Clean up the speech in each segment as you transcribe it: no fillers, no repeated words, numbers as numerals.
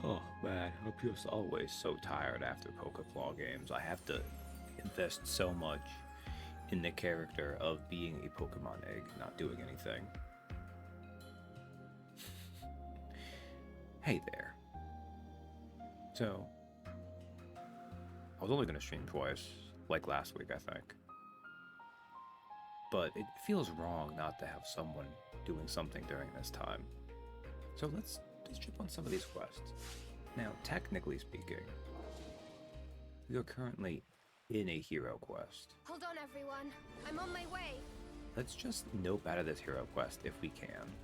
Oh man, I'm just always so tired after Pokeball games. I have to invest so much in the character of being a Pokemon egg, not doing anything. Hey there. So, I was only going to stream twice, like last week, I think. But it feels wrong not to have someone doing something during this time. So let's jump on some of these quests. Now, technically speaking, we are currently in a hero quest. Hold on, everyone. I'm on my way. Let's just nope out of this hero quest if we can.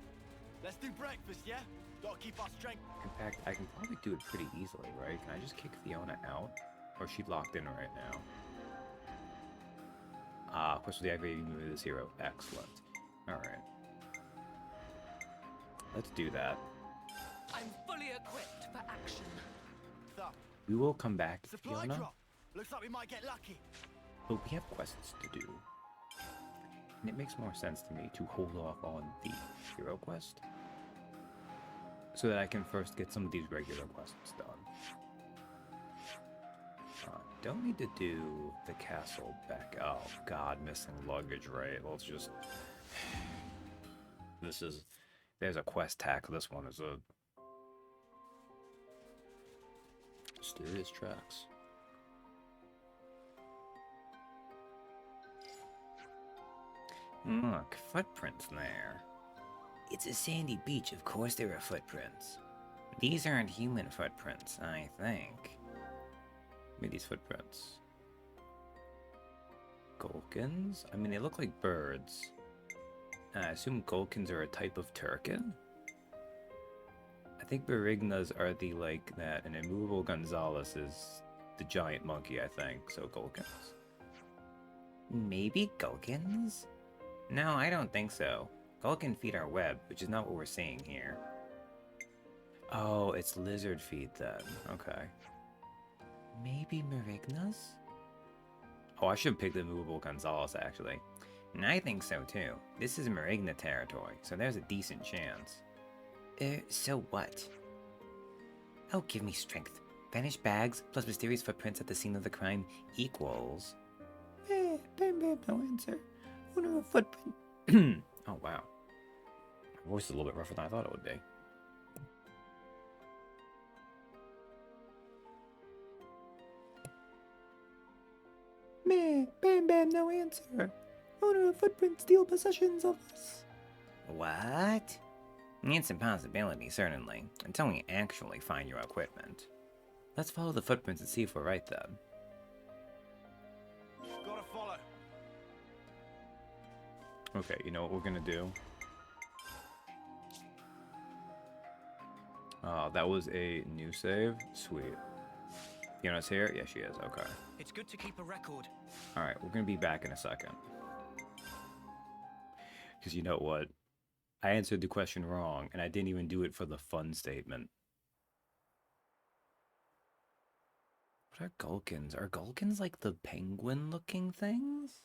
Let's do breakfast, yeah? Gotta keep our strength. In fact, I can probably do it pretty easily, right? Can I just kick Fiona out? Or is she locked in right now? Quest with the activating move of this hero. Excellent. Alright. Let's do that. I'm fully equipped for action. Stop. We will come back to Supply Fiona, drop. Looks like we might get lucky. but we have quests to do. And it makes more sense to me to hold off on the hero quest so that I can first get some of these regular quests done. Don't need to do the castle back. Oh god, missing luggage, right? Let's just... There's a quest tack. This one is a... Mysterious tracks. Look, footprints there. It's a sandy beach, of course there are footprints. These aren't human footprints, I think. Look at these footprints. Gulkins? I mean, they look like birds. I assume Gulkins are a type of turkin? I think Berignas are the like that, and Immovable Gonzalez is the giant monkey, I think, so Gulkins. Maybe Gulkins? No, I don't think so. Gulkin feet are web, which is not what we're seeing here. Oh, it's lizard feet then. Okay. Maybe Marignas? Oh, I should pick the Movable Gonzalez, actually. And I think so, too. This is Marigna territory, so there's a decent chance. So what? Oh, give me strength. Vanished bags plus mysterious footprints at the scene of the crime equals... Bam, bam, no answer. Wonder a footprint. Oh, wow. My voice is a little bit rougher than I thought it would be. Meh, bam, bam, no answer. Owner of footprint steal possessions of us. What? It's a possibility, certainly, until we actually find your equipment. Let's follow the footprints and see if we're right then. Gotta follow. Okay, you know what we're gonna do? That was a new save. Sweet. Fiona's here? Yeah, she is. Okay. It's good to keep a record. Alright, we're gonna be back in a second. Because you know what? I answered the question wrong, and I didn't even do it for the fun statement. What are Gulkins? Are Gulkins like the penguin-looking things?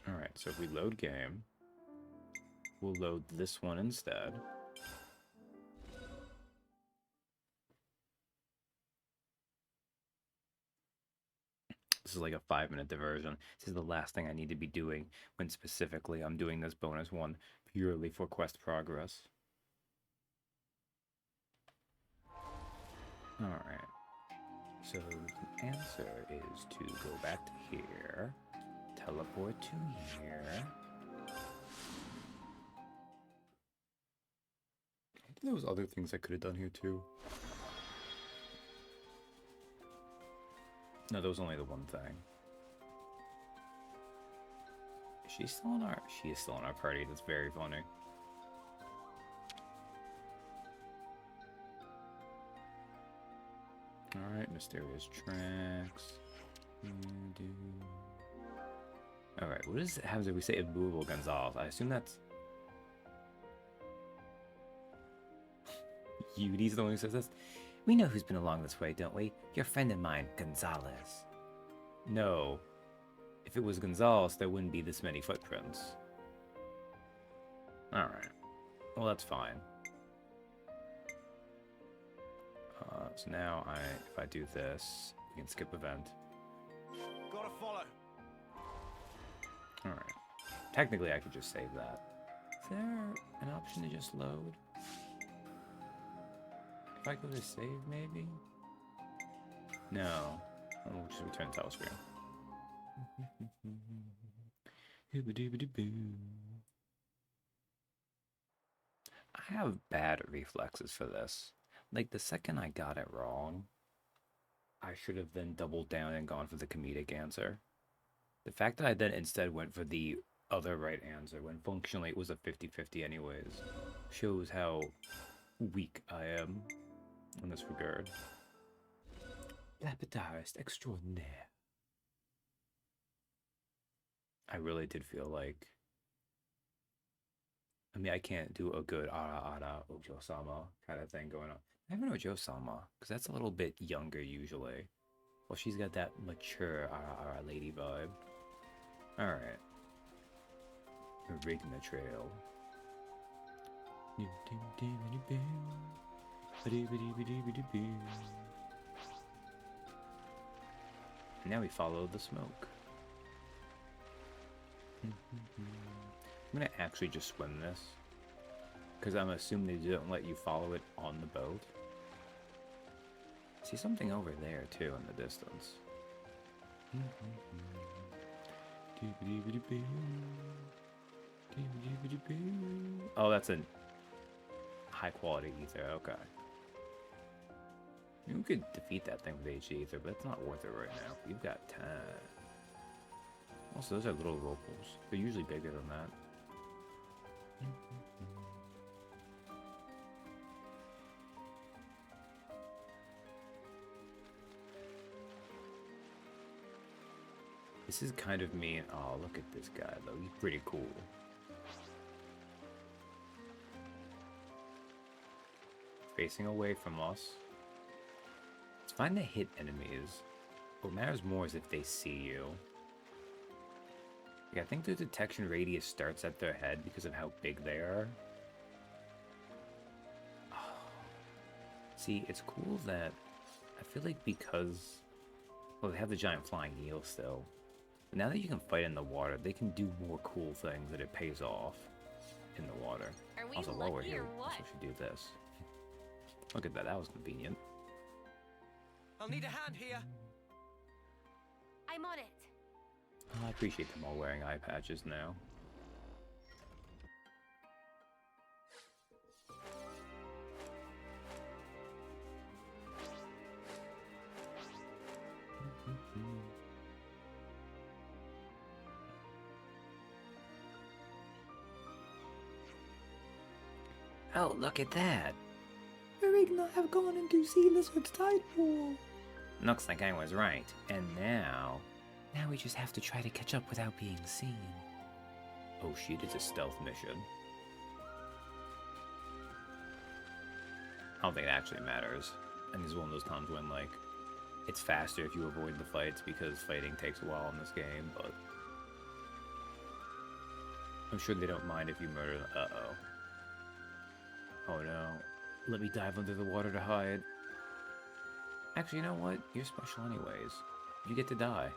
Alright, so if we load game, we'll load this one instead. This is like a 5-minute diversion. This is the last thing I need to be doing when specifically I'm doing this bonus one purely for quest progress. Alright. So the answer is to go back to here, teleport to here. There was other things I could have done here too. No, that was only the one thing. Is she still in our... She is still in our party. That's very funny. Alright, mysterious tracks. Alright, what is it happens if we say Immovable Gonzalez? I assume that's... Yudi's the one who says this. We know who's been along this way, don't we? Your friend of mine, Gonzalez. No. If it was Gonzalez, there wouldn't be this many footprints. Alright. Well, that's fine. So now if I do this, we can skip event. Gotta follow. Alright. Technically, I could just save that. Is there an option to just load? If I go to save, maybe? No. We'll just return title screen. I have bad reflexes for this. Like, the second I got it wrong, I should have then doubled down and gone for the comedic answer. The fact that I then instead went for the other right answer, when functionally it was a 50-50 anyways, shows how weak I am in this regard. Lapidist extraordinaire. I really did feel like... I mean, I can't do a good ara Ojo-sama kind of thing going on. I have an Ojo-sama, because that's a little bit younger usually. Well, she's got that mature ara lady vibe. Alright. Rigna Trail. And now we follow the smoke. I'm gonna actually just swim this, because I'm assuming they don't let you follow it on the boat. I see something over there too in the distance. Oh, that's a high quality ether, okay. I mean, we could defeat that thing with HD ether, but it's not worth it right now. We've got time. Also, those are little vocals. They're usually bigger than that. This is kind of mean. Oh, look at this guy, though. He's pretty cool. Facing away from us. It's fine to hit enemies. What matters more is if they see you. Yeah, I think the detection radius starts at their head because of how big they are. Oh. See, it's cool that I feel like because... Well, they have the giant flying eel still. But now that you can fight in the water, they can do more cool things that it pays off in the water. Are we Also, while we're lucky here, or I what? guess we should do this. Look at that, that was convenient. I'll need a hand here. I'm on it. I appreciate them all wearing eye patches now. Oh, look at that! Erigna have gone into Sea Lizard's tide pool. Looks like I was right. And now we just have to try to catch up without being seen. Oh shit, it's a stealth mission. I don't think it actually matters. And this is one of those times when, like, it's faster if you avoid the fights because fighting takes a while in this game, but... I'm sure they don't mind if you murder them. Uh-oh. Oh no. Let me dive under the water to hide. Actually, you know what? You're special anyways. You get to die.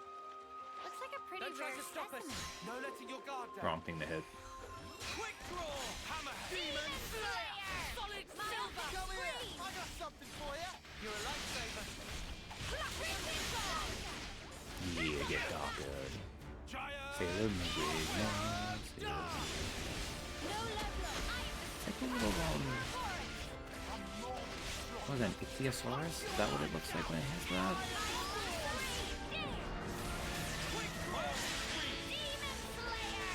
Looks like a pretty Don't try rare to stop us. specimen. No letting your guard down. Wrong thing to hit. Quick draw. Hammerhead. Demon Slayer. Solid Come silver. here. I got something for you. You're a lifesaver. Yeah, get darker. Giant. Sailor Moon. No level. Take a little what was that, an Ichthyosaurus? Is that what it looks like when it has that?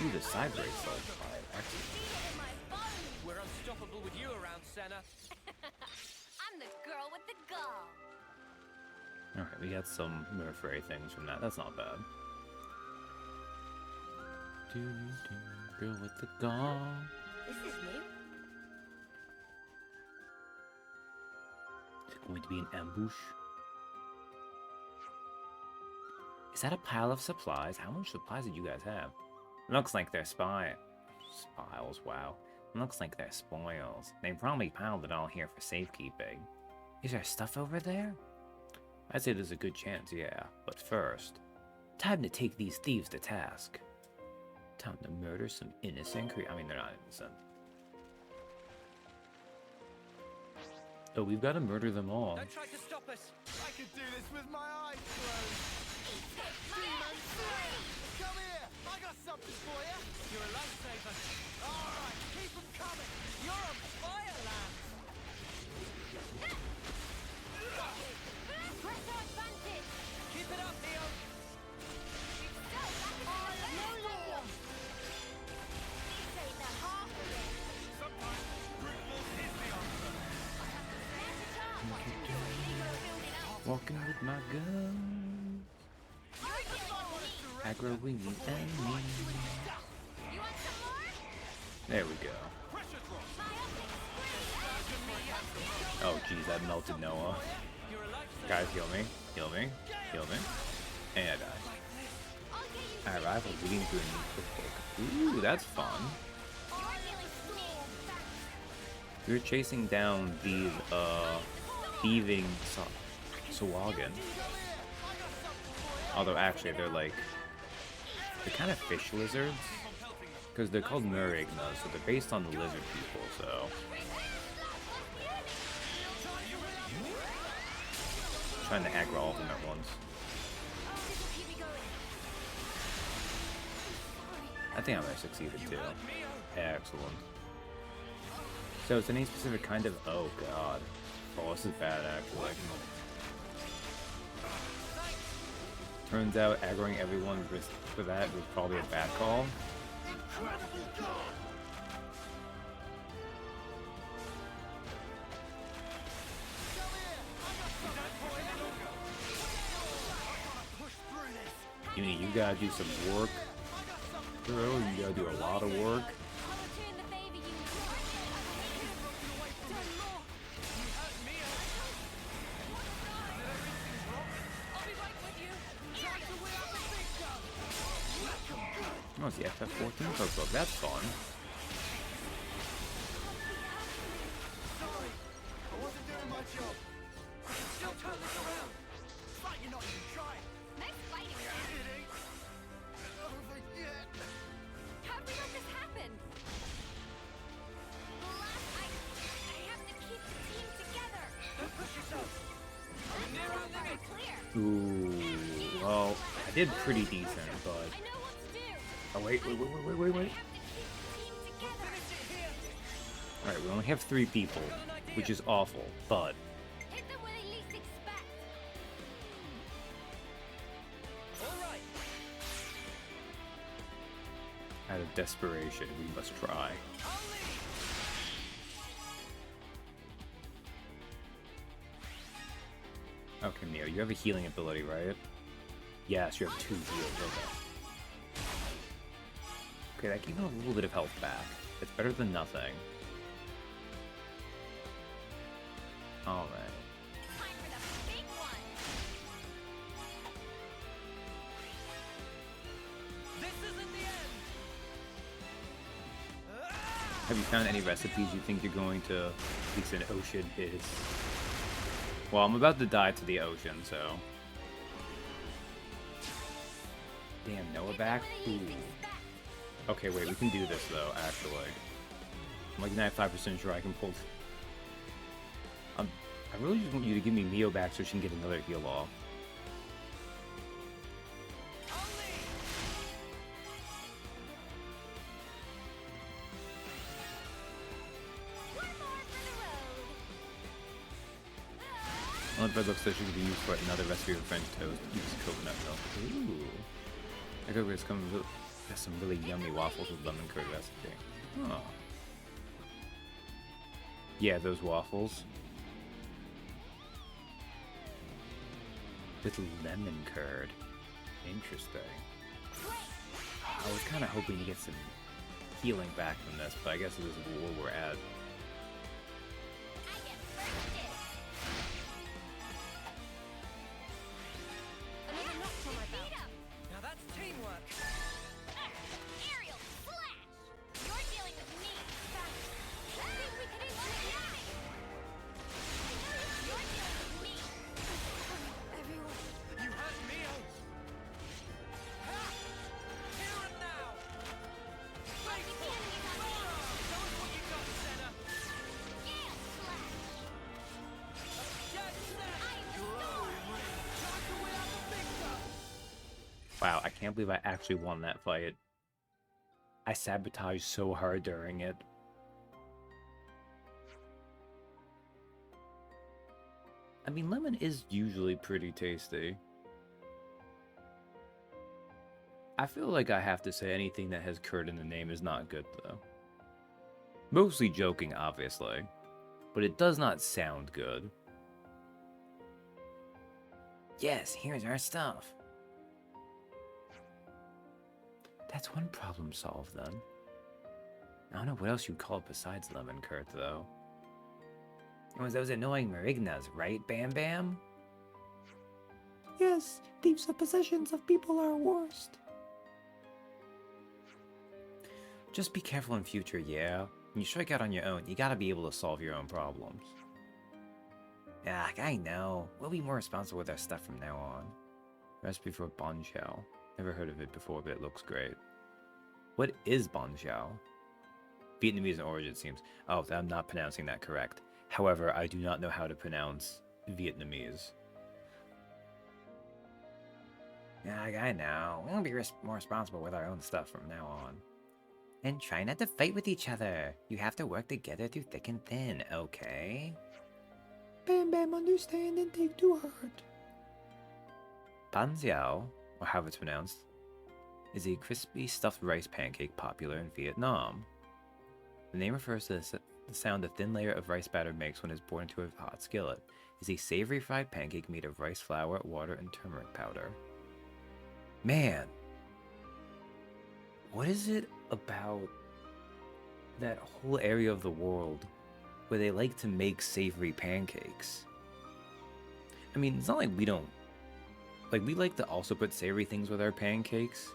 Ooh, the side breaks so excellent. We're unstoppable with you around, Senna. I'm the girl with the gall. Alright, we got some Murfrey things from that. That's not bad. Girl with the gall. This is new. Is it going to be an ambush? Is that a pile of supplies? How much supplies did you guys have? Looks like they're spiles, wow. Looks like they're spoils. They probably piled it all here for safekeeping. Is there stuff over there? I'd say there's a good chance, yeah. But first, time to take these thieves to task. Time to murder some innocent I mean, they're not innocent. Oh, we've got to murder them all. Don't try to stop us. I could do this with my eyes closed. Demon Slayer! Come here! I got something for you! You're a lifesaver. Alright, keep them coming! You're on fire, lad! Pressure advantage. Keep it up, Leo! Sometimes brute force is the answer. Walking with my gun. Aggroing the enemy. There we go. Oh jeez, that melted Noah. Guys, heal me. Heal me. Heal me. And I died. I arrive at leading to a new cookbook. Ooh, that's fun. We're chasing down these thieving Sawagan. Although actually they're kind of fish lizards. Because they're called Murignas, so they're based on the lizard people, so. Trying to aggro all of them at once. I think I might have succeeded too. Excellent. So it's any specific kind of... Oh god. Oh, this is bad actually. Turns out aggroing everyone for that was probably a bad call. You gotta do some work, bro. You gotta do a lot of work. Oh, it's the FF14 cookbook. That's fun. Sorry, I wasn't doing my job. I can still turn this around. But you're not even trying. Nice fighting, Dad. It ain't over yet. How did we let this happen? I have to keep the team together. Don't push yourself. We're near our limit. Clear. Ooh, well, I did pretty decent, but... I know what to do. Oh, wait. I have to keep the team together. Alright, we only have 3 people, which is awful, but... Hit them where they least expect. All right. Out of desperation, we must try. Okay, Neo, you have a healing ability, right? Yes, you have 2 heals, okay. Okay, that gave him a little bit of health back. It's better than nothing. Alright. Time for the big one. This isn't the end. Have you found any recipes you think you're going to... At least an ocean is... Well, I'm about to die to the ocean, so... Damn, Noah back? Ooh. Okay, wait, we can do this, though, actually. I'm like 95% sure I can pull... I really just want you to give me Mio back so she can get another heal off. One more for the road. Well, bread looks like she could be used for another recipe of French toast. Use coconut milk. Ooh. I could just come with some really yummy waffles with lemon curd recipe. Oh. Yeah, those waffles. With lemon curd. Interesting. I was kind of hoping to get some healing back from this, but I guess this is where we're at. I get first dibs. Another notch on my belt. Wow, I can't believe I actually won that fight. I sabotaged so hard during it. I mean, lemon is usually pretty tasty. I feel like I have to say anything that has curd in the name is not good, though. Mostly joking, obviously. But it does not sound good. Yes, here's our stuff. That's one problem solved, then. I don't know what else you'd call it besides lemon curd, though. It was those annoying Marignas, right, Bam Bam? Yes, thieves of possessions of people are worst. Just be careful in future, yeah? When you strike out on your own, you gotta be able to solve your own problems. Yeah, I know. We'll be more responsible with our stuff from now on. Recipe for bonchao. Never heard of it before, but it looks great. What is bonchao? Vietnamese in origin, it seems. Oh, I'm not pronouncing that correct. However, I do not know how to pronounce Vietnamese. Yeah, I know. We'll be more responsible with our own stuff from now on. And try not to fight with each other. You have to work together through thick and thin, okay? Bam Bam understand and take to heart. Pan Xiao, or however it's pronounced, is a crispy stuffed rice pancake popular in Vietnam. The name refers to the sound a thin layer of rice batter makes when it's poured into a hot skillet. It's a savory fried pancake made of rice flour, water, and turmeric powder. Man! What is it about that whole area of the world where they like to make savory pancakes? I mean, it's not like we don't... Like, we like to also put savory things with our pancakes,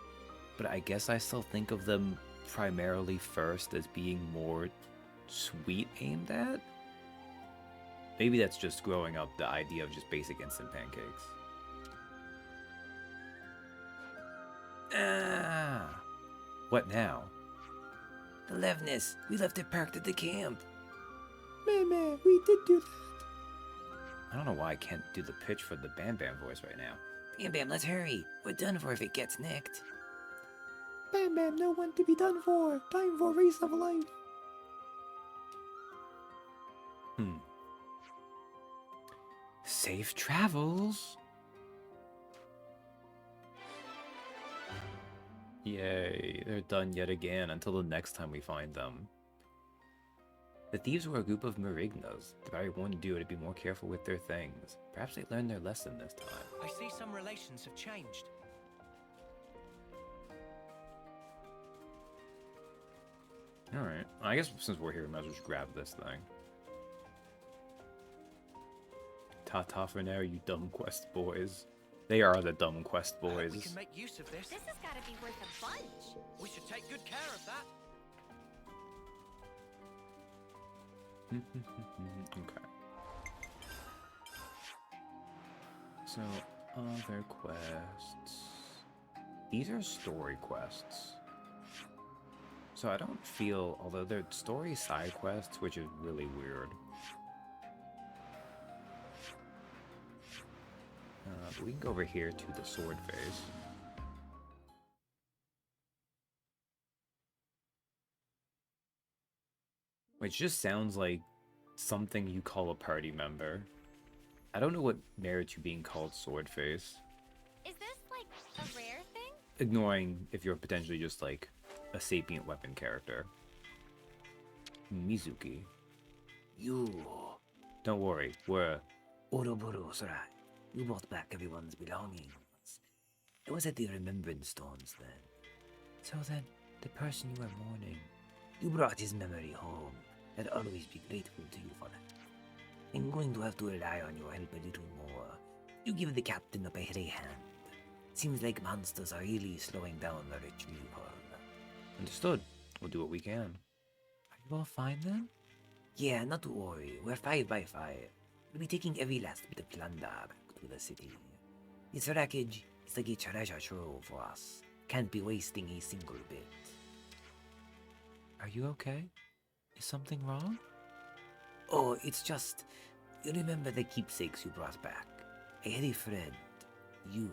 but I guess I still think of them primarily first as being more sweet aimed at? Maybe that's just growing up, the idea of just basic instant pancakes. Ah! What now? The Levness! We left it parked at the camp! Meh, we did do that. I don't know why I can't do the pitch for the Bam Bam voice right now. Bam Bam, let's hurry! We're done for if it gets nicked. Bam Bam, no one to be done for. Time for race of life. Safe travels! Yay, they're done yet again until the next time we find them. The thieves were a group of Marignas. The very one to do it to be more careful with their things. Perhaps they learned their lesson this time. I see some relations have changed. Alright, I guess since we're here, we might as well just grab this thing. Ta-ta for now, you dumb quest boys. They are the dumb quest boys. We can make use of this. This has got to be worth a bunch. We should take good care of that. Okay. So, other quests. These are story quests. So I don't feel, although they're story side quests, which is really weird. But we can go over here to the sword phase. Which just sounds like something you call a party member. I don't know what merits you being called sword face. Is this like a rare thing? Ignoring if you're potentially just like a sapient weapon character. Mizuki. You. Don't worry, we're Oroboro Sora. You brought back everyone's belongings. It was at the Remembrance Stones then. So then, the person you were mourning, you brought his memory home. I'd always be grateful to you for that. I'm going to have to rely on your help a little more. You give the captain a better hand. Seems like monsters are really slowing down the retrieval. Understood. We'll do what we can. Are you all fine then? Yeah, not to worry. We're 5 by 5. We'll be taking every last bit of plunder back to the city. This wreckage is like a treasure trove for us. Can't be wasting a single bit. Are you okay? Is something wrong? Oh, it's just... You remember the keepsakes you brought back? I had a friend. You.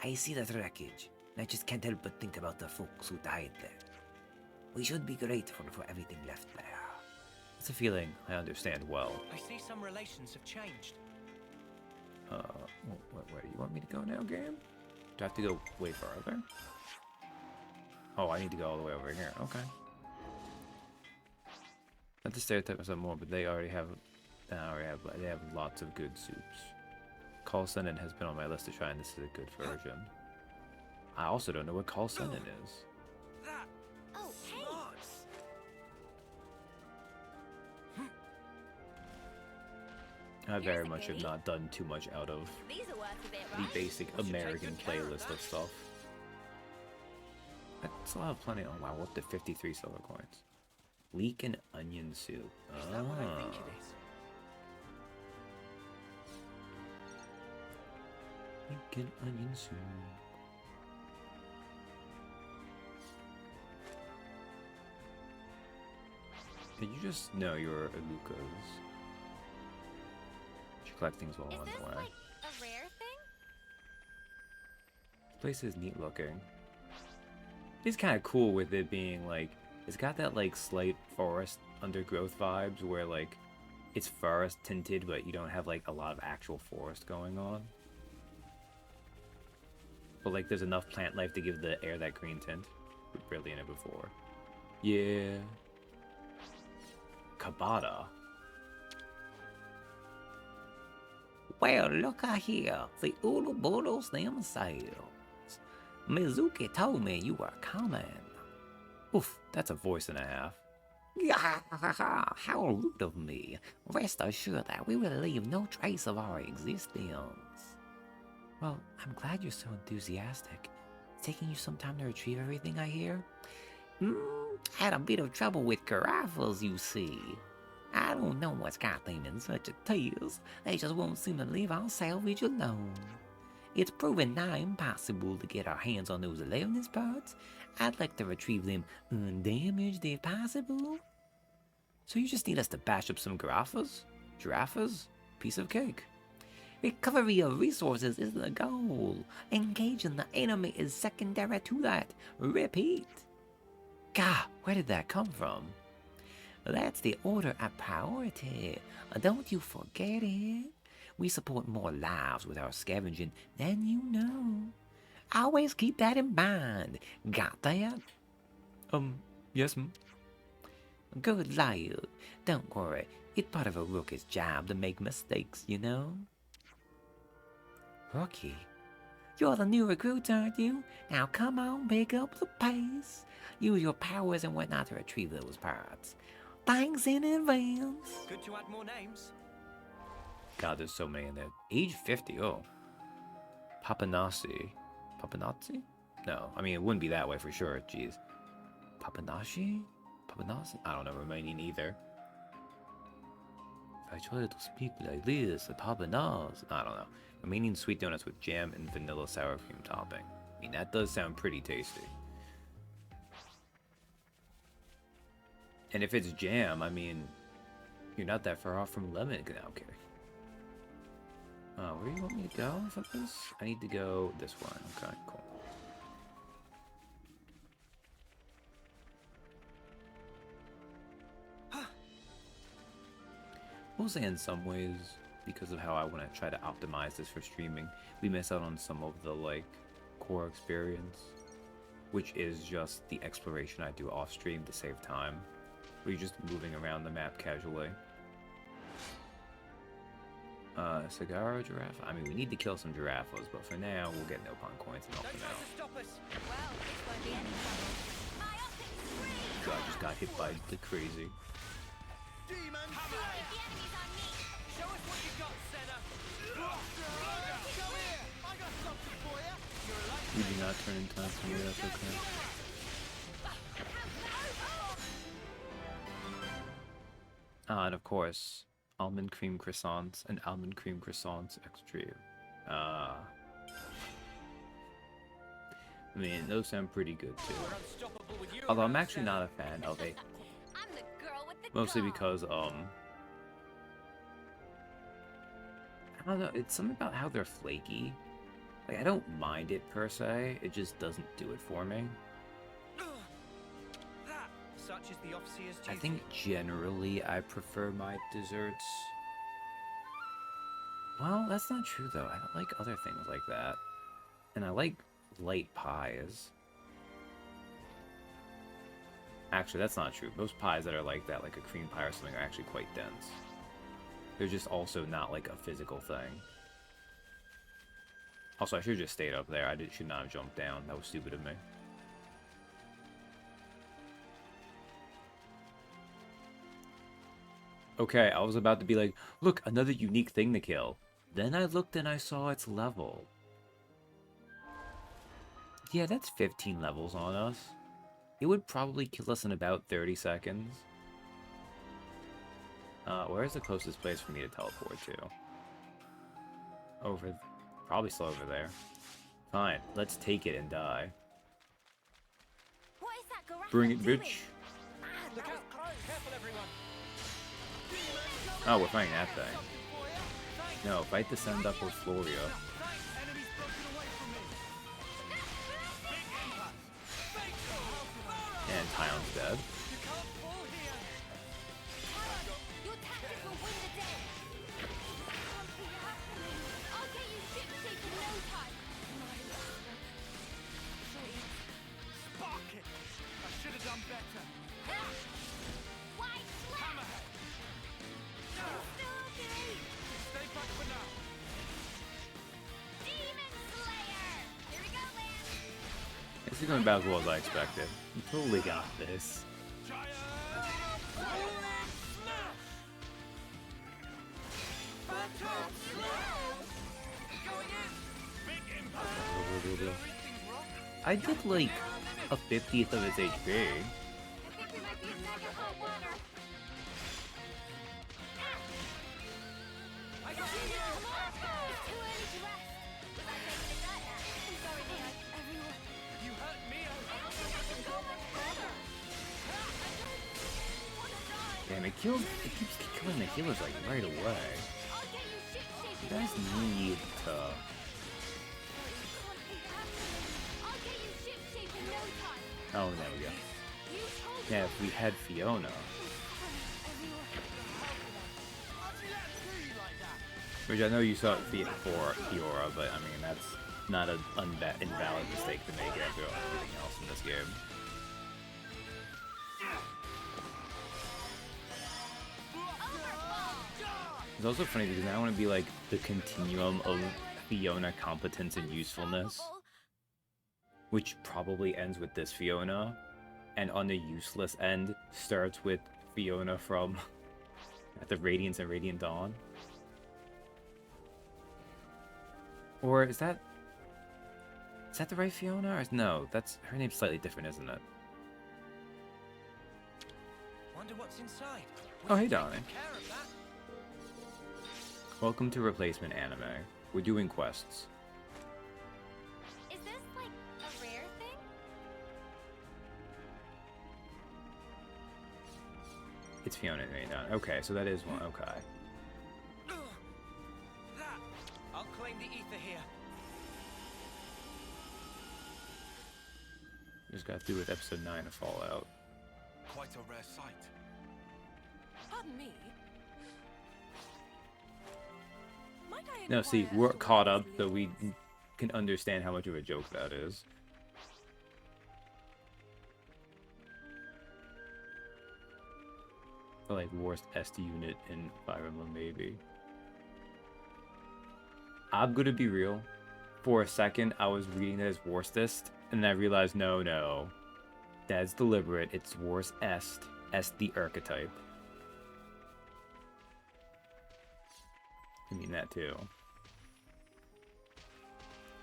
I see that wreckage, and I just can't help but think about the folks who died there. We should be grateful for everything left there. It's a feeling I understand well. I see some relations have changed. Where do you want me to go now, game? Do I have to go way farther? Oh, I need to go all the way over here. Okay. Not to stereotype myself more, but they already have. They have lots of good soups. Call Senin has been on my list to try, and this is a good version. I also don't know what Call Senin is. That Oh, hey! smarts. I very Here's a much have goodie. not done too much out of These are worth a bit, the right? basic I should take American good care of playlist of that. stuff. I still have plenty. Oh wow, up to 53 silver coins. Leek and onion soup. Is that what I think it is? Leek and onion soup. Did you just know you're Aluka's? Should collect things while Is on this the way. like a rare thing? This place is neat looking. It's kind of cool with it being like, it's got that like slight forest undergrowth vibes where like it's forest tinted, but you don't have like a lot of actual forest going on. But like there's enough plant life to give the air that green tint. We've barely in it before. Yeah. Kabata. Well, look here, the Ulubulos themselves. Mizuki told me you were coming. Oof, that's a voice and a half. How rude of me. Rest assured that we will leave no trace of our existence. Well, I'm glad you're so enthusiastic. It's taking you some time to retrieve everything, I hear? Had a bit of trouble with carafas, you see. I don't know what's got them in such a tease. They just won't seem to leave our salvage alone. It's proven nigh impossible to get our hands on those 11 parts. I'd like to retrieve them undamaged if possible. So you just need us to bash up some giraffes? Giraffes? Piece of cake. Recovery of resources is the goal. Engaging the enemy is secondary to that. Repeat. Gah, where did that come from? That's the order of priority. Don't you forget it. We support more lives with our scavenging than you know. Always keep that in mind. Got that? Yes, ma'am. Good lad. Don't worry. It's part of a rookie's job to make mistakes, you know? Rookie? You're the new recruit, aren't you? Now come on, pick up the pace. Use your powers and whatnot to retrieve those parts. Thanks in advance. Good to add more names. God, there's so many in there. Age 50, oh. Papanasi. Papanazzi? No, I mean, it wouldn't be that way for sure, jeez. Papanashi? Papanasi? I don't know Romanian either. If I try to speak like this, Papanas, I don't know. Romanian sweet donuts with jam and vanilla sour cream topping. I mean, that does sound pretty tasty. And if it's jam, I mean, you're not that far off from lemon. No, okay. Where do you want me to go for this? I need to go this one. Okay, cool. We'll say in some ways, because of how I want to try to optimize this for streaming, we miss out on some of the, like, core experience, which is just the exploration I do off stream to save time. Where you're just moving around the map casually. Cigar or giraffe? I mean, we need to kill some giraffes, but for now, we'll get Nopon coins and help Don't them try out. to stop us. Well, this won't be any trouble. My optics free! God, just got hit by the crazy. Demon The enemy's on me! Show us what you got, Senna. Come here. I got something for you. You're a light We do not turn in time for me, that's okay. And of course, almond cream croissants and almond cream croissants extreme. I mean, those sound pretty good too. We're unstoppable with you. Although I'm around, actually Senna. not a fan of it, I'm the girl with the mostly gun. because I don't know, it's something about how they're flaky. Like, I don't mind it per se, it just doesn't do it for me. That, such is the officer's duty. I think generally I prefer my desserts. Well, that's not true though. I don't like other things like that. And I like light pies. Actually, that's not true. Most pies that are like that, like a cream pie or something, are actually quite dense. They're just also not like a physical thing. Also, I should have just stayed up there. Should not have jumped down. That was stupid of me. Okay, I was about to be like, look, another unique thing to kill. Then I looked and I saw its level. Yeah, that's 15 levels on us. It would probably kill us in about 30 seconds. Where's the closest place for me to teleport to? Over... Probably still over there. Fine, let's take it and die. What is that Garaffa Bring it, doing? bitch. Man, Look that out, careful everyone. Oh, we're fighting that thing. No, fight the send up with Floria. Enemies broken away from me. Big impact. And Tyon's dead. You can't fall here. Talon, your tactics will win the day. Can't be happening. I'll get you shipshape in no time. Spark it. I should have done better. White slap! Hammerhead. Snooky! Stay back for now. Demon Slayer! Here we go, man. This is going about as well as I expected. You totally got this. Giant. Phantom Slash. Going in. Big impact. Everything's rock. I did like a 50th of its HP. I think we might be in mega hot water. I see you. It's too early to rest. Was I taking a gut? I'm sorry, Dad. Everyone. You hurt me. I don't think I can go much further. I don't want to die. Damn, it keeps killing the healers like right away. I'll get you shipshape You in guys no time. need to... Can't be happening. I'll get you shipshape in no time. Oh, there we go. You told me. Yeah, if we had Fiona, Everyone. How'd you let through like that? which I know you saw it for Fiora, but I mean, that's not an invalid mistake to make after everything else in this game. It's also funny because now I want to be like the continuum of Fiona competence and usefulness, which probably ends with this Fiona, and on the useless end starts with Fiona from the Radiance and Radiant Dawn. Or is that the right Fiona? Or no, that's her name's slightly different, isn't it? Wonder what's inside. Oh, hey, darling. Care of that. Welcome to Replacement Anime. We're doing quests. Is this like a rare thing? It's Fiona and Radiant Dawn. Okay, so that is one. Okay. That. I'll claim the ether here. Just got through with episode 9 of Fallout. Quite a rare sight. Pardon me. Might I No, see, inquire we're as to caught what up, this so we means? can understand how much of a joke that is. Or like worst ST unit in Fire Emblem, maybe. I'm gonna be real. For a second, I was reading it as worstest, and then I realized, no. That's deliberate. It's worst est. Est the archetype. I mean that too.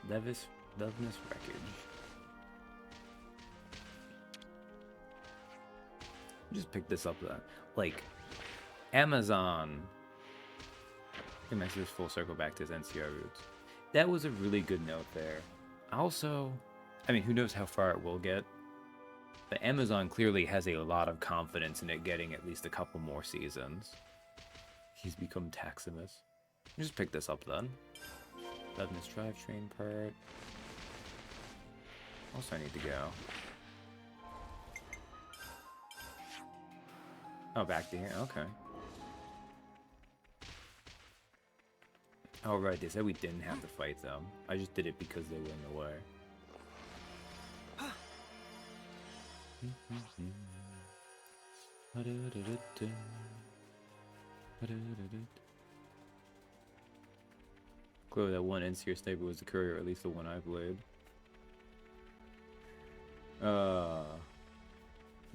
Levinus Wreckage. Just pick this up then. Like, Amazon. It makes this full circle back to his NCR roots. That was a really good note there. Also, I mean, who knows how far it will get. But Amazon clearly has a lot of confidence in it getting at least a couple more seasons. He's become Taximus. Just pick this up then. Loving this drivetrain part. Also, I need to go. Oh, back to here. Okay. Oh, right. They said we didn't have to fight them. I just did it because they were in the way. Clearly that one NCR sniper was the courier, or at least the one I played.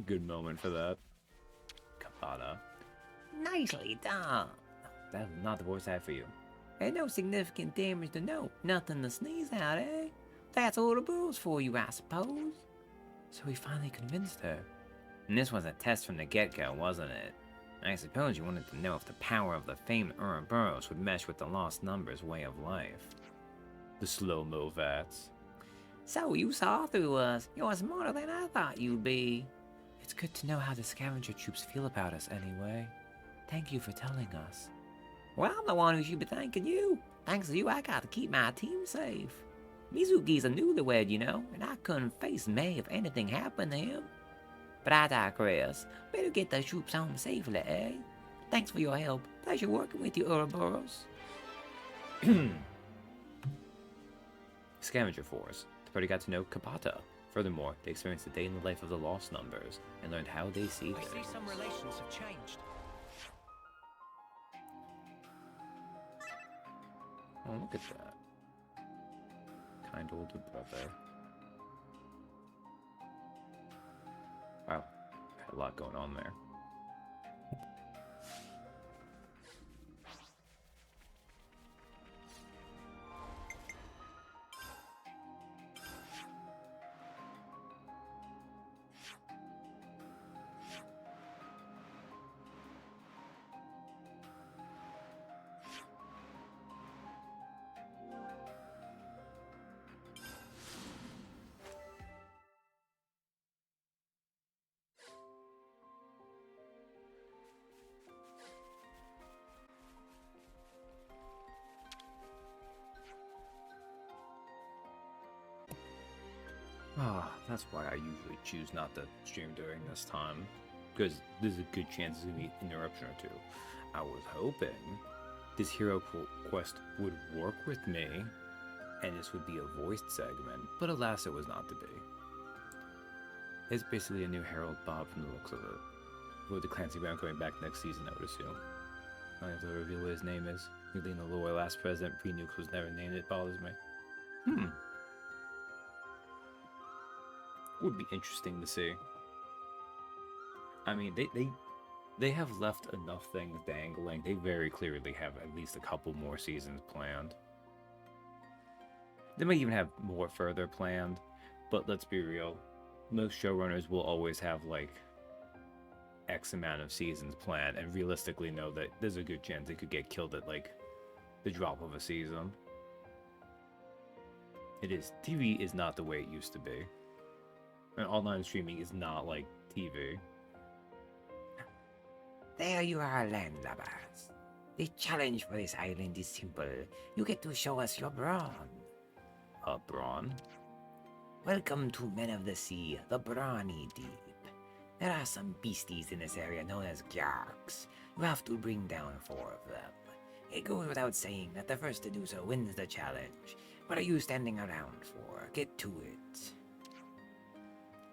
Good moment for that. Kapata. Nicely done. That is not the voice I had for you. And no significant damage to note. Nothing to sneeze at, eh? That's all the rules for you, I suppose. So we finally convinced her. And this was a test from the get-go, wasn't it? I suppose you wanted to know if the power of the famed Ouroboros would mesh with the Lost Numbers way of life. The slow-mo vats. So you saw through us. You're smarter than I thought you'd be. It's good to know how the scavenger troops feel about us anyway. Thank you for telling us. Well, I'm the one who should be thanking you. Thanks to you, I got to keep my team safe. Mizuki's a newlywed, you know, and I couldn't face May if anything happened to him. But I digress. Better get the troops home safely, eh? Thanks for your help. Pleasure working with you, Ouroboros. Scavenger Force. The party got to know Kapata. Furthermore, they experienced the day in the life of the Lost Numbers and learned how they see I things. see some relations have changed. Oh, look at that. Kind older brother. Wow, had a lot going on there. Ah, that's why I usually choose not to stream during this time, because there's a good chance there's gonna be an interruption or two. I was hoping this Hero Quest would work with me, and this would be a voiced segment, but alas, it was not to be. It's basically a new Harold Bob from the looks of it. With the Clancy Brown coming back next season, I would assume. I don't have to reveal what his name is. Really, in the lore, last president pre-nukes was never named. It bothers me. Would be interesting to see. I mean, they have left enough things dangling. They very clearly have at least a couple more seasons planned. They might even have more further planned, but let's be real. Most showrunners will always have like X amount of seasons planned and realistically know that there's a good chance they could get killed at like the drop of a season. TV is not the way it used to be. And online streaming is not like TV. There you are, landlubbers. The challenge for this island is simple. You get to show us your brawn. Brawn? Welcome to Men of the Sea, the Brawny Deep. There are some beasties in this area known as Gyarks. You have to bring down 4 of them. It goes without saying that the first to do so wins the challenge. What are you standing around for? Get to it.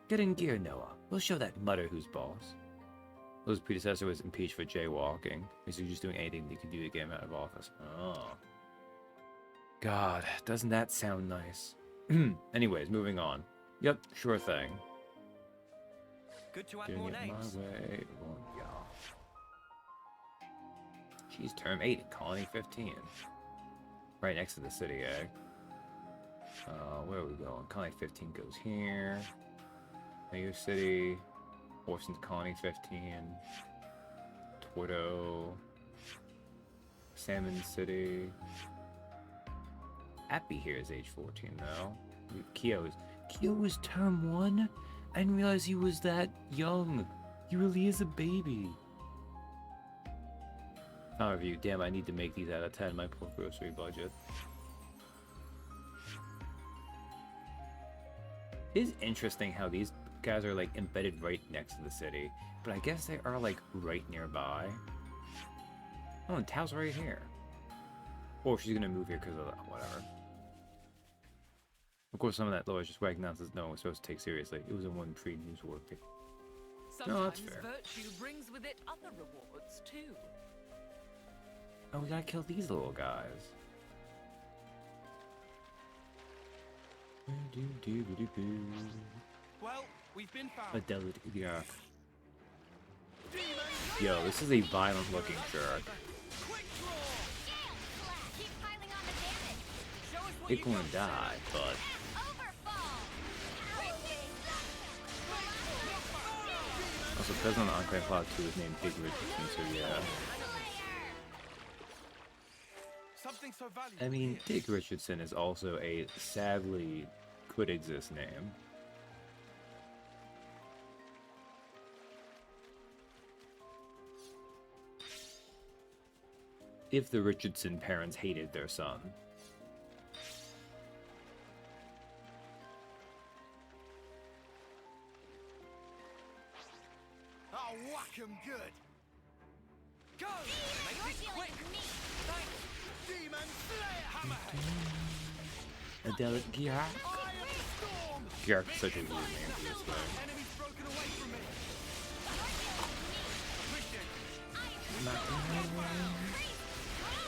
Get in gear, Noah. We'll show that mutter who's boss. His predecessor was impeached for jaywalking. He's just doing anything they could do to get him out of office. Oh. God, doesn't that sound nice? Anyways, moving on. Yep, sure thing. Good to add Doing more it names. my way. Well, yeah. She's term 8, colony 15. Right next to the city, eh? Where are we going? Colony 15 goes here. Mayor City. Orson's colony 15. Twido. Salmon City. Appy here is age 14 though. Kyo is term 1? I didn't realize he was that young. He really is a baby. File review. Damn, I need to make these out of 10. My poor grocery budget. It is interesting how these guys are like embedded right next to the city, but I guess they are like right nearby. Oh, and Tao's right here. Or she's gonna move here because of whatever. Of course, some of that though is just recognizes no one's supposed to take seriously. It was in one pre-newsworthy. Sometimes No, that's fair. virtue brings with it other rewards too. Oh, we gotta kill these little guys. Well, we've been A found. delicate, yeah. Yo, this is a violent looking jerk. Quick draw! Jail slash. Keep piling on the damage. Show us what It you gonna got. die, but Overfall. also President on Enclave Cloud 2 is named Big Richardson, so yeah. Slayer. Something so valuable. I mean, here. Dick Richardson is also a sadly could exist name. If the Richardson parents hated their son. I'll whack 'em good. Go! Make You're this dealing quick! with me. Thanks! Demon Slayer! Hammerhead! Adela Gyark. Iron Storm! Gyark is such a weird name for this thing. Enemy's broken away from me. Appreciate it.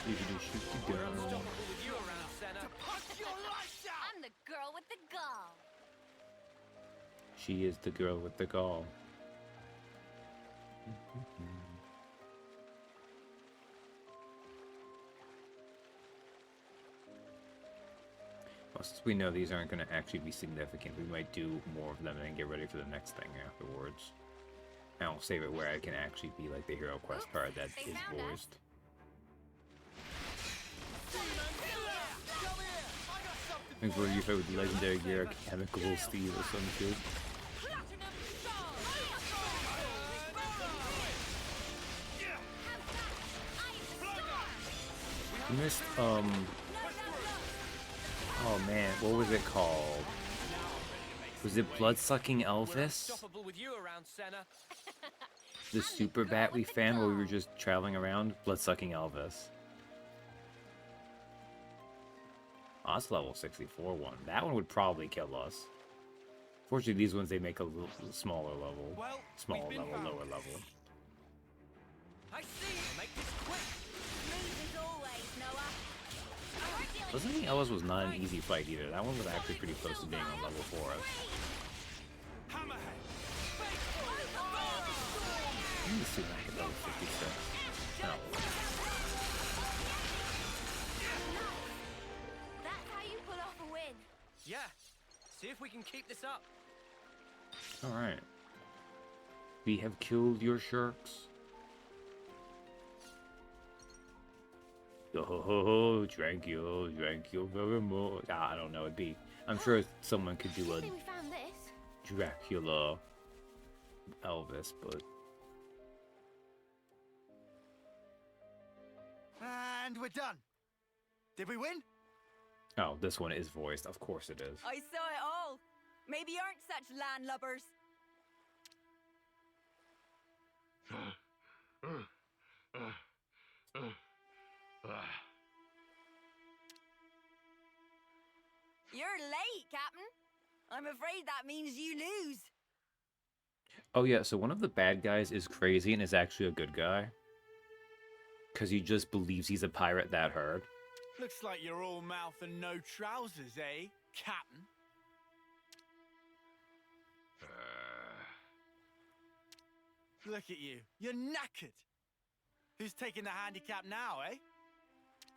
You can just shoot the girl. Unstoppable with you around, Senna. Punch your lights out! I'm the girl with the gall. She is the girl with the gall. Well, since we know these aren't going to actually be significant, we might do more of them and then get ready for the next thing afterwards. And I'll save it where I can actually be like the Hero Quest part that They is found us. voiced. Demon Slayer! Come here! I got something Like for where you! you fight with the legendary Gyark Chemical Steel or some shit. Platinum Star. You missed, oh man, what was it called? Was it Bloodsucking We're Elvis? unstoppable with you around, Senna. The super bat we found while we were just traveling around? Bloodsucking Elvis. Oh, that's level 64 one. That one would probably kill us. Fortunately, these ones, they make a little smaller level. Well, Smaller we've been level, found. lower level. I see you. Make this quick. Smooth as always, Noah. You're dealing with Bloodsucking Elvis was not an easy fight either. That one was actually pretty close to being on level for us. Hammerhead! Let me see when I hit level 56. Oh. That's how you pull off a win. Yeah. See if we can keep this up. Alright. We have killed your sharks. Oh, drank you very much. Ah, I don't know. It'd be. I'm sure someone could do a I think we found this. Dracula Elvis, but And we're done. Did we win? oh, this one is voiced. Of course it is. I saw it all. Maybe you aren't such landlubbers. You're late, Captain. I'm afraid that means you lose. Oh yeah, so one of the bad guys is crazy and is actually a good guy. Because he just believes he's a pirate that hard. Looks like you're all mouth and no trousers, eh, Captain? Look at you. You're knackered. Who's taking the handicap now, eh?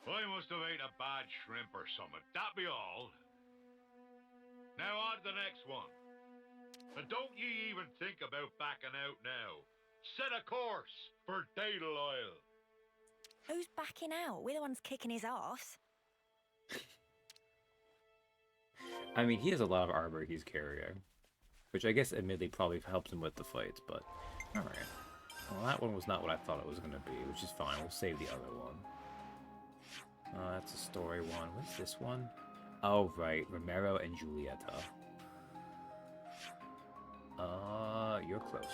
I must have ate a bad shrimp or something. That be all. Now on to the next one. And don't ye even think about backing out now. Set a course for Daedal Isle. Who's backing out? We're the ones kicking his ass. I mean, he has a lot of armor he's carrying. Which I guess admittedly probably helps him with the fights, but alright. Well, that one was not what I thought it was going to be, which is fine. We'll save the other one. That's a story one. What's this one? Oh, right. Romero and Julieta. You're closer.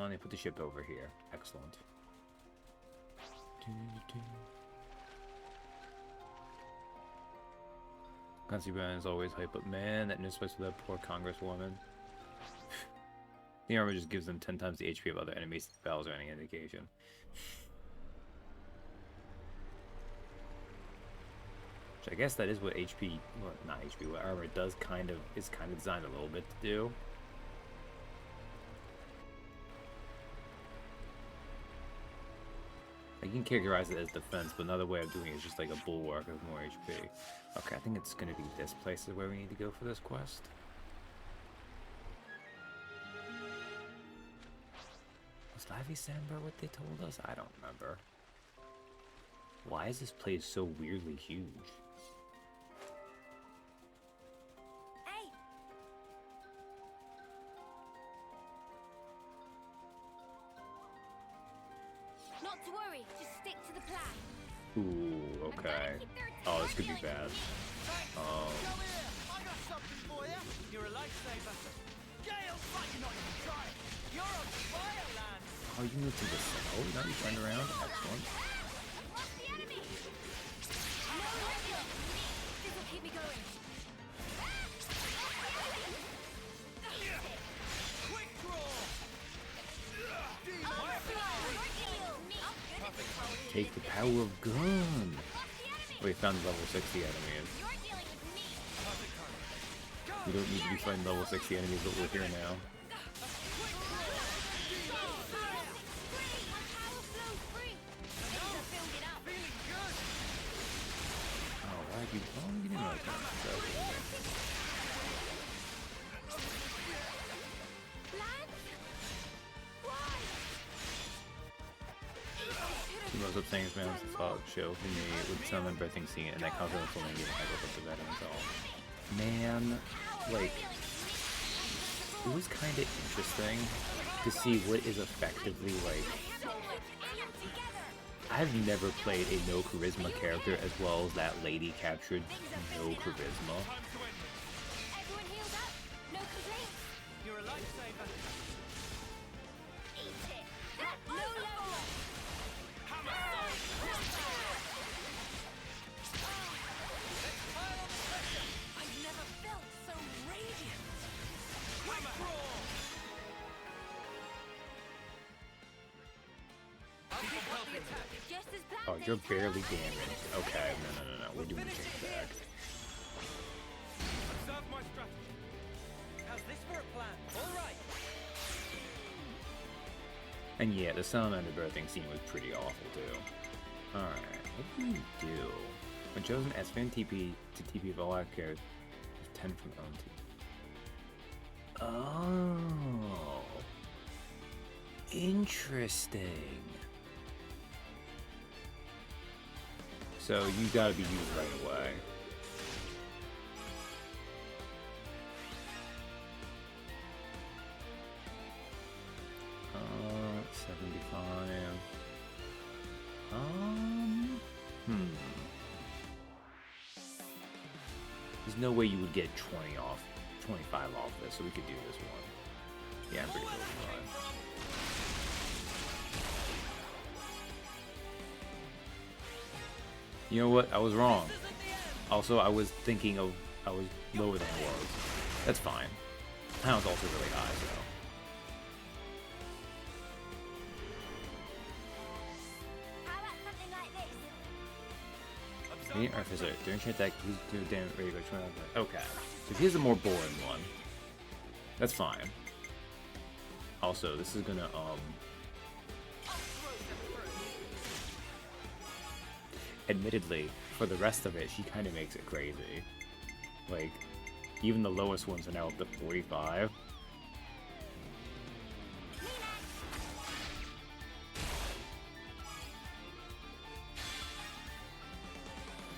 They put the ship over here. Excellent. Constantine is always hype, but man, that news with that poor Congresswoman. The armor just gives them 10 times the HP of other enemies if battles are any indication. Which I guess that is what HP, well, not HP, what armor does is kind of designed a little bit to do. I can characterize it as defense, but another way of doing it is just like a bulwark of more HP. Okay, I think it's gonna be this place is where we need to go for this quest. Was Lavi Sandber what they told us? I don't remember. Why is this place so weirdly huge? Hey! Not to worry, just stick to the plan. Ooh, okay. Oh, this could be bad. Come here! I got something for you! You're a lifesaver. Gale, fuck, you're not even trying! You're on fire, lad. Oh, you moved to the side. Oh, now you turned around. Excellent. What's the enemy? No radio! This'll keep me going. Quick draw. Take the power of gun. We found level 60 enemies. We don't need to be fighting level 60 enemies, but we're here now. Oh, why did you? Oh, you didn't really come. The most upsetting experience of Fallout show for me with some embarrassing scene, and that confidence only getting hype up the veterans all. Man, like, it was kind of interesting to see what is effectively like. I've never played a no charisma character as well as that lady captured no charisma. Everyone healed up? No complaints? You're a lifesaver. Eat it! No level up! I've never felt so radiant. Quick draw. I'll keep helping. Just as planned. Oh, you're barely damaged. Okay, no. We're doing change back. Observe my strategy. How's this for a plan? All right. And yeah, the salamander birthing scene was pretty awful too. Alright, what do we do? When chosen as fan TP to TP of all our characters, 10 from own team. Oh. Interesting. So you gotta be used right away. Uh, 75. There's no way you would get 20 off, 25 off this, so we could do this one. Yeah, I'm pretty good with mine. You know what? I was wrong. Also, I was thinking of, I was lower than I was. That's fine. I was also really high, so. How about something like this? Any artificer, during your attack, please do damage rate by 20. Okay. So here's a more boring one. That's fine. Also, this is gonna, admittedly, for the rest of it, she kind of makes it crazy. Like, even the lowest ones are now up to 45.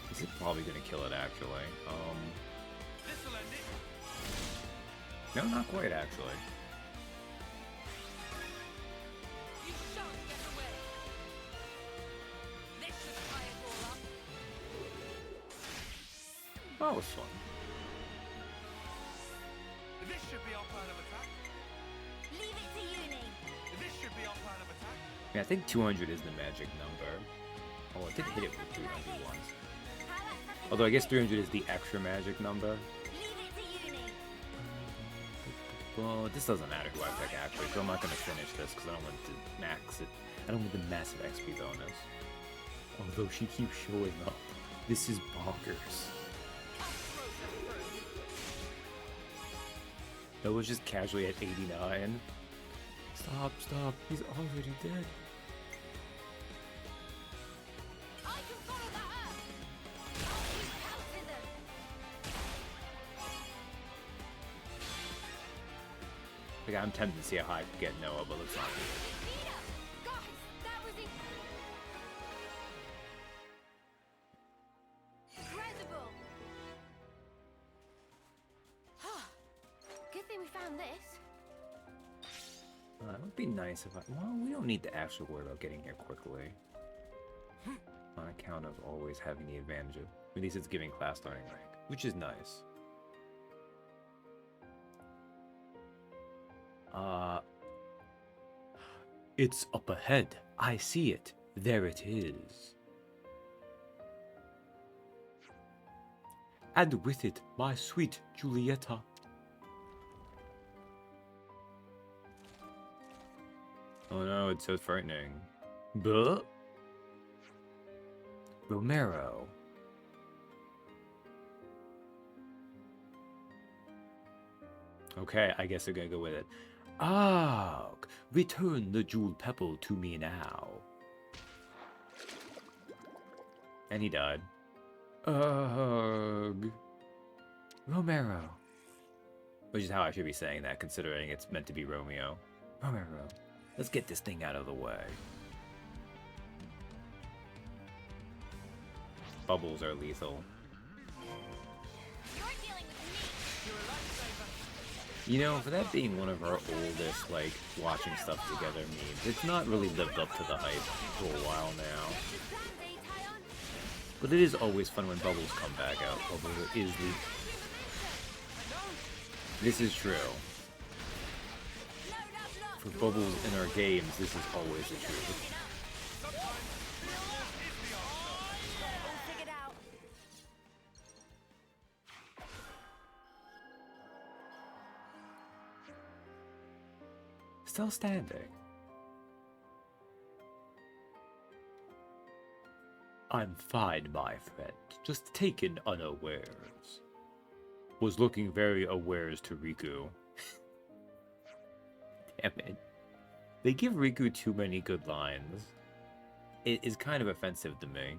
This is probably gonna kill it, actually. This'll end it. No, not quite, actually. You shan't get away. Let's just tie it all up. Oh, it was fun. This should be our plan of attack. Leave it to uni. This should be our plan of attack. Yeah, I think 200 is the magic number. Oh, I did hit it with 300 once. How about something Although I like guess this? 300 is the extra magic number. Leave it to uni. Well, this doesn't matter who I pick actually, so I'm not going to finish this because I don't want to max it. I don't want the massive XP bonus. Although she keeps showing up. This is bonkers. That was just casually at 89. Stop, stop. He's already dead. I can follow that up. I'll use baptism. Like, I'm tempted to see how high I can get Noah, but let's not do it. Speed up. Guys, that was incredible. Good thing we found this. It would be nice if I... Well, we don't need to actually worry about getting here quickly. On account of always having the advantage of... At least it's giving class learning rank, which is nice. It's up ahead. I see it. There it is. And with it, my sweet Julieta. Oh no, it's so frightening. But Romero. Okay, I guess they're gonna go with it. Ah, return the jeweled pebble to me now. And he died. Ugh. Romero. Which is how I should be saying that, considering it's meant to be Romeo. Romero. Let's get this thing out of the way. Bubbles are lethal. You're dealing with me. You know, for that being one of our oldest, like, watching stuff together memes, it's not really lived up to the hype for a while now. Just Sunday, Tyon. But it is always fun when Bubbles come back out, although it is the... This is true. No, that's not. For Bubbles in our games, this is always the truth. All figured out. Still standing. I'm fine, my friend. Just taken unawares. Was looking very awares to Riku. Damn it. They give Riku too many good lines. It is kind of offensive to me.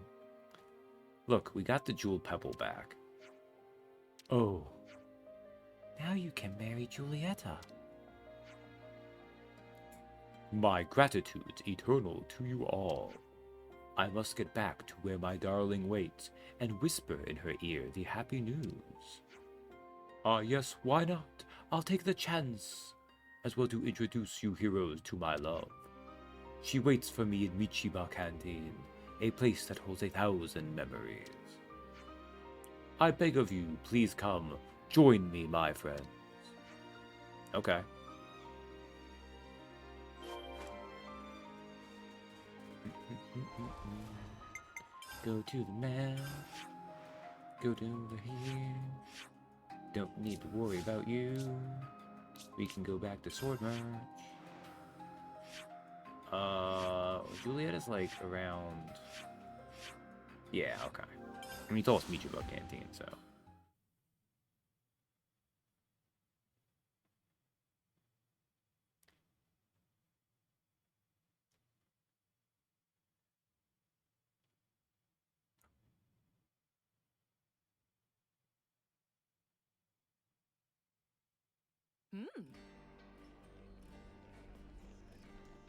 Look, we got the jeweled pebble back. Oh. Now you can marry Julieta. My gratitude's eternal to you all. I must get back to where my darling waits and whisper in her ear the happy news. Ah, yes, why not? I'll take the chance, as well to introduce you heroes to my love. She waits for me in Michiba Canteen, a place that holds 1,000 memories. I beg of you, please come, join me, my friends. Okay. Go to the map. Go down over here. Don't need to worry about you. We can go back to Sword March. Julieta's like around... Yeah, okay. I mean, you told us Michiba Canteen, so...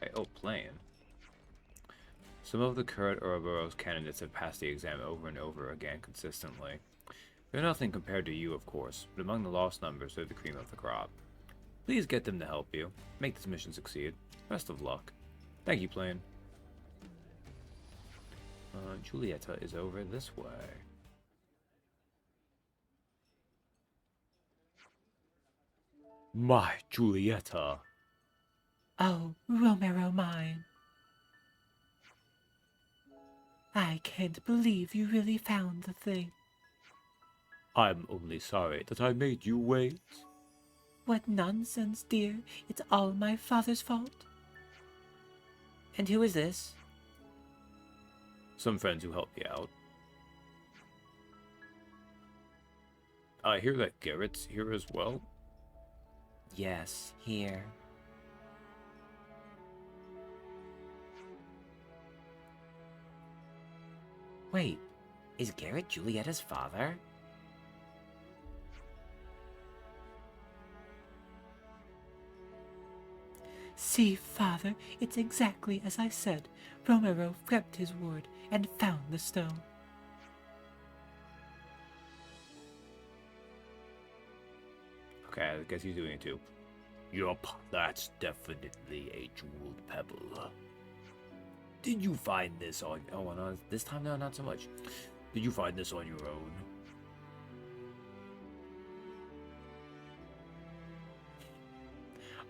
Hey, oh, playing. Some of the current Ouroboros candidates have passed the exam over and over again consistently. They're nothing compared to you, of course, but among the lost numbers, they're the cream of the crop. Please get them to help you. Make this mission succeed. Best of luck. Thank you, Plane. Julieta is over this way. My Julieta. Oh, Romero mine. I can't believe you really found the thing. I'm only sorry that I made you wait. What nonsense, dear. It's all my father's fault. And who is this? Some friends who helped me out. I hear that Garrett's here as well. Yes, here. Wait, is Garrett Julieta's father? See, father, it's exactly as I said. Romero kept his word and found the stone. Okay, I guess he's doing it too. Yup, that's definitely a jeweled pebble. Did you find this on... Oh, no, this time, no, not so much. Did you find this on your own?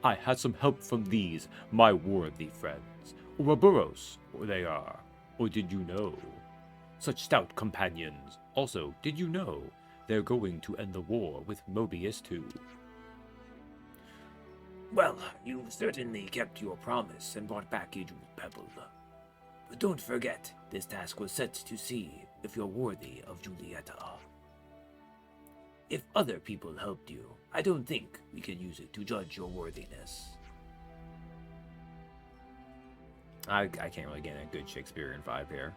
I had some help from these, my worthy friends. Ouroboros, or they are. Or did you know? Such stout companions. Also, did you know they're going to end the war with Mobius too? Well, you certainly kept your promise and brought back a jeweled pebble. But don't forget, this task was set to see if you're worthy of Julieta. If other people helped you, I don't think we can use it to judge your worthiness. I can't really get a good Shakespearean vibe here.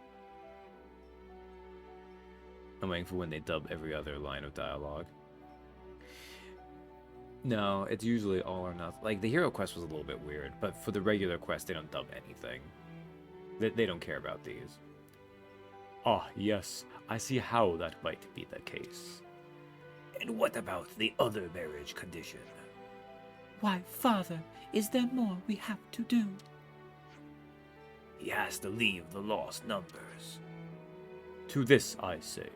I'm waiting for when they dub every other line of dialogue. No, it's usually all or nothing. Like, the Hero Quest was a little bit weird, but for the regular quest, they don't dub anything. They don't care about these. Ah, yes, I see how that might be the case. And what about the other marriage condition? Why, father, is there more we have to do? He has to leave the lost numbers. To this I say,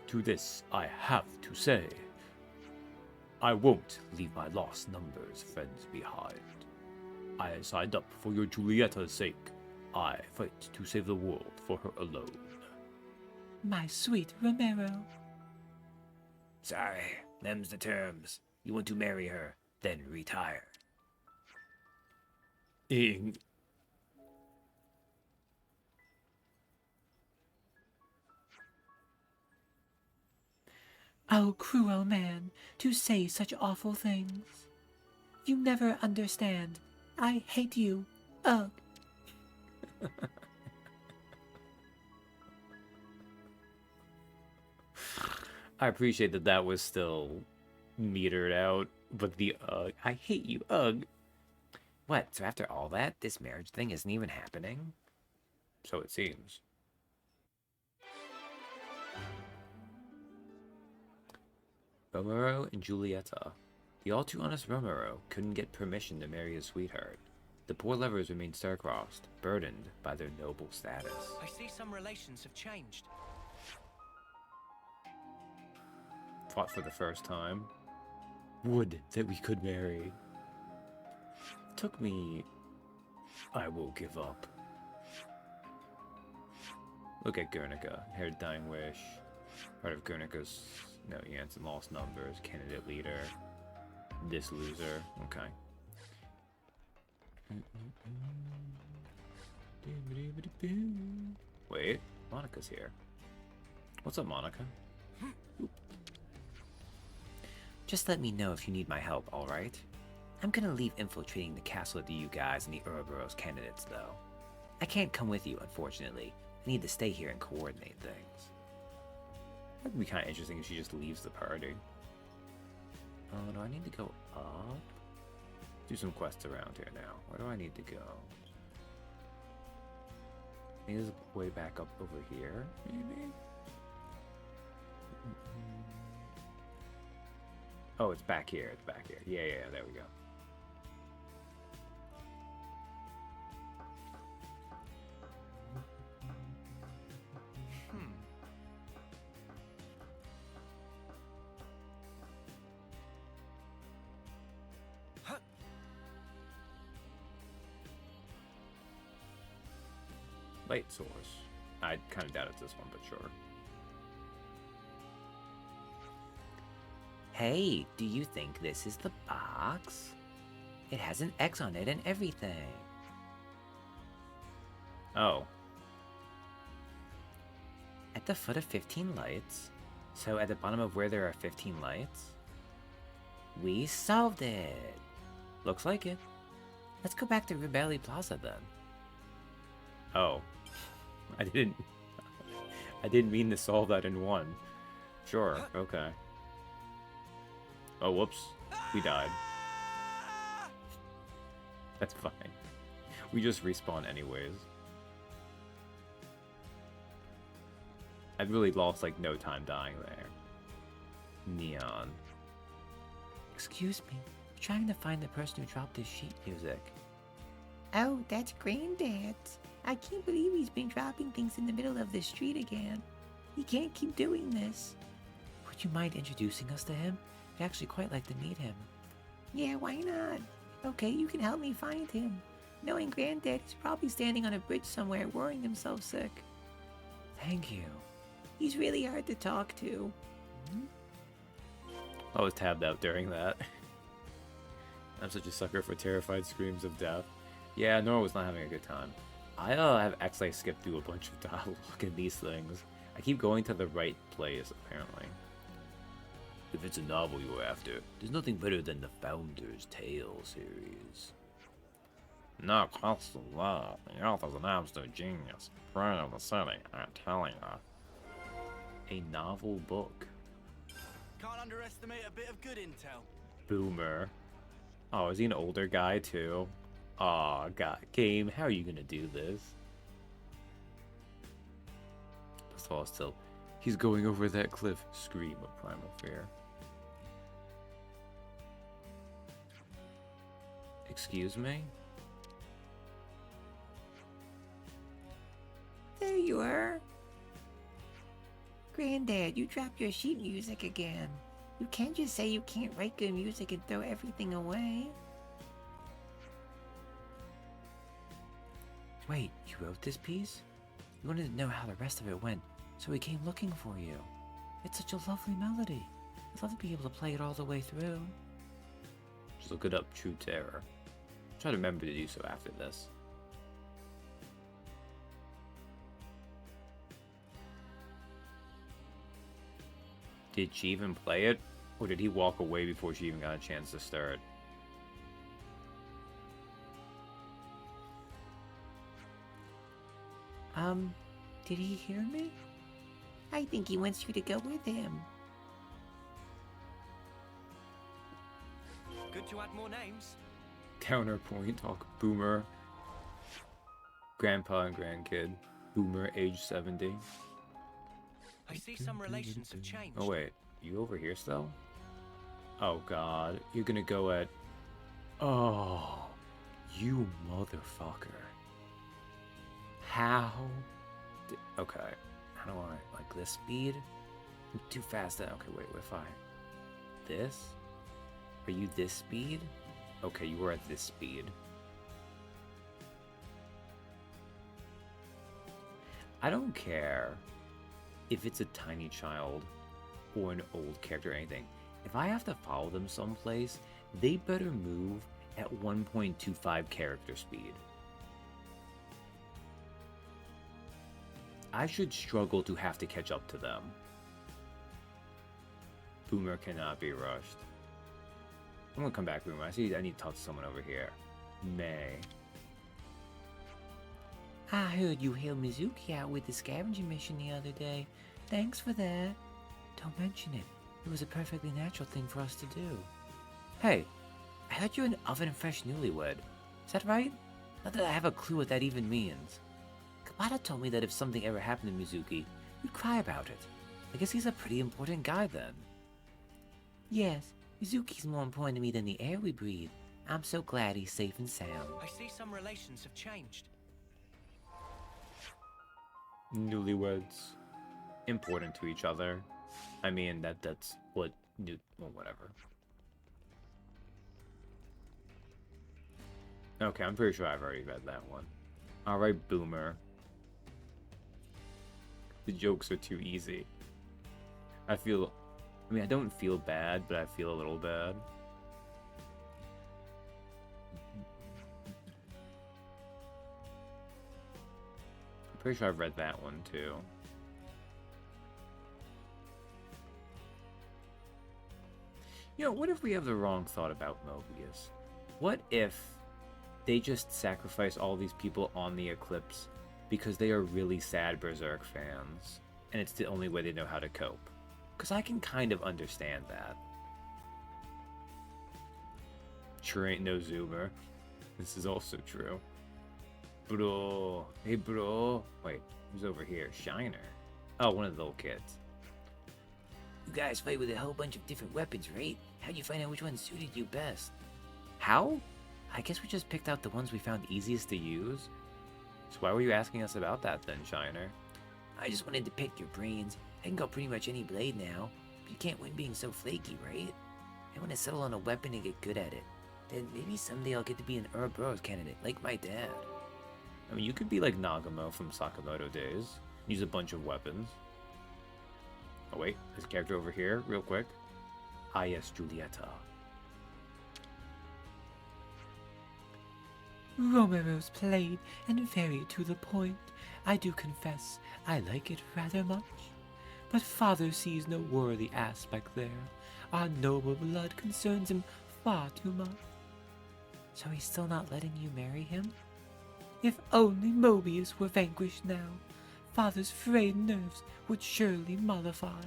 to this I have to say. I won't leave my lost numbers friends behind. I signed up for your Julieta's sake. I fight to save the world for her alone. My sweet Romero. Sorry, them's the terms. You want to marry her, then retire. Oh, cruel man, to say such awful things. You never understand. I hate you. Ugh. I appreciate that that was still metered out, but the ugh, I hate you, ugh. What, so after all that, this marriage thing isn't even happening? So it seems. Romero and Julieta. The all too honest Romero couldn't get permission to marry his sweetheart. The poor lovers remained star-crossed, burdened by their noble status. I see some relations have changed. Fought for the first time. Would that we could marry. Took me... I will give up. Look at Guernica, her dying wish. Part of Guernica's... No, Jansen lost numbers, candidate leader. This loser. Okay. Wait, Monica's here. What's up, Monica? Just let me know if you need my help, alright? I'm gonna leave infiltrating the castle to you guys and the Ouroboros candidates, though. I can't come with you, unfortunately. I need to stay here and coordinate things. That'd be kind of interesting if she just leaves the party. Oh, do I need to go up? Do some quests around here now. Where do I need to go? I think there's a way back up over here, maybe? Oh, it's back here. It's back here. Yeah, there we go. light source. I kind of doubt it's this one, but sure. Hey, do you think this is the box? It has an X on it and everything. Oh. At the foot of 15 lights, so at the bottom of where there are 15 lights, we solved it. Looks like it. Let's go back to Rebelli Plaza then. Oh. I didn't mean to solve that in one. Sure, okay. Oh, whoops. We died. That's fine. We just respawn anyways. I've really lost, like, no time dying there. Neon. Excuse me, I'm trying to find the person who dropped this sheet music. Oh, that's Granddad. I can't believe he's been dropping things in the middle of the street again. He can't keep doing this. Would you mind introducing us to him? I'd actually quite like to meet him. Yeah, why not? Okay, you can help me find him. Knowing Granddad, he's probably standing on a bridge somewhere worrying himself sick. Thank you. He's really hard to talk to. I was tabbed out during that. I'm such a sucker for terrified screams of death. Yeah, Nora was not having a good time. I have actually skipped through a bunch of dialogue in these things. I keep going to the right place, apparently. If it's a novel you're after, there's nothing better than the Founder's Tale series. No question of that. The author's an absolute genius. Pride of the city, I'm telling you. A novel book. Can't underestimate a bit of good intel. Boomer. Oh, is he an older guy too? Aw, God, game, how are you gonna do this? First of all, still, he's going over that cliff. Scream of primal fear. Excuse me? There you are. Granddad, you dropped your sheet music again. You can't just say you can't write good music and throw everything away. Wait, you wrote this piece? You wanted to know how the rest of it went, so we came looking for you. It's such a lovely melody. I'd love to be able to play it all the way through. Just look it up, True Terror. Try to remember to do so after this. Did she even play it? Or did he walk away before she even got a chance to start? Did he hear me? I think he wants you to go with him. Good to add more names. Counterpoint, talk boomer. Grandpa and grandkid. Boomer, age 70. I see some relations have changed. Oh wait, you over here still? Oh god, you're gonna go at... Oh, you motherfucker. How? Okay, how do I, like this speed? I'm too fast. Okay, wait, what if I... This? Are you this speed? Okay, you were at this speed. I don't care if it's a tiny child or an old character or anything. If I have to follow them someplace, they better move at 1.25 character speed. I should struggle to have to catch up to them. Boomer cannot be rushed. I'm gonna come back, Boomer. I need to talk to someone over here. May. I heard you helped Mizuki out with the scavenging mission the other day. Thanks for that. Don't mention it. It was a perfectly natural thing for us to do. Hey, I heard you're an oven-fresh newlywed. Is that right? Not that I have a clue what that even means. Kabata told me that if something ever happened to Mizuki, you'd cry about it. I guess he's a pretty important guy then. Yes, Mizuki's more important to me than the air we breathe. I'm so glad he's safe and sound. I see some relations have changed. Newlyweds. Important to each other. I mean, that's what... well, whatever. Okay, I'm pretty sure I've already read that one. Alright, Boomer. The jokes are too easy. I mean, I don't feel bad, but I feel a little bad. I'm pretty sure I've read that one too. You know, what if we have the wrong thought about Mobius? What if they just sacrifice all these people on the Eclipse because they are really sad Berserk fans, and it's the only way they know how to cope? Because I can kind of understand that. Sure ain't no Zoomer. This is also true. Bro. Hey, bro. Wait, who's over here? Shiner. Oh, one of the little kids. You guys fight with a whole bunch of different weapons, right? How'd you find out which one suited you best? How? I guess we just picked out the ones we found Easiest to use? So why were you asking us about that then, Shiner? I just wanted to pick your brains. I can go pretty much any blade now, but you can't win being so flaky, right? I want to settle on a weapon and get good at it. Then maybe someday I'll get to be an Ouroboros candidate, like my dad. I mean, you could be like Nagamo from Sakamoto days. Use a bunch of weapons. Oh wait, this character over here, real quick. Ah yes, Julieta. Romero's played and very to the point. I do confess, I like it rather much. But father sees no worthy aspect there. Our noble blood concerns him far too much. So he's still not letting you marry him? If only Mobius were vanquished now, father's frayed nerves would surely mollify.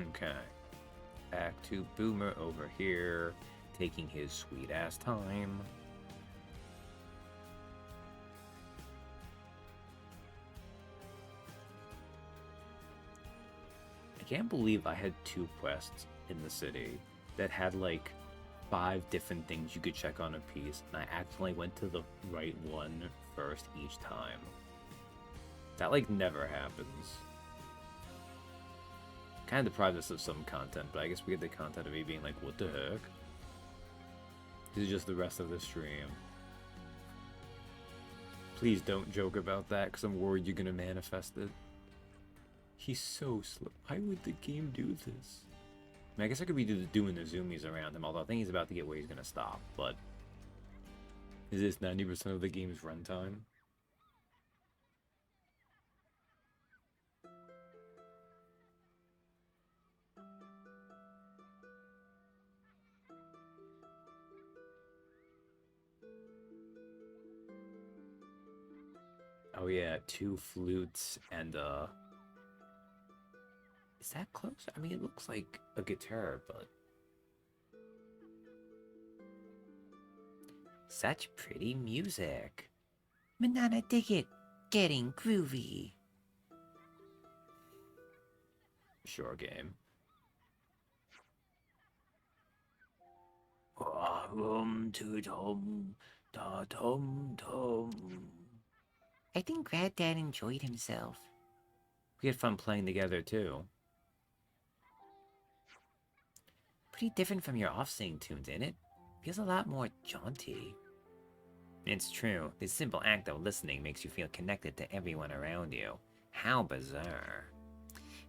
Okay. Back to Boomer over here, taking his sweet ass time. I can't believe I had 2 quests in the city that had like 5 different things you could check on a piece, and I accidentally went to the right one first each time. That like never happens. Kind of deprives us of some content, but I guess we get the content of me being like, what the heck? This is just the rest of the stream. Please don't joke about that, because I'm worried you're gonna manifest it. He's so slow. Why would the game do this? I mean, I guess I could be doing the zoomies around him, although I think he's about to get where he's gonna stop, but... Is this 90% of the game's runtime? Oh yeah, 2 flutes and is that close? I mean, it looks like a guitar, but... Such pretty music. Manana, dig it. Getting groovy. Sure game. I think Granddad enjoyed himself. We had fun playing together too. Pretty different from your off-sing tunes, ain't it? Feels a lot more jaunty. It's true. The simple act of listening makes you feel connected to everyone around you. How bizarre.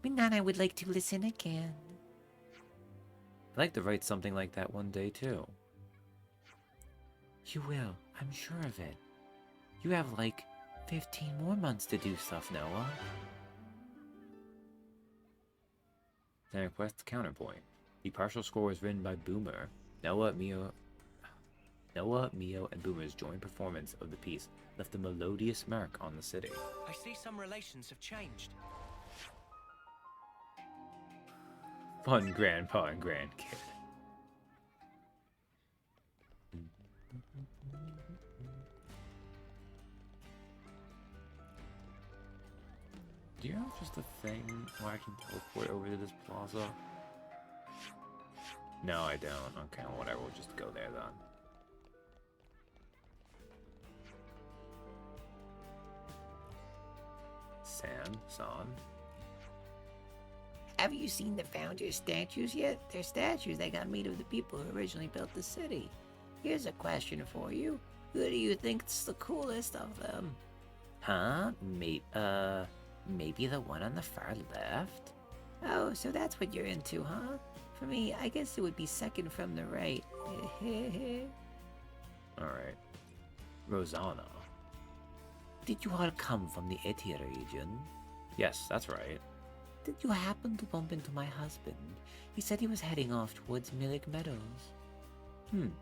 Manana would like to listen again. I'd like to write something like that one day too. You will, I'm sure of it. You have like 15 more months to do stuff, Noah. Xenoblade Quest Counterpoint. The partial score was written by Boomer. Noah, Mio, and Boomer's joint performance of the piece left a melodious mark on the city. I see some relations have changed. Fun grandpa and grandkid. Do you have just a thing where I can teleport over to this plaza? No, I don't. Okay, well, whatever. We'll just go there then. San. Have you seen the founders' statues yet? They're statues that got made of the people who originally built the city. Here's a question for you. Who do you think's the coolest of them? Huh? Maybe the one on the far left? Oh, so that's what you're into, huh? For me, I guess it would be second from the right. Alright. Rosanna. Did you all come from the Eti region? Yes, that's right. Did you happen to bump into my husband? He said he was heading off towards Millik Meadows.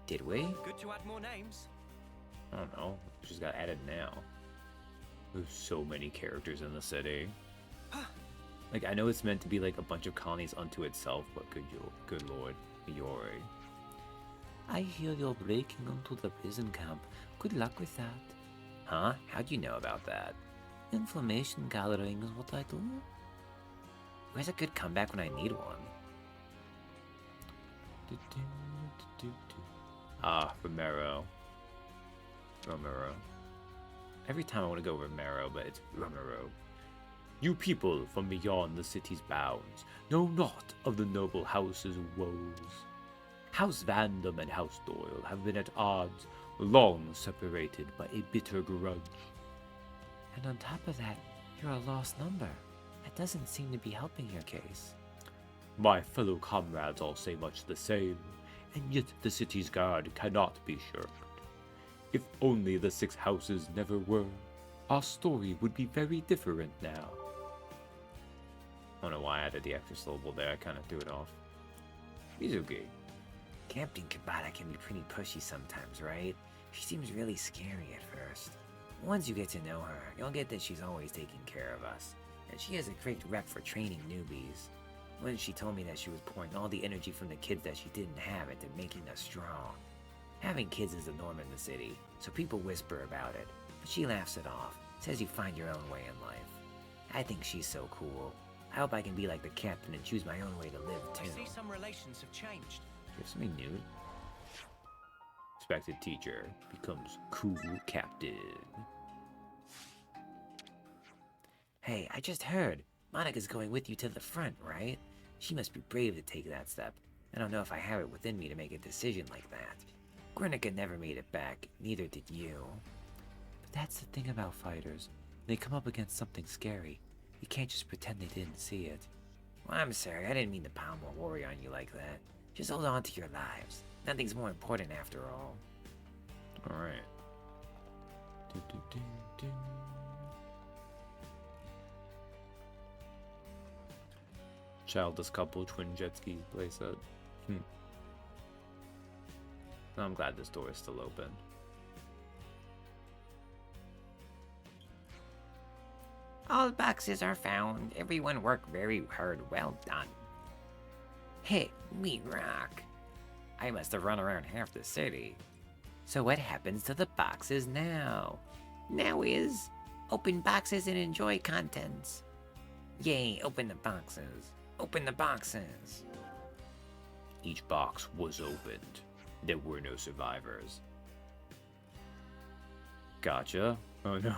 Did we? Good to add more names. I don't know. It just got added now. There's so many characters in the city. Like, I know it's meant to be like a bunch of colonies unto itself, but good lord, Yori. I hear you're breaking into the prison camp. Good luck with that. Huh? How'd you know about that? Information gathering is what I do. Where's a good comeback when I need one? Ah, Romero. Every time I want to go Romero, but it's Romero. You people from beyond the city's bounds know not of the noble house's woes. House Vandam and House Doyle have been at odds, long separated by a bitter grudge. And on top of that, you're a lost number. That doesn't seem to be helping your case. My fellow comrades all say much the same, and yet the city's guard cannot be shirked. If only the 6 houses never were, our story would be very different now. I don't know why I added the extra syllable there, I kind of threw it off. Mizuki. Captain Kabata can be pretty pushy sometimes, right? She seems really scary at first. Once you get to know her, you'll get that she's always taking care of us, and she has a great rep for training newbies. Once she told me that she was pouring all the energy from the kids that she didn't have into making us strong. Having kids is the norm in the city, so people whisper about it, but she laughs it off, says you find your own way in life. I think she's so cool. I hope I can be like the captain and choose my own way to live, too. I see some relations have changed. Give something new. Respected teacher becomes cool captain. Hey, I just heard. Monica's going with you to the front, right? She must be brave to take that step. I don't know if I have it within me to make a decision like that. Guernica never made it back, neither did you. But that's the thing about fighters. They come up against something scary. You can't just pretend they didn't see it. Well, I'm sorry, I didn't mean to pound more worry on you like that. Just hold on to your lives. Nothing's more important after all. Alright. Childless couple, twin jet ski playset. I'm glad this door is still open. All boxes are found. Everyone worked very hard. Well done. Hey, we rock. I must have run around half the city. So what happens to the boxes now? Now is open boxes and enjoy contents. Yay, open the boxes. Open the boxes. Each box was opened. There were no survivors. Gotcha. Oh no.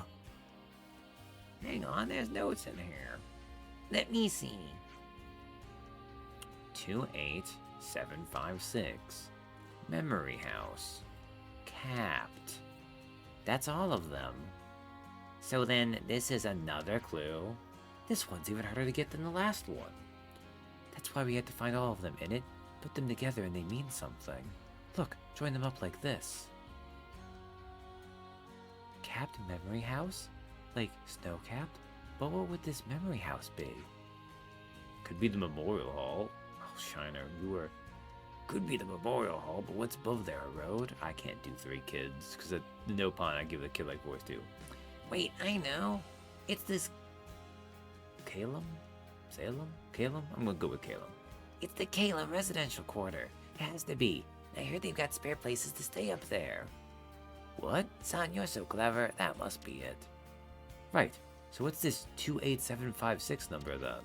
Hang on, there's notes in here. Let me see. 28756. Memory House. Capped. That's all of them. So then, this is another clue. This one's even harder to get than the last one. That's why we had to find all of them in it, put them together, and they mean something. Look, join them up like this. Capped memory house? Like snow-capped? But what would this memory house be? Could be the Memorial Hall. Oh, Shiner, you were... Could be the Memorial Hall, but what's above there, a road? I can't do 3 kids, because at the no pun, I give the kid-like voice too. Wait, I know. It's this... Calum? Salem? Calum? I'm gonna go with Calum. It's the Calum residential quarter. It has to be. I heard they've got spare places to stay up there. What? Son, you're so clever. That must be it. Right. So what's this 28756 number then?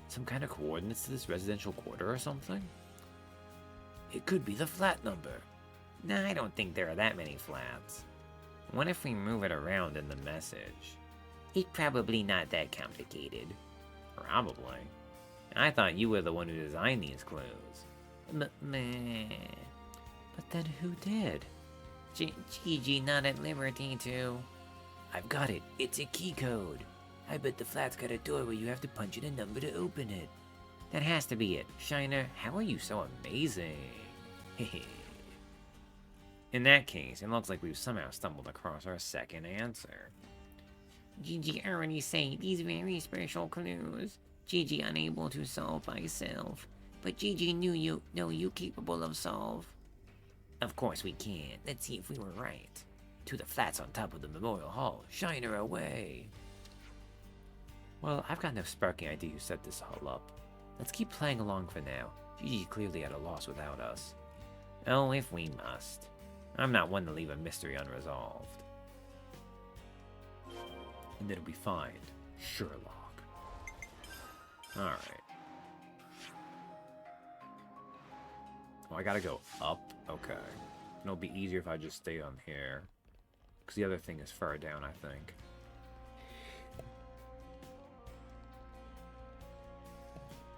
Some kind of coordinates to this residential quarter or something? It could be the flat number. Nah, I don't think there are that many flats. What if we move it around in the message? It's probably not that complicated. Probably. I thought you were the one who designed these clues. But then who did? Gigi not at liberty to... I've got it. It's a key code. I bet the flat's got a door where you have to punch in a number to open it. That has to be it. Shiner, how are you so amazing? In that case, it looks like we've somehow stumbled across our second answer. Gigi already say these very special clues. Gigi unable to solve by self, but Gigi know you capable of solve. Of course we can. Let's see if we were right. To the flats on top of the Memorial Hall. Shiner away. Well, I've got no sparking idea who set this all up. Let's keep playing along for now. Gigi clearly at a loss without us. Oh, if we must. I'm not one to leave a mystery unresolved. And it'll be fine. Sherlock. Alright. Oh, I gotta go up? Okay. It'll be easier if I just stay on here. Because the other thing is far down, I think.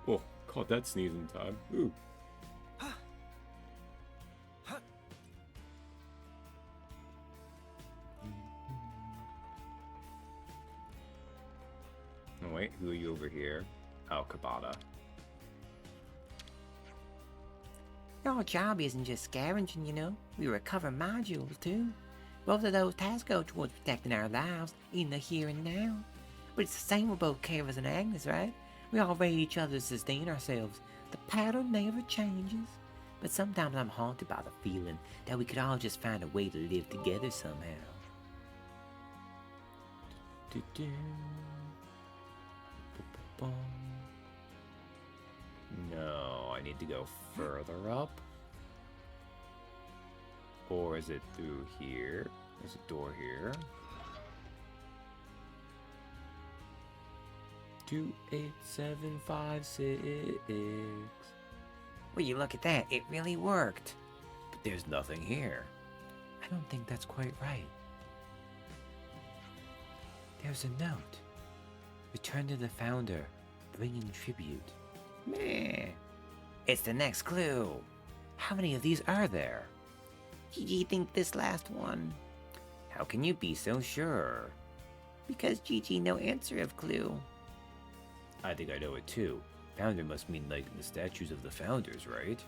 Oh, caught that sneeze in time. Ooh. Oh, wait, who are you over here? Oh, Kabata. Our job isn't just scavenging, you know. We recover modules, too. Both of those tasks go towards protecting our lives in the here and now. But it's the same with both Kara's and Agnes, right? We all raid each other to sustain ourselves. The pattern never changes. But sometimes I'm haunted by the feeling that we could all just find a way to live together somehow. No, I need to go further up. Or is it through here? There's a door here. 28756. Will you look at that? It really worked. But there's nothing here. I don't think that's quite right. There's a note. Return to the founder, bringing tribute. Meh. It's the next clue. How many of these are there? Gigi think this last one. How can you be so sure? Because Gigi no answer of clue. I think I know it too. Founder must mean like the statues of the founders, right?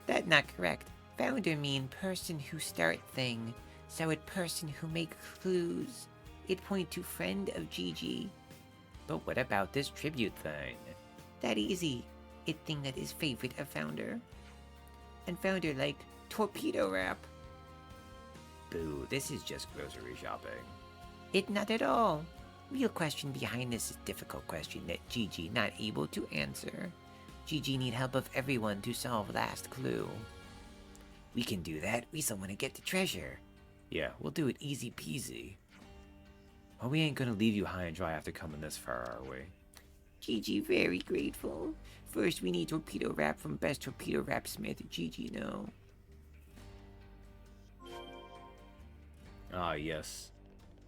That not correct. Founder mean person who start thing. So it person who make clues. It point to friend of Gigi. But what about this tribute thing? That easy. It thing that is favorite of founder. And founder like torpedo wrap. Boo, this is just grocery shopping. It not at all. Real question behind this is difficult question that Gigi not able to answer. Gigi need help of everyone to solve last clue. We can do that. We still want to get the treasure. Yeah, we'll do it easy peasy. Well, we ain't gonna leave you high and dry after coming this far, are we? Gigi very grateful. First we need torpedo wrap from best torpedo wrap smith Gigi know. Ah, yes.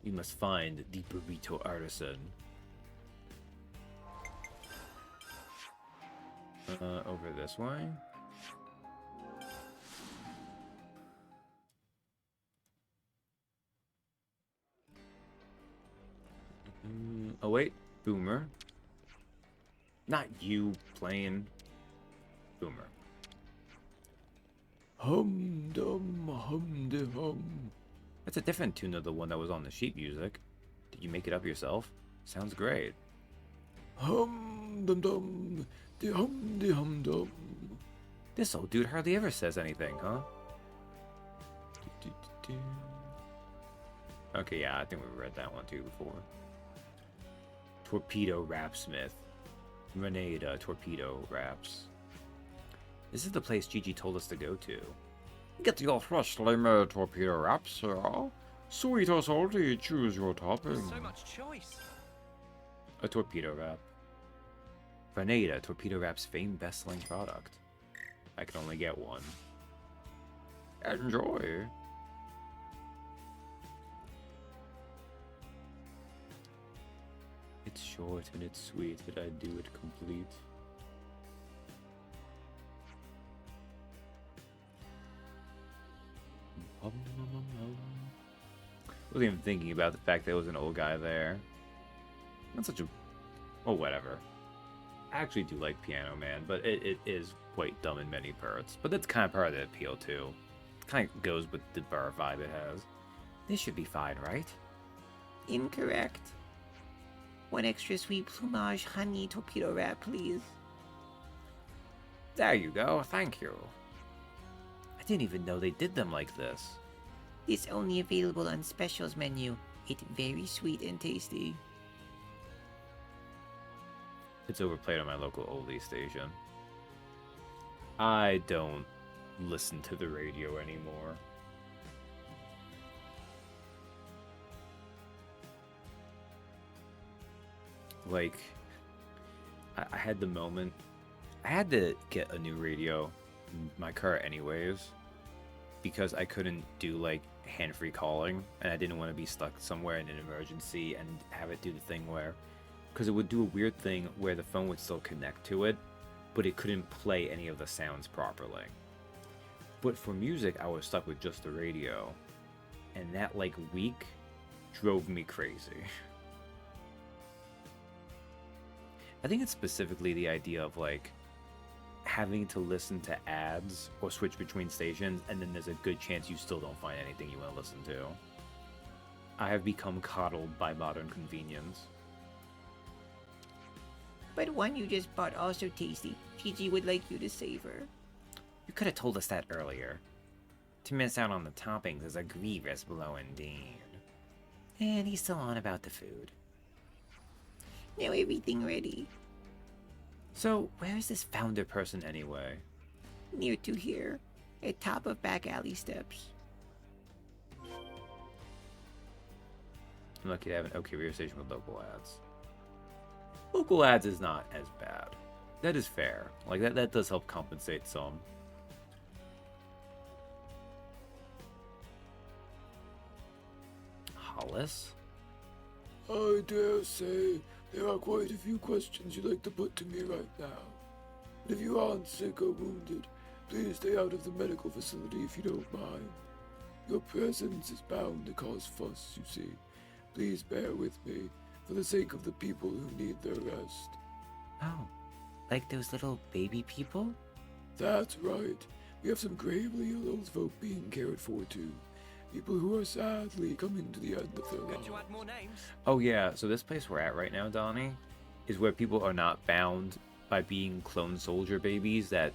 We must find the burrito artisan. Over this way. Oh wait, Boomer. Not you playing Boomer. Hum dum hum de hum. That's a different tune than the one that was on the sheet music. Did you make it up yourself? Sounds great. Hum dum dum de hum dum. This old dude hardly ever says anything, huh? Okay, yeah, I think we read that one too before. Torpedo Rapsmith. Renada Torpedo Raps. This is the place Gigi told us to go to. Get your freshly made torpedo wraps, sir. Sweet or salty, choose your topping. So much choice. A torpedo wrap. Renada Torpedo Rap's famed best-selling product. I can only get one. Enjoy. It's short and it's sweet, but I do it complete. Wasn't even thinking about the fact that there was an old guy there. Not such a... Oh, whatever. I actually do like Piano Man, but it is quite dumb in many parts. But that's kind of part of the appeal, too. It kind of goes with the bar vibe it has. This should be fine, right? Incorrect. One extra sweet plumage honey torpedo wrap, please. There you go, thank you. I didn't even know they did them like this. This only available on specials menu. It's very sweet and tasty. It's overplayed on my local oldie station. I don't listen to the radio anymore. Like, I had the moment. I had to get a new radio in my car anyways, because I couldn't do like hand-free calling, and I didn't want to be stuck somewhere in an emergency and have it do the thing where, because it would do a weird thing where the phone would still connect to it, but it couldn't play any of the sounds properly. But for music, I was stuck with just the radio, and that like week drove me crazy. I think it's specifically the idea of like having to listen to ads or switch between stations, and then there's a good chance you still don't find anything you want to listen to. I have become coddled by modern convenience. But one you just bought also tasty. Gigi would like you to savor. You could have told us that earlier. To miss out on the toppings is a grievous blow indeed. And he's still on about the food. Now everything ready. So, where is this founder person anyway? Near to here. At top of back alley steps. I'm lucky to have an okay radio station with local ads. Local ads is not as bad. That is fair. Like, that does help compensate some. Hollis? I dare say there are quite a few questions you'd like to put to me right now. But if you aren't sick or wounded, please stay out of the medical facility if you don't mind. Your presence is bound to cause fuss, you see. Please bear with me, for the sake of the people who need their rest. Oh, like those little baby people? That's right. We have some gravely ill old folk being cared for too. People who are sadly coming to the end of their Good lives. to add more names. Oh yeah, so this place we're at right now, Donnie, is where people are not bound by being clone soldier babies that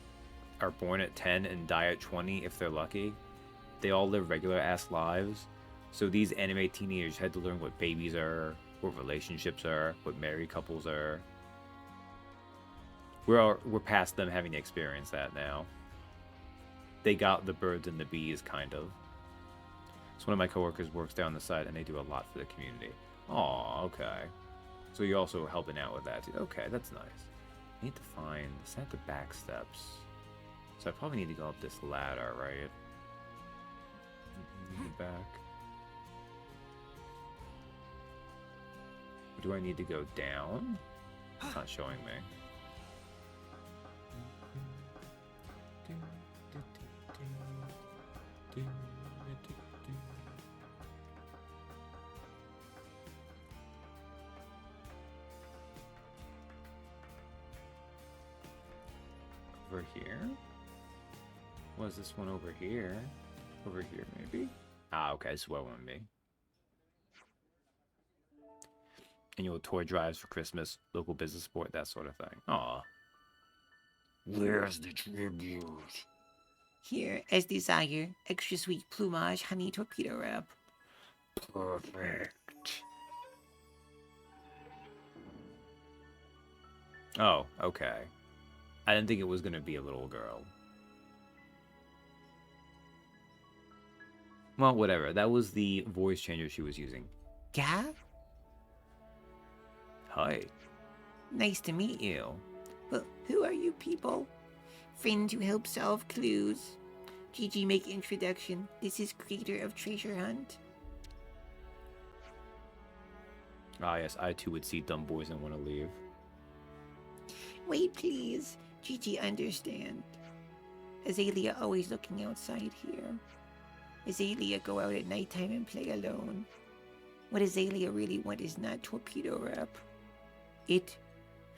are born at 10 and die at 20 if they're lucky. They all live regular ass lives. So these anime teenagers had to learn what babies are, what relationships are, what married couples are. We're past them having to experience that now. They got the birds and the bees, kind of. So one of my coworkers works down the side, and they do a lot for the community. Aw, okay. So you're also helping out with that, too. Okay, that's nice. I need to find... Is that the back steps? So I probably need to go up this ladder, right? In the back. Or do I need to go down? It's not showing me. Over here? Was this one over here? Over here, maybe? Ah, okay, this is where I want to be. Annual toy drives for Christmas, local business support, that sort of thing. Aw. Where's the tribute? Here, as desired, extra sweet plumage honey torpedo wrap. Perfect. Oh, okay. I didn't think it was going to be a little girl. Well, whatever. That was the voice changer she was using. Yeah? Hi. Nice to meet you. Well, who are you people? Friends who help solve clues. Gigi, make introduction. This is creator of Treasure Hunt. Ah, yes, I too would see dumb boys and want to leave. Wait, please. Gigi, understand. Azalea always looking outside here. Azalea go out at nighttime and play alone. What Azalea really wants is not torpedo wrap. It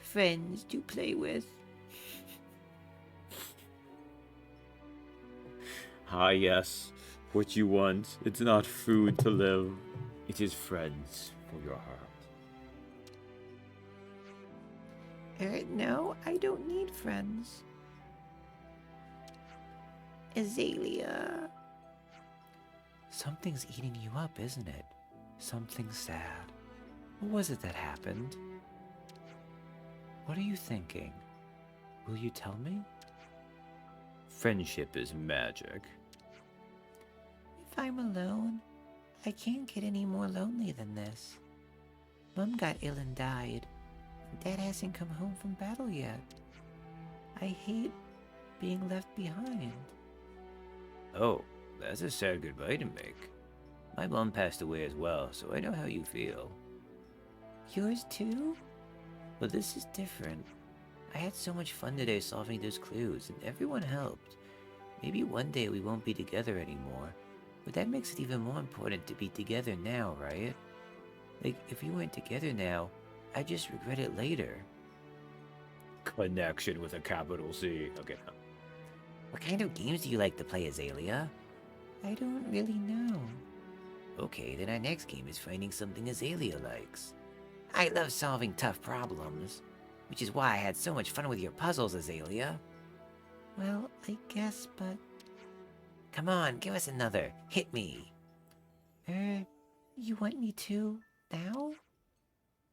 friends to play with. Ah, yes. What you want. It's not food to live. It is friends for your heart. No, I don't need friends. Azalea. Something's eating you up, isn't it? Something sad. What was it that happened? What are you thinking? Will you tell me? Friendship is magic. If I'm alone, I can't get any more lonely than this. Mom got ill and died. Dad hasn't come home from battle yet. I hate being left behind. Oh, that's a sad goodbye to make. My mom passed away as well, so I know how you feel. Yours too? But this is different. I had so much fun today solving those clues, and everyone helped. Maybe one day we won't be together anymore, but that makes it even more important to be together now, right? Like, if we weren't together now, I'd just regret it later. Connection with a capital C. Okay, no. What kind of games do you like to play, Azalea? I don't really know. Okay, then our next game is finding something Azalea likes. I love solving tough problems, which is why I had so much fun with your puzzles, Azalea. Well, I guess, but... Come on, give us another. Hit me. You want me to? Now?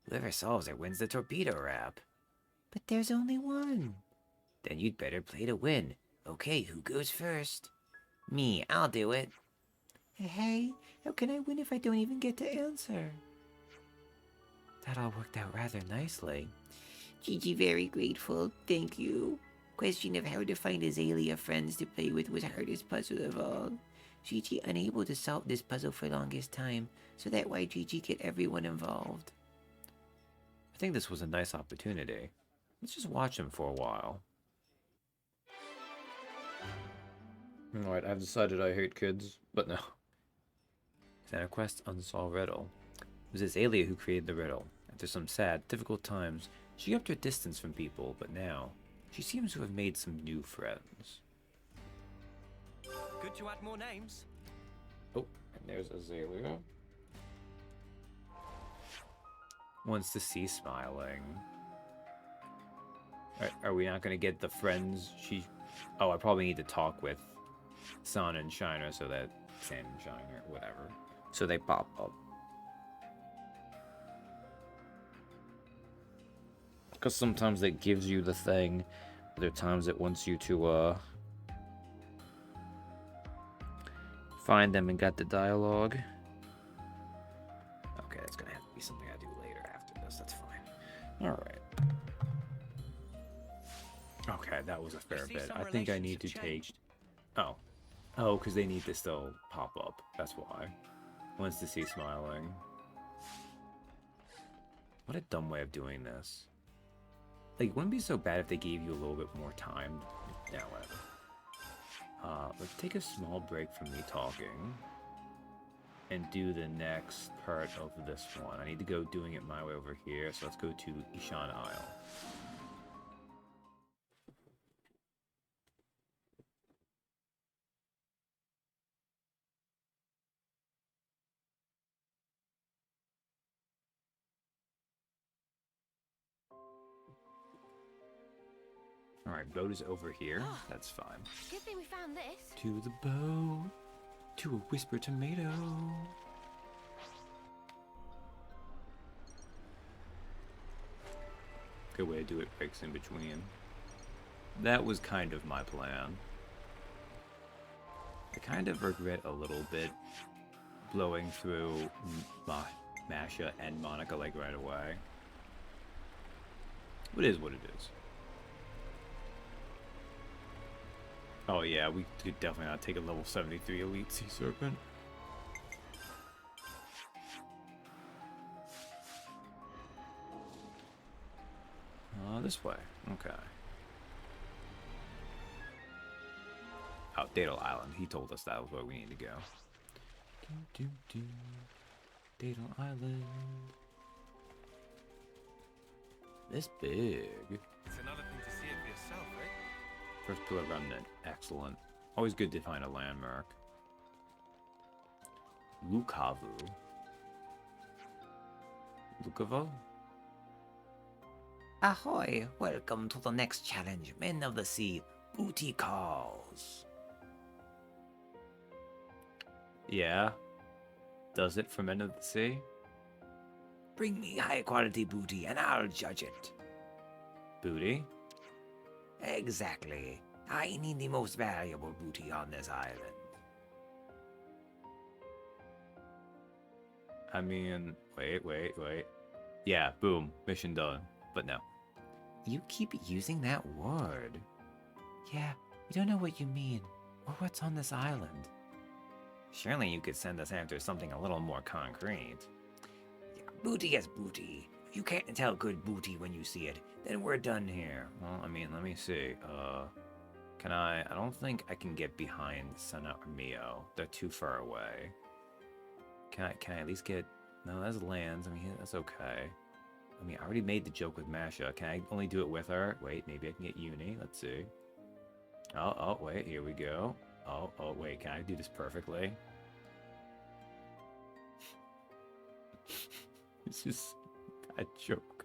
Whoever solves it wins the torpedo wrap. But there's only one. Then you'd better play to win. Okay, who goes first? Me, I'll do it. Hey, how can I win if I don't even get to answer? That all worked out rather nicely. Gigi, very grateful. Thank you. Question of how to find Azalea friends to play with was hardest puzzle of all. Gigi unable to solve this puzzle for longest time, so that's why Gigi get everyone involved. I think this was a nice opportunity. Let's just watch him for a while. Alright, I've decided I hate kids, but no. Xenoblade Quest Unsolved Riddle. It was Azalea who created the riddle. After some sad, difficult times, she kept her distance from people, but now, she seems to have made some new friends. Good to add more names. Oh, and there's Azalea. Wants to see smiling. Are we not going to get the friends Oh, I probably need to talk with Sun and Shiner so that... Sand and Shiner, whatever. So they pop up. Because sometimes it gives you the thing. Other times it wants you to, find them and get the dialogue. Okay, that's gonna have to be something I do later after this. That's fine. Alright. Okay, that was a fair bit. I think I need to take... Oh. Oh, because they need to still pop up. That's why. Wants to see smiling. What a dumb way of doing this. Like, it wouldn't be so bad if they gave you a little bit more time. Yeah, whatever. Let's take a small break from me talking. And do the next part of this one. I need to go doing it my way over here, so let's go to Ishan Isle. Alright, boat is over here. That's fine. Good thing we found this. To the bow. To a whisper tomato. Good way to do it, breaks in between. That was kind of my plan. I kind of regret a little bit blowing through Masha and Monica like right away. It is what it is. Oh yeah, we could definitely not take a level 73 Elite Sea Serpent. This way. Okay. Oh, Daedal Island. He told us that was where we need to go. Fatal Island. This big. It's another thing to see it for yourself, eh? First pillar remnant. Excellent. Always good to find a landmark. Lukavu. Lukavo? Ahoy! Welcome to the next challenge, Men of the Sea. Booty calls. Yeah. Does it for Men of the Sea? Bring me high quality booty and I'll judge it. Booty? Exactly. I need the most valuable booty on this island. I mean, wait. Yeah, boom. Mission done. But no. You keep using that word. Yeah, we don't know what you mean, or what's on this island. Surely you could send us after something a little more concrete. Yeah, booty is booty. If you can't tell good booty when you see it, then we're done here. Well, I mean, let me see. Can I don't think I can get behind Sana or Mio. They're too far away. Can I at least get... No, that's lands. I mean, that's okay. I mean, I already made the joke with Masha. Can I only do it with her? Wait, maybe I can get Uni. Let's see. Oh, wait, here we go. Oh, wait, can I do this perfectly? It's just a joke.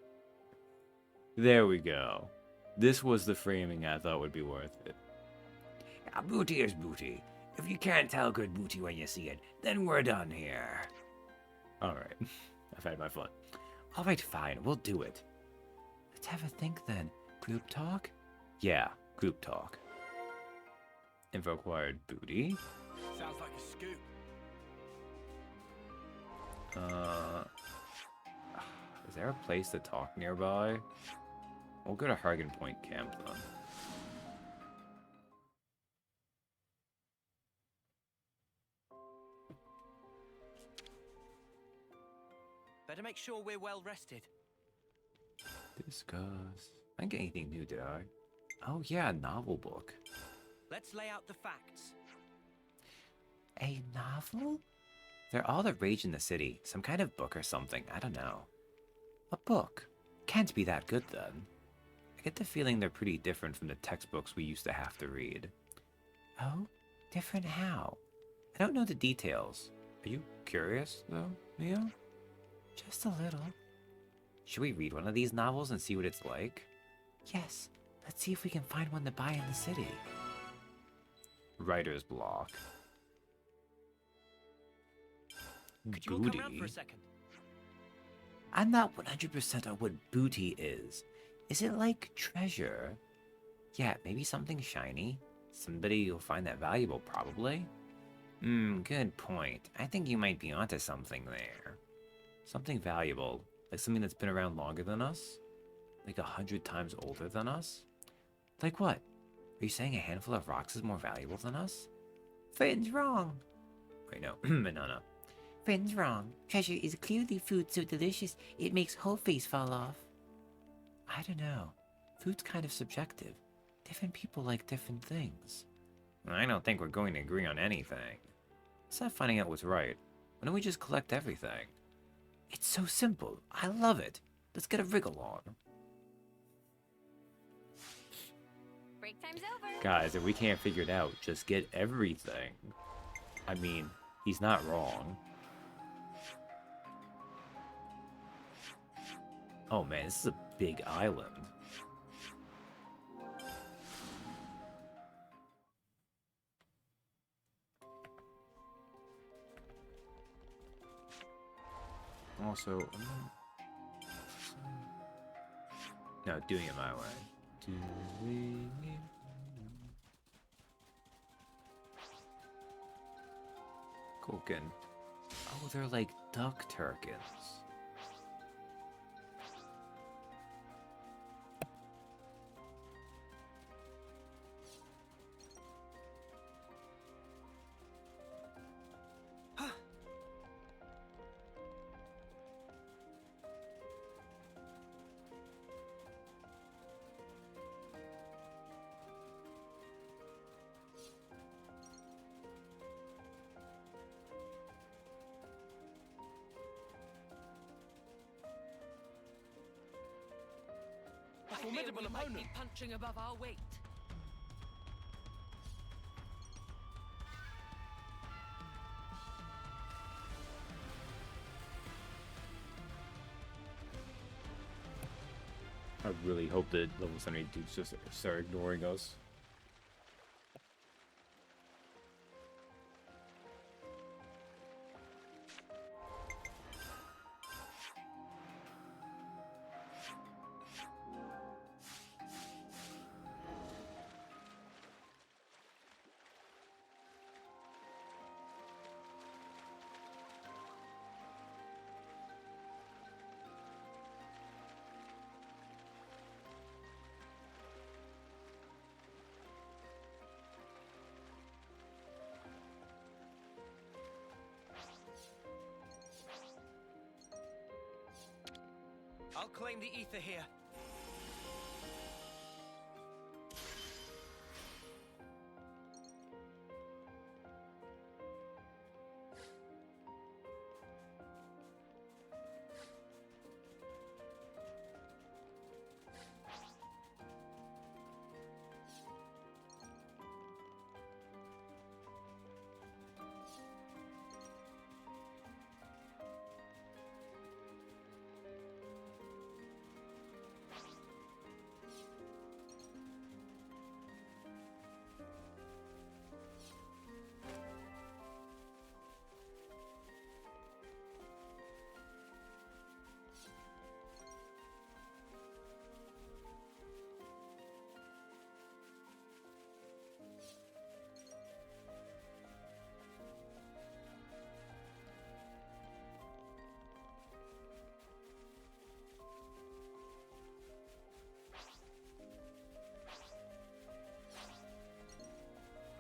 There we go. This was the framing I thought would be worth it. Yeah, booty is booty. If you can't tell good booty when you see it, then we're done here. Alright, I've had my fun. Alright, fine, we'll do it. Let's have a think then. Group talk? Yeah, group talk. Info acquired booty. Sounds like a scoop. Is there a place to talk nearby? We'll go to Hargan Point Camp then. Better make sure we're well rested. Discuss. I didn't get anything new, did I? Oh yeah, a novel book. Let's lay out the facts. A novel? They're all the rage in the city. Some kind of book or something. I don't know. A book? Can't be that good then. I get the feeling they're pretty different from the textbooks we used to have to read. Oh? Different how? I don't know the details. Are you curious, though, Mia? Just a little. Should we read one of these novels and see what it's like? Yes. Let's see if we can find one to buy in the city. Writer's block. Could you all come around for a second? I'm not 100% on what booty is. Is it like treasure? Yeah, maybe something shiny. Somebody will find that valuable, probably. Good point. I think you might be onto something there. Something valuable. Like something that's been around longer than us? Like 100 times older than us? Like what? Are you saying a handful of rocks is more valuable than us? Friend's wrong. Wait, no. Banana. Friend's wrong. Treasure is clearly food so delicious it makes whole face fall off. I don't know. Food's kind of subjective. Different people like different things. I don't think we're going to agree on anything. Instead of finding out what's right, why don't we just collect everything? It's so simple. I love it. Let's get a wriggle on. Break time's over. Guys, if we can't figure it out, just get everything. I mean, he's not wrong. Oh man, this is a big island. Also, no, doing it my way. Doing it. Colkin. Oh, they're like duck turkins. formidable we might opponent. be punching above our weight. I really hope that level 70 dudes just start ignoring us. I'll claim the ether here.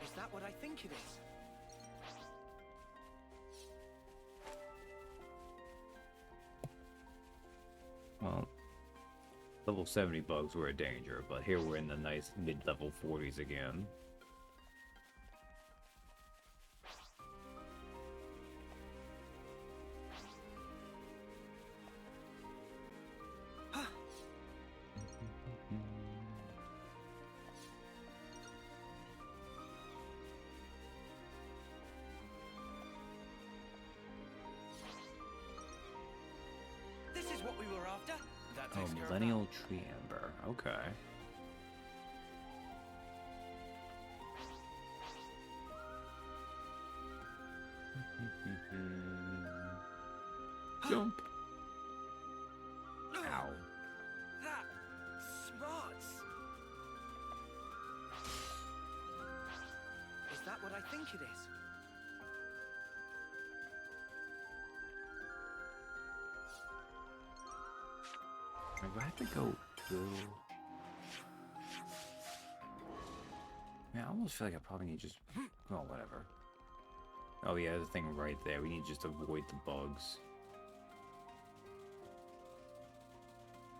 Is that what I think it is? Well, level 70 bugs were a danger, but here we're in the nice mid-level 40s again. This is what we were after. That Oh, takes care of Millennial Tree Amber. Okay. Jump. that. Ow. That smarts. Is that what I think it is? I have to go through. Man, I almost feel like I probably need just. Oh, whatever. Oh yeah, there's a thing right there. We need to just avoid the bugs.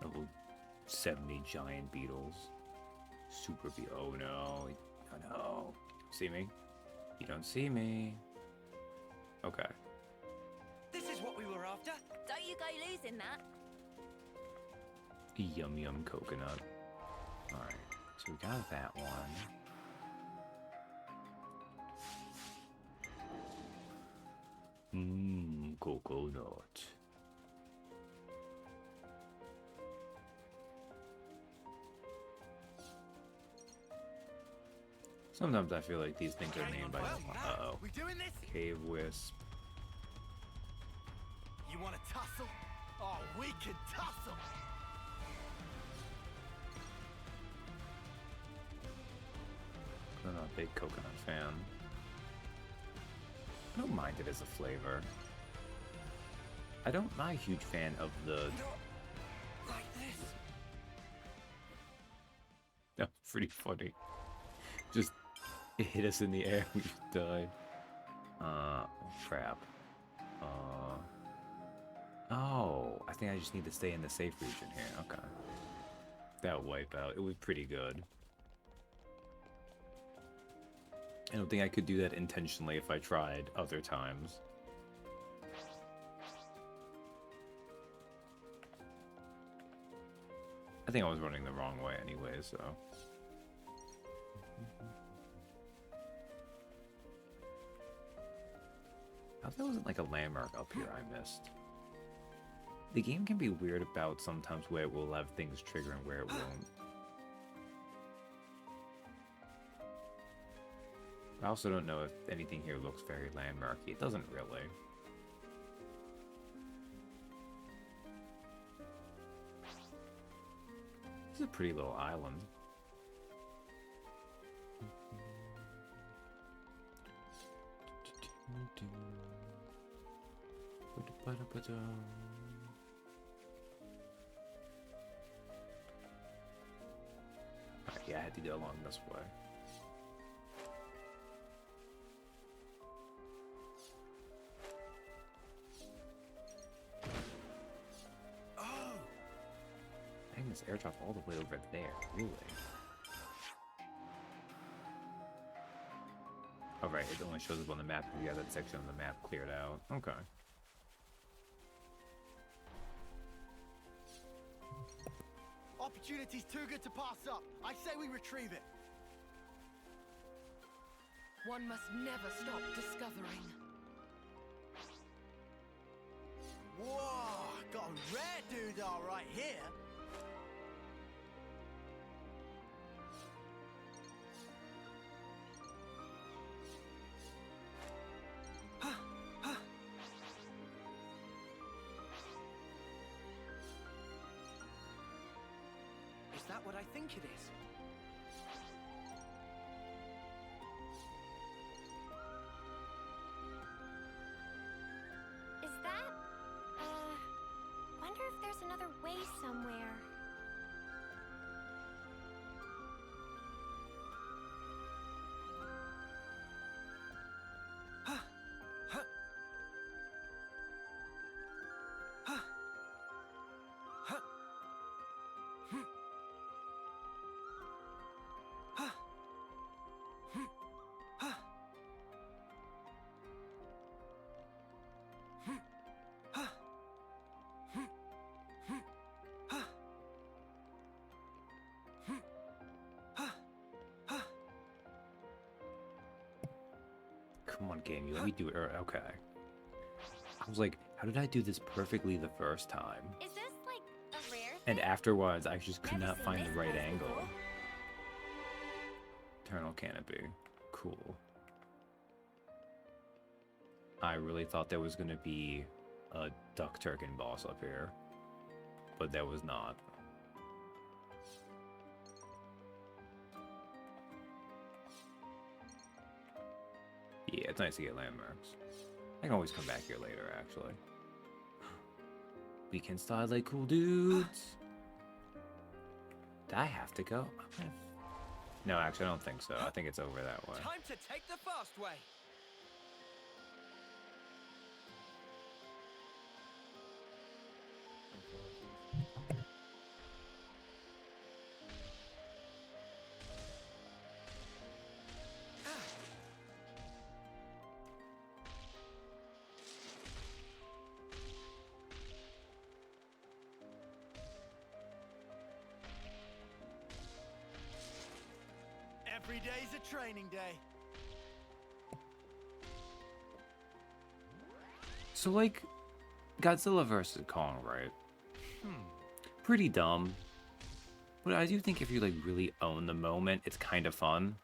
Level 70 giant beetles. Super be. Oh no. Oh no. See me? You don't see me. Okay. This is what we were after. Don't you go losing that. Yum yum coconut. Alright. So we got that one. Mmm, coconut. Sometimes I feel like these things are named by. Uh-oh. We doing this? Cave Wisp. You want to tussle? Oh, we can tussle. I'm not a big coconut fan. I don't mind it as a flavor. I'm not a huge fan of the. Like this. That's pretty funny. Just it hit us in the air, we just died. Crap. Oh, I think I just need to stay in the safe region here. Okay. That wipeout, it was pretty good. I don't think I could do that intentionally if I tried other times. I think I was running the wrong way anyway, so. I thought there wasn't like a landmark up here I missed. The game can be weird about sometimes where it will have things trigger and where it won't. I also don't know if anything here looks very landmarky. It doesn't really. This is a pretty little island. Alright, yeah, I had to go along this way. Dang, this airdrop all the way over there, really? Alright, it only shows up on the map if you have that section of the map cleared out. Okay. Opportunity's too good to pass up. I say we retrieve it. One must never stop discovering. Whoa, got a rare doodah right here. Is that what I think it is? Is that? Wonder if there's another way somewhere. Come on, game, you let me do it. Okay. I was like, how did I do this perfectly the first time? Is this like a rare thing? And afterwards, I just could Never not seen find the this right place angle. before. Eternal canopy. Cool. I really thought there was going to be a duck turkin boss up here, but there was not. Yeah, it's nice to get landmarks. I can always come back here later, actually. We can style like cool dudes. Do I have to go? No, actually, I don't think so. I think it's over that way. Time to take the fast way. Every day's a training day. So, like, Godzilla vs. Kong, right? Pretty dumb. But I do think if you, like, really own the moment, it's kind of fun.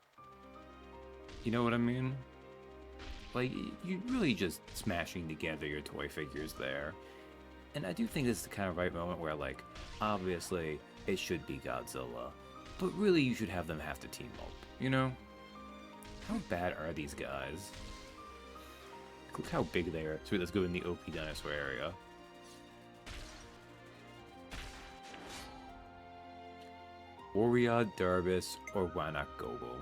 You know what I mean? Like, you're really just smashing together your toy figures there. And I do think this is the kind of right moment where, like, obviously, it should be Godzilla. But really, you should have them have to team up, you know? How bad are these guys? Look how big they are. Sweet, let's go in the OP dinosaur area. Oriod, Darbus, or Wanak Gogol.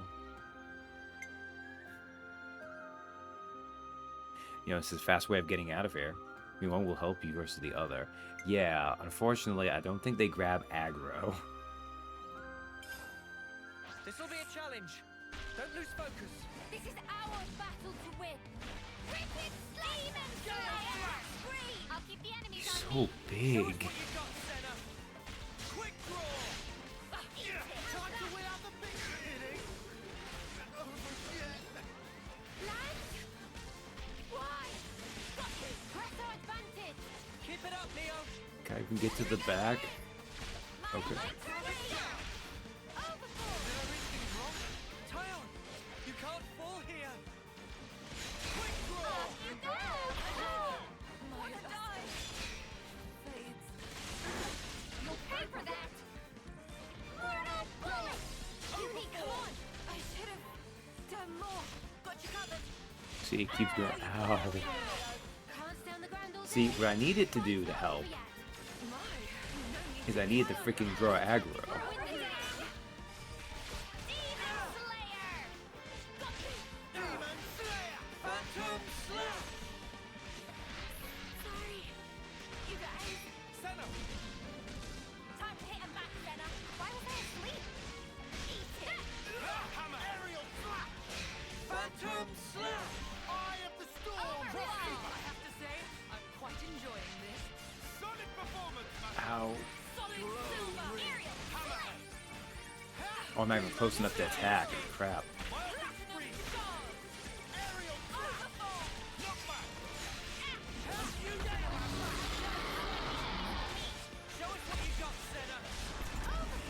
You know, it's a fast way of getting out of here. I mean, one will help you versus the other. Yeah, unfortunately, I don't think they grab aggro. This'll be a challenge. Don't lose focus. This is our battle to win. Triton Demon Slayer! Free! I'll keep the enemies on So me. Show us big. what you got, Senna. Quick draw. Get to the back. Okay. Tyon, you can't fall here. Quick draw. My die. Fades. You'll pay for that. Mortal bullet. Come on. I should have done more. Got you covered. See, it keeps going. Ow. Can't stand the ground all See, day. what I needed to do to help is I needed to freaking draw aggro. Win the day. Demon Slayer. Phantom Slap. Sorry. You guys. Senna. Time to hit him back, Senna. Why was I asleep? Eat it. Hammer. Aerial slap. Phantom Slap. Eye of the Storm. I have to say, I'm quite enjoying this. Solid performance, man. Ow. Solid silver. Aerial slap. Oh, I'm not even close enough to attack. Crap. Platinum star. Aerial Overfall. knockback. Show us what you got, Senna.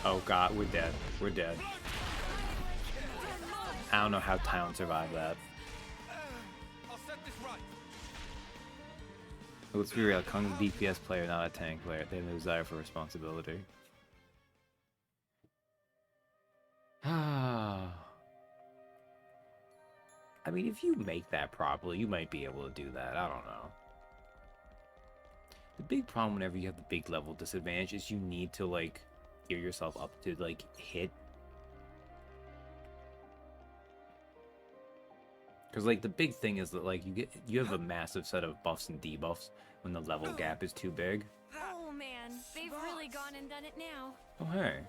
Oh god, we're dead. We're dead. I don't know how Tyon survived that. I'll set this right. Let's be real, Kong's a DPS player, not a tank player. They have no desire for responsibility. Ah. I mean, if you make that properly, you might be able to do that. I don't know. The big problem whenever you have the big level disadvantage is you need to, like, gear yourself up to, like, hit. Because, like, the big thing is that, like, you have a massive set of buffs and debuffs when the level gap is too big. Oh man, they've really gone and done it now. Oh, hey.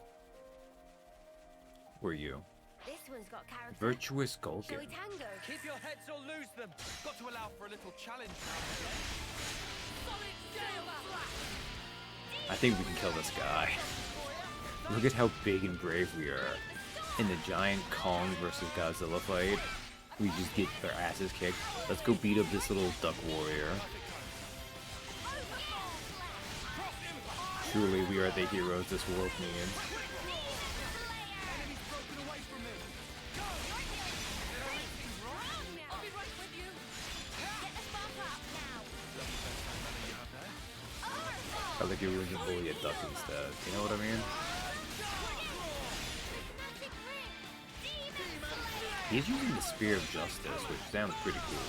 Who are you? This one's got character. Virtuous Shall Golden. we tango? Keep your heads or lose them. Got to allow for a little challenge. Solid silver. I think we can kill this guy. Look at how big and brave we are. In the giant Kong versus Godzilla fight, we just get their asses kicked. Let's go beat up this little duck warrior. Truly, we are the heroes this world needs. I'll be right with you. Get the spark up now. I think you were gonna bully a duck instead. You know what I mean? Magic ring. Demon Slayer. He's using the Spear of Justice, which sounds pretty cool.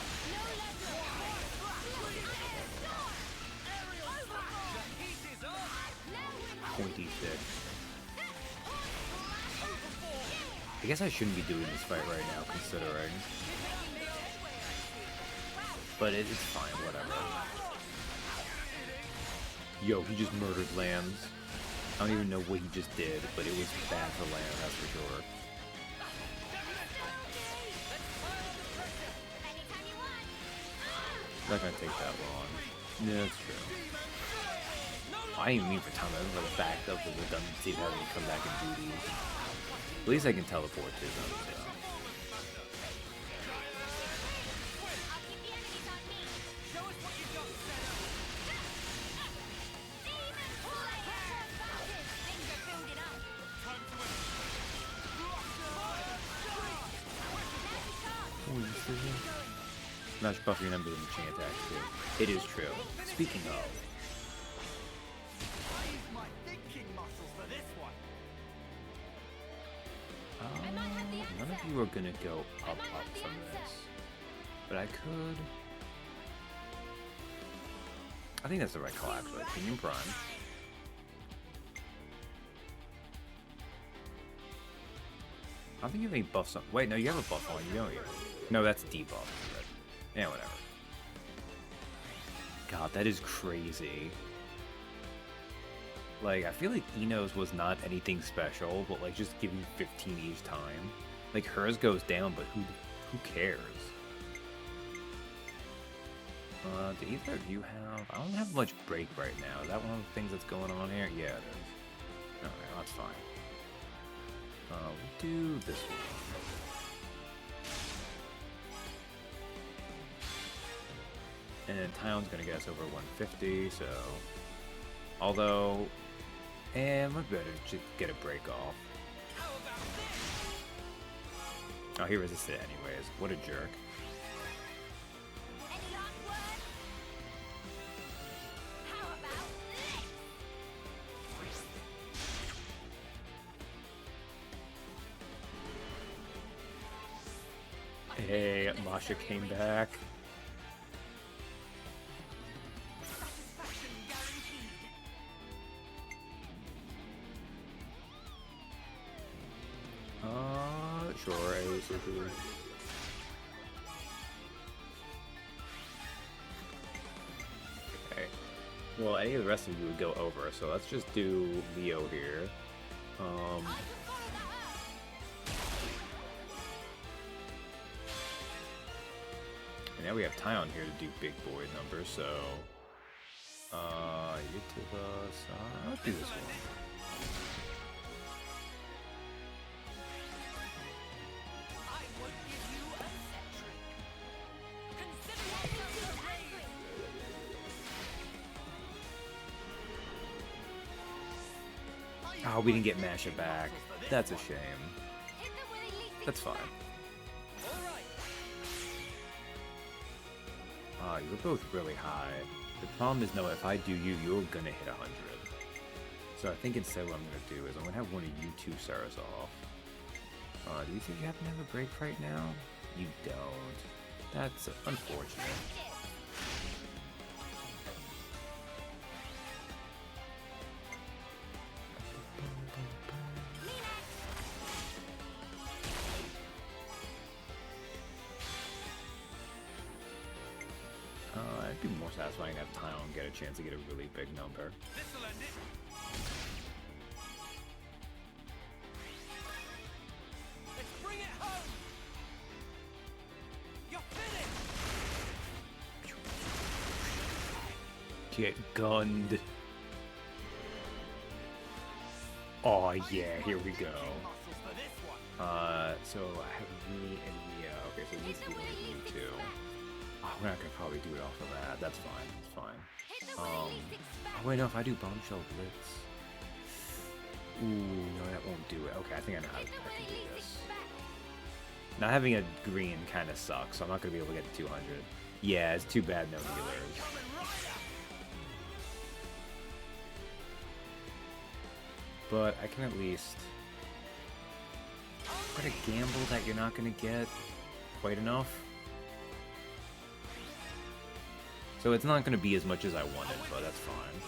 26. I guess I shouldn't be doing this fight right now, considering. But it's fine, whatever. Yo, he just murdered lambs. I don't even know what he just did, but it was bad for lamb, that's for sure. Not gonna take that long. Yeah, that's true. I didn't even mean for time. I was like backed up with redundancy of having to come back and do these. At least I can teleport to them, so. Smash buff your numbers and chain attacks too. It is true. Speaking of. My thinking muscles for this one. None of you are gonna go up from this. But I could. I think that's the right call actually. Premium Prime. I don't think you have any buffs on. Wait, no, you have a buff on you, don't you? No, that's a debuff. But yeah, whatever. God, that is crazy. Like, I feel like Eno's was not anything special, but like just giving 15 each time. Like hers goes down, but who cares? Do either of you have? I don't have much break right now. Is that one of the things that's going on here? Yeah, it is. Okay, that's fine. We'll do this one. And then Tyon's gonna get us over 150, so Although, I better just get a break off. Oh, he resisted anyways. What a jerk. Any last words? How about this? Hey, Masha came back. Satisfaction guaranteed. Sure, Ace. Okay. Well, any of the rest of you would go over, so let's just do Leo here. I can follow that up. And now we have Tyon here to do big boy numbers, so... you to the side. Let's do this one. I won't give you a century. Consider yourself raised. Oh, we didn't get Masha back. That's a shame. Hit them where they least That's fine. You're both really high. The problem is, no, if I do you, you're gonna hit 100. So I think instead what I'm gonna do is I'm gonna have one of you two start us off. Do you think you happen to have a break right now? You don't. That's unfortunate. It'd be more satisfying to have Tyon get a chance to get a really big number. This'll end it. Let's bring it home. You're finished. Get gunned. Oh yeah, here we go. So I have me and Mia. Okay, so it needs to be only you two. Oh, we're not gonna probably do it off of that. That's fine. It's fine. Oh wait, no. If I do bombshell blitz. Ooh, no, that won't do it. Okay, I think I know how I can do this. Not having a green kind of sucks, so I'm not gonna be able to get to 200. Yeah, it's too bad no healers. But I can at least try to gamble that you're not gonna get quite enough. So it's not gonna be as much as I wanted, but that's fine.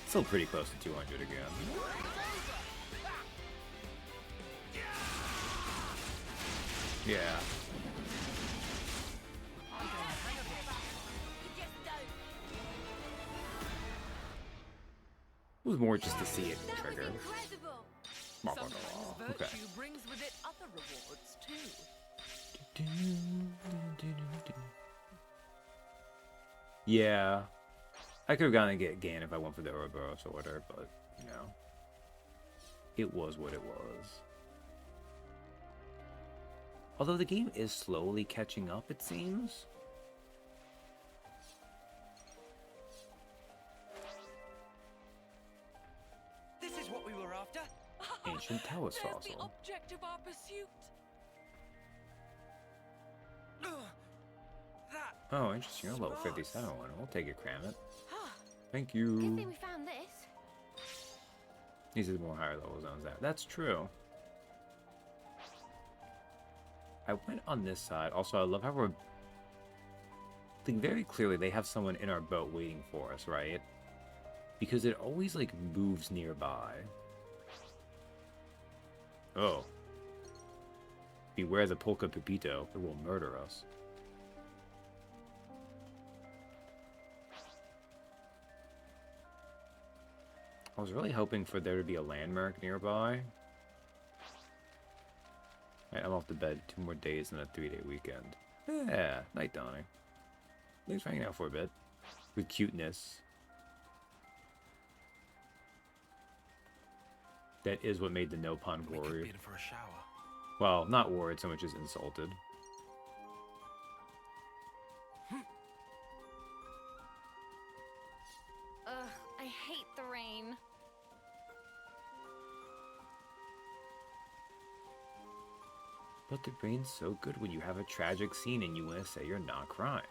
Still pretty close to 200 again. Yeah. It was more just to see it trigger. Sometimes Okay. virtue brings with it other rewards too. Yeah. I could have gotten a gain if I went for the Ouroboros order, but, you know. It was what it was. Although the game is slowly catching up, it seems. This is what we were after. Ancient Talos There's fossil. the object of our pursuit. That. Oh, interesting. You're level 57 one. We'll take it, cram it. Huh. Thank Good you. thing we found this. These are the more higher level zones. That's true. I went on this side. Also, I love how we're... I think very clearly they have someone in our boat waiting for us, right? Because it always, like, moves nearby. Oh. Beware the Polka Pepito. It will murder us. I was really hoping for there to be a landmark nearby. Right, I'm off to bed. 2 more days and a 3-day weekend. Yeah, night dawning. Thanks for hanging out for a bit. With cuteness. That is what made the no pun worried. In for a shower. Well, not worried so much as insulted. hate the rain. But the rain's so good when you have a tragic scene and you want to say you're not crying.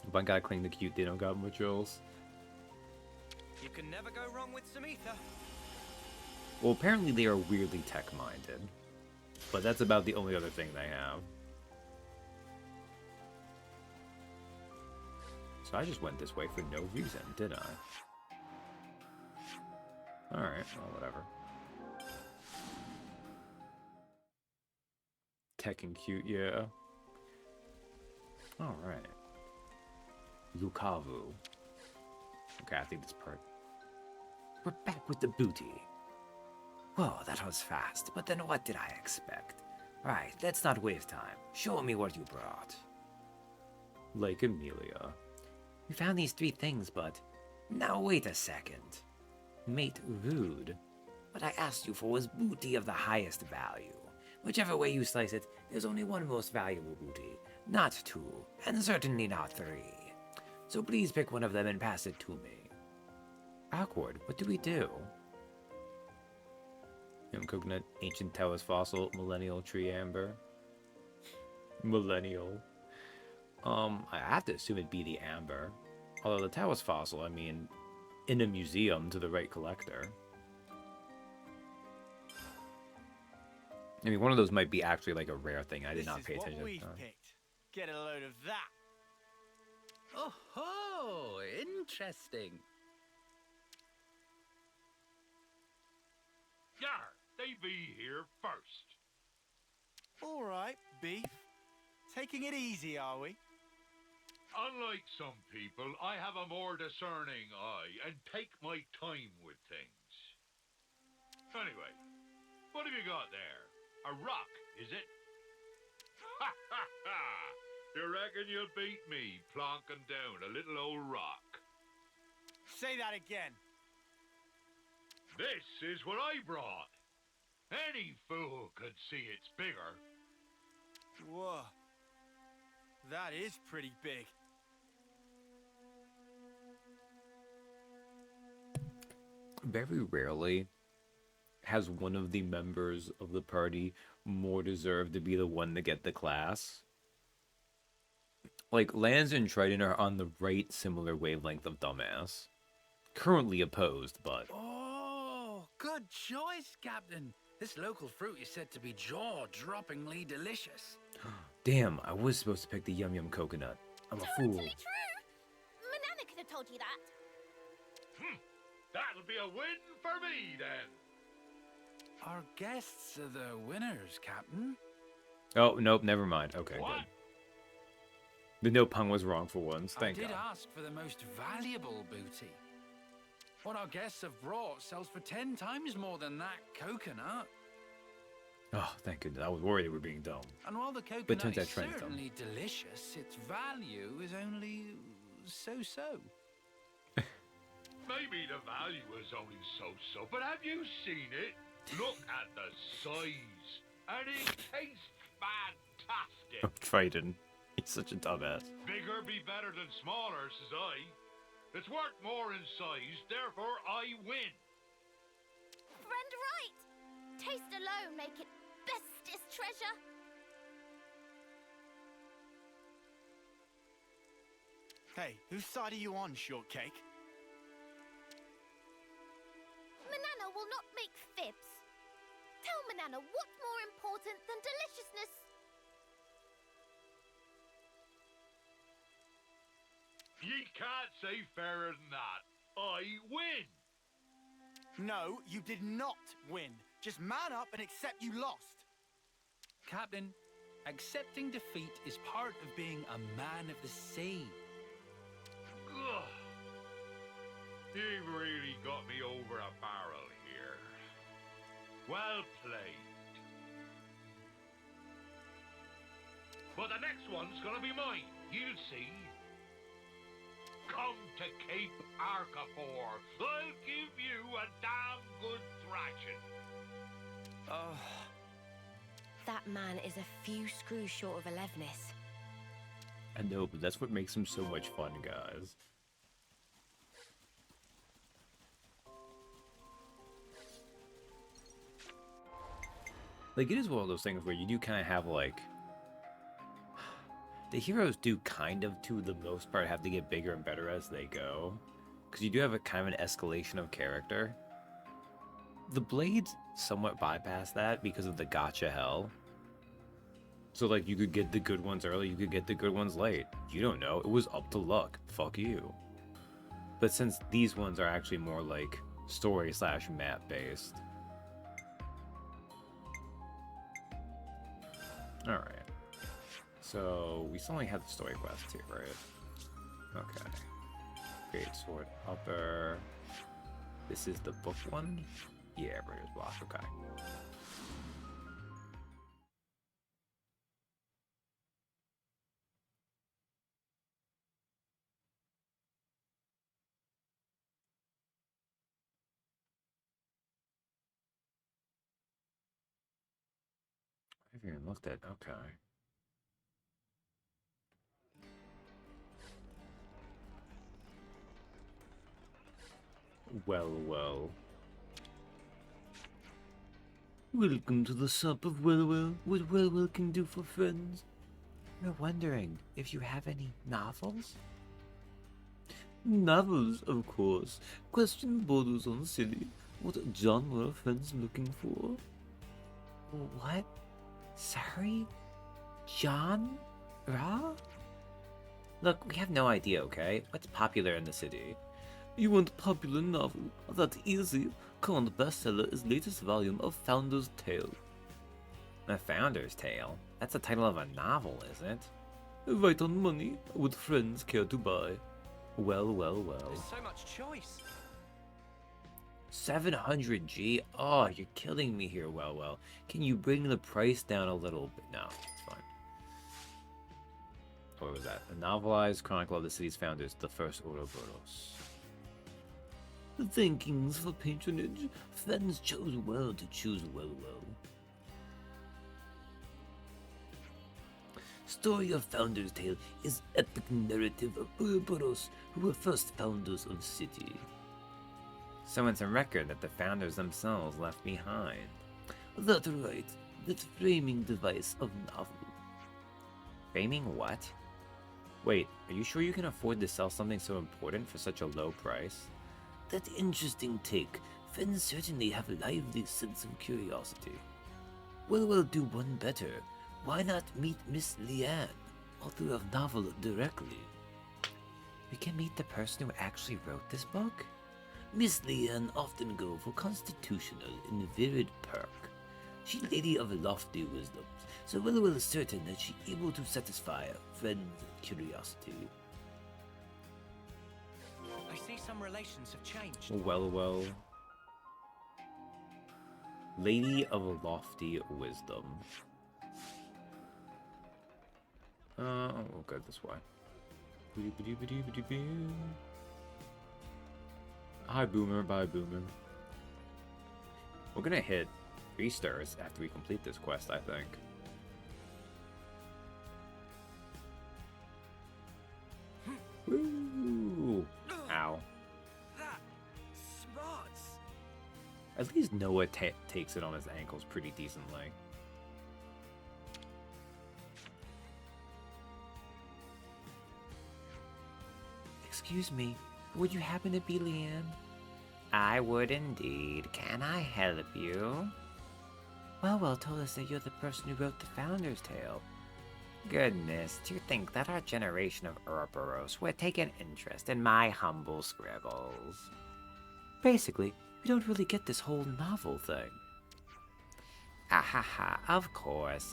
If I gotta cling the cute, they don't got much else. You can never go wrong with some ether. Well, apparently they are weirdly tech-minded. But that's about the only other thing they have. So I just went this way for no reason, did I? Alright, well, whatever. Tech and cute, yeah. Alright. Lukavu. Okay, I think this part. We're back with the booty. Whoa, that was fast, but then what did I expect? Right, let's not waste time. Show me what you brought. Like Amelia. We found these 3 things, but... Now wait a second. Mate rude. What I asked you for was booty of the highest value. Whichever way you slice it, there's only one most valuable booty. Not 2, and certainly not 3. So please pick one of them and pass it to me. Awkward. What do we do? Young coconut, ancient Taoist fossil, millennial tree amber. Millennial. I have to assume it'd be the amber. Although the Taoist fossil, I mean, in a museum to the right collector. I mean, one of those might be actually like a rare thing. I did not pay attention. This is what we've picked. Get a load of that. Oh ho! Interesting. Yar, they be here first. All right, beef. Taking it easy, are we? Unlike some people, I have a more discerning eye and take my time with things. Anyway, what have you got there? A rock, is it? Ha ha ha! You reckon you'll beat me plonking down a little old rock? Say that again. This is what I brought. Any fool could see it's bigger. Whoa. That is pretty big. Very rarely has one of the members of the party more deserved to be the one to get the class. Like, Lance and Triton are on the right similar wavelength of dumbass. Currently opposed, but... Oh, good choice, Captain. This local fruit is said to be jaw-droppingly delicious. Damn, I was supposed to pick the Yum Yum coconut. I'm a fool. Totally true. Manana could have told you that. That'll be a win for me, then. Our guests are the winners, Captain. Oh, nope, never mind. Okay, What? good. The no pun was wrong for once. Thank I did God. ask for the most valuable booty. What our guests have brought sells for 10 times more than that coconut. Oh, thank goodness. I was worried they were being dumb. And while the turns coconut out is Trent's dumb. certainly delicious, its value is only so-so. Maybe the value is only so-so, but have you seen it? Look at the size. And it tastes fantastic. Oh, Triton. He's such a dumbass. Bigger be better than smaller, says I. It's worth more in size, therefore I win. Friend right. Taste alone make it bestest treasure. Hey, whose side are you on, Shortcake? Manana will not make fibs. Tell Manana what's more important than deliciousness. Ye can't say fairer than that. I win. No, you did not win. Just man up and accept you lost. Captain, accepting defeat is part of being a man of the sea. Ugh. You've really got me over a barrel here. Well played. But the next one's gonna be mine. You'll see. Come to Cape Arcafor. I'll give you a damn good thrashing. That man is a few screws short of 11ness. I know, but that's what makes them so much fun, guys. Like, it is one of those things where you do kind of have, like... The heroes do kind of, to the most part, have to get bigger and better as they go. Because you do have a kind of an escalation of character. The Blades somewhat bypass that because of the gacha hell. So, like, you could get the good ones early, you could get the good ones late. You don't know. It was up to luck. Fuck you. But since these ones are actually more, like, story/map based. Alright. So, we still only have the story quests here, right? Okay. Great Sword Upper. This is the book one? Yeah, Raiders Block, okay. I haven't even looked at, okay. Well, well. Welcome to the sup of Well, what Well can do for friends. We're wondering if you have any novels? Novels, of course. Question borders on silly. What genre are friends looking for? What? Sorry? John? Ra? Look, we have no idea, okay? What's popular in the city? You want popular novel? That's easy. Current bestseller is latest volume of Founder's Tale. A Founder's Tale? That's the title of a novel, isn't it? Right on money. Would friends care to buy? Well, well, well. There's so much choice. 700G? Oh, you're killing me here, well, well. Can you bring the price down a little bit? No, it's fine. What was that? A novelized Chronicle of the City's Founders, the First Ouroboros. Thankings for patronage. Friends chose well to choose well. Story of Founder's Tale is epic narrative of Ouroboros, who were first founders of the city. So it's a record that the founders themselves left behind. That's right. That framing device of novel. Framing what? Wait, are you sure you can afford to sell something so important for such a low price? That interesting take. Friends certainly have a lively sense of curiosity. Well, do one better. Why not meet Miss Leanne, author of novel, directly? We can meet the person who actually wrote this book? Miss Leanne often go for constitutional in virid perk. She lady of lofty wisdom, so well certain that she able to satisfy friends' curiosity. I see some relations have changed. Well, well. Lady of Lofty Wisdom. We'll go this way. Hi, Boomer. Bye, Boomer. We're gonna hit 3 stars after we complete this quest, I think. Woo! Ow. That smarts. At least Noah takes it on his ankles pretty decently. Excuse me, would you happen to be Leanne? I would indeed. Can I help you? Well told us that you're the person who wrote the Founder's Tale. Goodness, to think that our generation of Ouroboros would take an interest in my humble scribbles. Basically, we don't really get this whole novel thing. Ahaha, of course.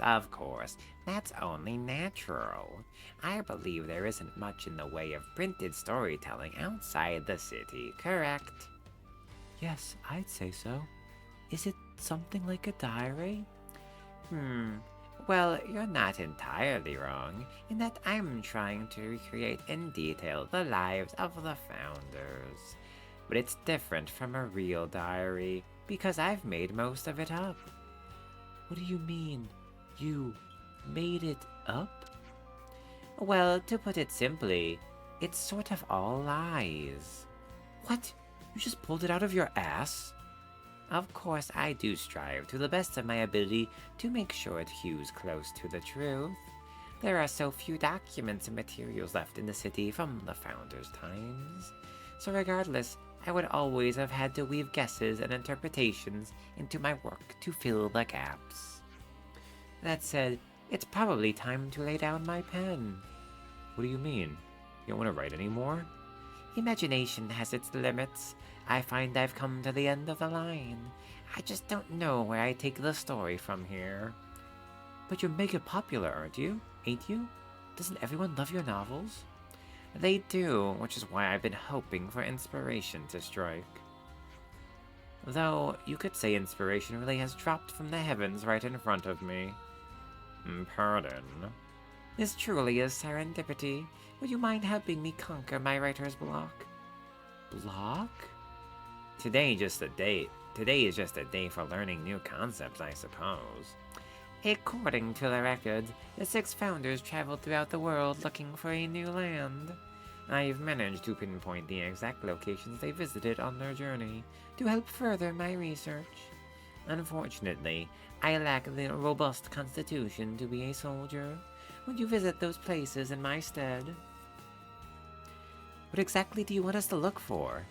That's only natural. I believe there isn't much in the way of printed storytelling outside the city, correct? Yes, I'd say so. Is it something like a diary? Well, you're not entirely wrong, in that I'm trying to recreate in detail the lives of the founders. But it's different from a real diary, because I've made most of it up. What do you mean? You made it up? Well, to put it simply, it's sort of all lies. What? You just pulled it out of your ass? Of course, I do strive to the best of my ability to make sure it hews close to the truth. There are so few documents and materials left in the city from the Founder's times. So regardless, I would always have had to weave guesses and interpretations into my work to fill the gaps. That said, it's probably time to lay down my pen. What do you mean? You don't want to write anymore? Imagination has its limits. I find I've come to the end of the line. I just don't know where I take the story from here. But you're mega popular, aren't you? Ain't you? Doesn't everyone love your novels? They do, which is why I've been hoping for inspiration to strike. Though, you could say inspiration really has dropped from the heavens right in front of me. Pardon? This truly is serendipity. Would you mind helping me conquer my writer's block? Block? Today is just a day for learning new concepts, I suppose. According to the records, the 6 founders traveled throughout the world looking for a new land. I've managed to pinpoint the exact locations they visited on their journey to help further my research. Unfortunately, I lack the robust constitution to be a soldier. Would you visit those places in my stead? What exactly do you want us to look for?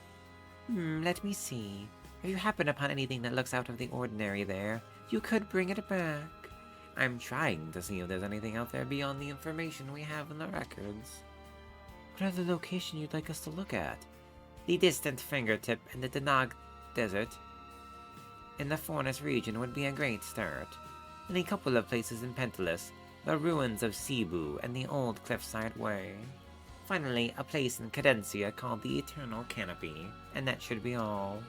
Let me see. If you happen upon anything that looks out of the ordinary there, you could bring it back. I'm trying to see if there's anything out there beyond the information we have in the records. What other location you'd like us to look at? The distant fingertip and the Danag Desert in the Fornus region would be a great start. And a couple of places in Pentelis, the ruins of Cebu and the old Cliffside Way. Finally, a place in Cadencia called the Eternal Canopy, and that should be all.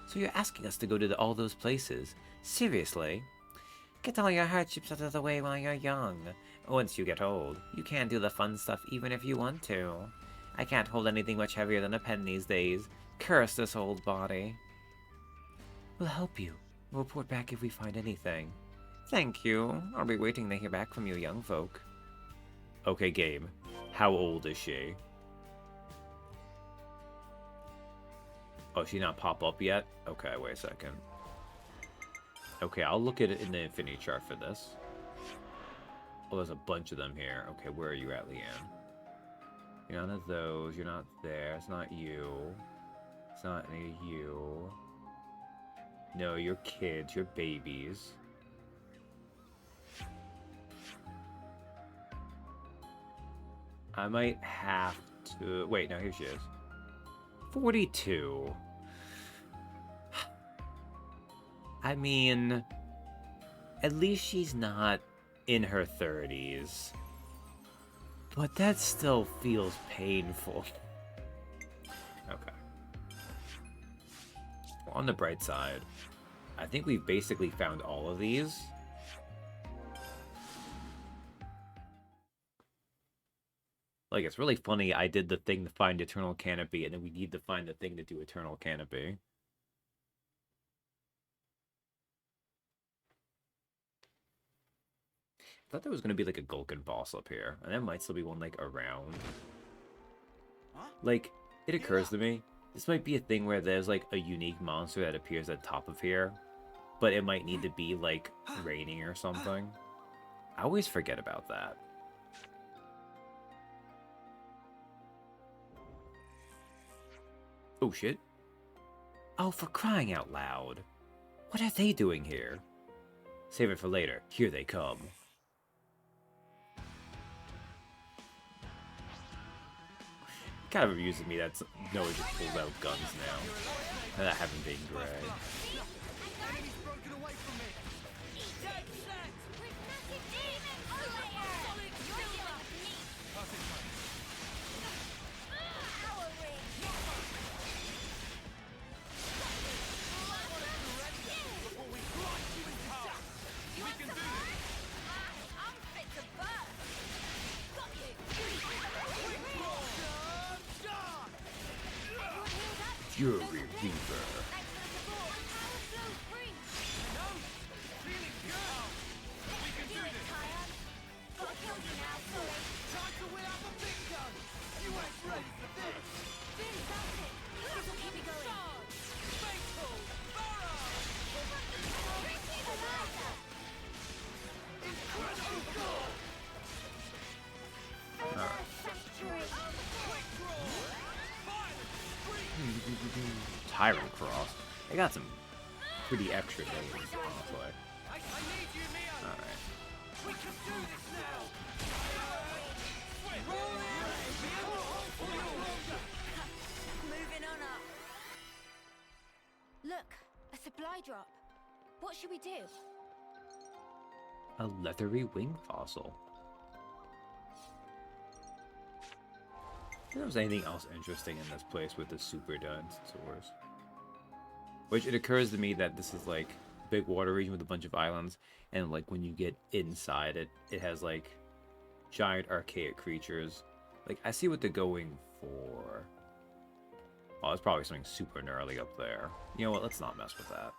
So you're asking us to go to all those places? Seriously? Get all your hardships out of the way while you're young. Once you get old, you can't do the fun stuff even if you want to. I can't hold anything much heavier than a pen these days. Curse this old body. We'll help you. We'll report back if we find anything. Thank you. I'll be waiting to hear back from you young folk. Okay, game. How old is she? Oh, she not pop up yet? Okay, wait a second. Okay, I'll look at it in the infinity chart for this. Oh, there's a bunch of them here. Okay, where are you at, Leanne? You're none of those. You're not there. It's not you. It's not any of you. No, you're kids. You're babies. I might have to... Wait, no, here she is. 42. I mean, at least she's not in her 30s. But that still feels painful. Okay. Well, on the bright side, I think we've basically found all of these. Like, it's really funny, I did the thing to find Eternal Canopy, and then we need to find the thing to do Eternal Canopy. I thought there was going to be, like, a Gulkin boss up here, and there might still be one, like, around. Like, it occurs to me, this might be a thing where there's, like, a unique monster that appears at the top of here, but it might need to be, like, raining or something. I always forget about that. Oh, shit. Oh, for crying out loud. What are they doing here? Save it for later. Here they come. Kind of amuses me that Noah just pulls out guns now. And that haven't been great. Fury Reaver. Tyrant Cross. They got some pretty extra names, honestly. I need you, Mio. Alright. We can do this now. Moving on up. Look, a supply drop. What should we do? A leathery wing fossil. If there was anything else interesting in this place with the super dinosaurs. Which it occurs to me that this is like a big water region with a bunch of islands, and like when you get inside it, it has like giant archaic creatures. Like I see what they're going for. Oh, it's probably something super gnarly up there. You know what? Let's not mess with that.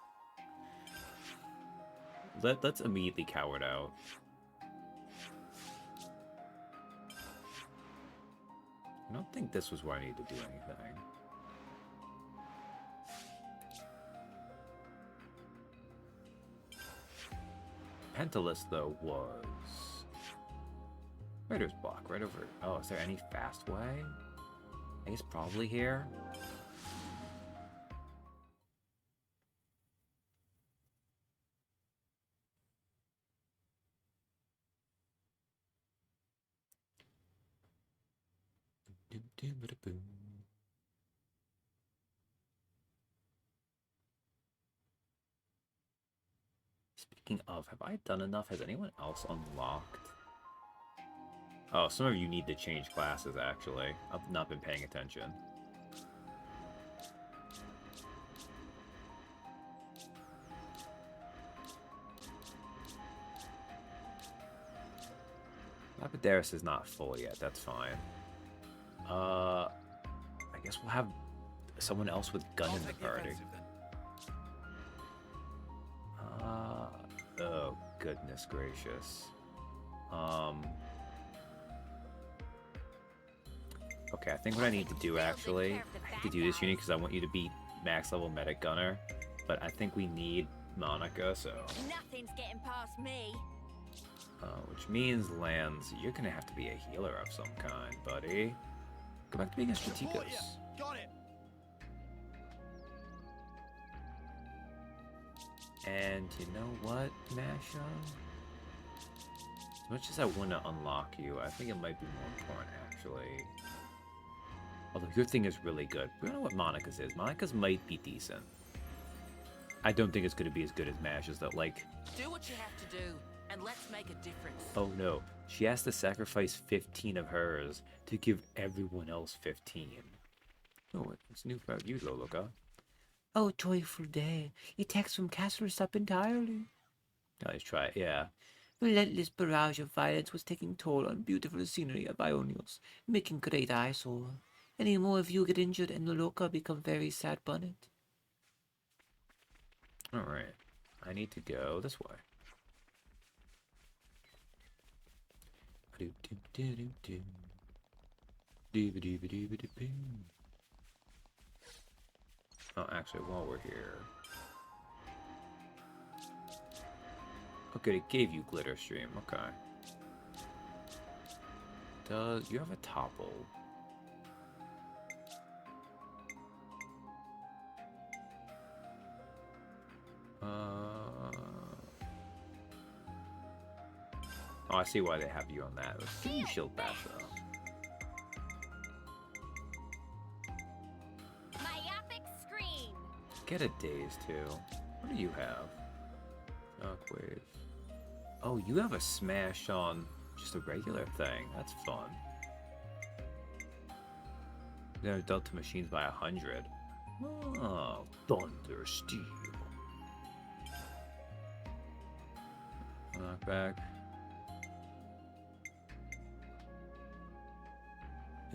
Let's immediately cower out. I don't think this was where I need to do anything. Pentalus, though, was... Writer's Block, right over... Oh, is there any fast way? I guess probably here. Speaking of, have I done enough? Has anyone else unlocked? Oh, some of you need to change classes, actually. I've not been paying attention. Lapidaris is not full yet, that's fine. I guess we'll have someone else with gun in the party. Oh, goodness gracious. Okay, I think what I need to do, actually, I have to do this unit because I want you to be max level medic gunner, but I think we need Monica, so... Nothing's getting past me. Which means, Lance, you're gonna have to be a healer of some kind, buddy. Go back to being a Strategos. Got it. And you know what, Masha? As much as I want to unlock you, I think it might be more important, actually. Although your thing is really good. We don't know what Monica's is. Monica's might be decent. I don't think it's going to be as good as Masha's, though. Like... Do what you have to do, and let's make a difference. Oh no, she has to sacrifice 15 of hers to give everyone else 15. Oh, what's new about you, Loloka? Oh, joyful day. Your text from Castle is up entirely. Let's try it, yeah. Relentless barrage of violence was taking toll on beautiful scenery of Ionios, making great eyesore. Any more of you get injured and Loloka become very sad bonnet. Alright, I need to go this way. Oh, actually, while we're here... Okay, it gave you Glitter Stream, okay. Does... You have a topple. Oh, I see why they have you on that. Give you Shield Bash, though. Myopic screen. Get a Daze, too. What do you have? Shockwave. Oh, you have a Smash on just a regular thing. That's fun. They're dealt to machines by 100. Oh, Thunder Steel. Knockback.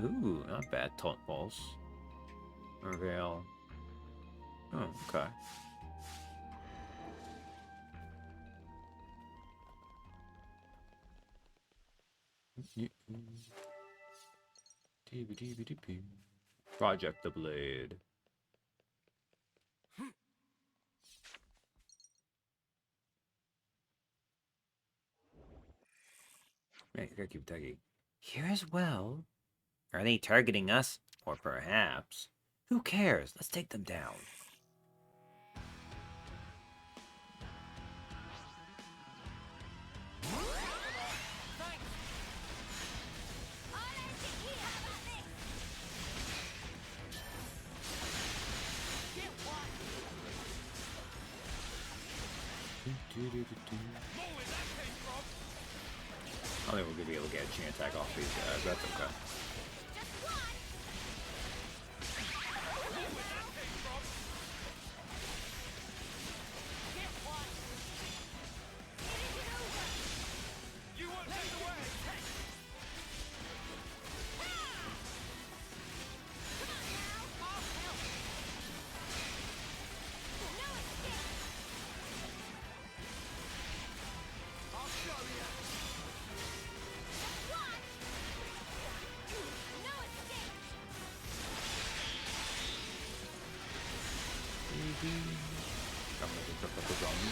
Ooh, not bad. Taunt Pulse. Reveal. Oh, okay. Project the Blade. Man, you gotta keep tagging. Here as well. Are they targeting us? Or perhaps Who cares? Let's take them down. I think we're gonna be able to get a chain attack off these guys. That's okay.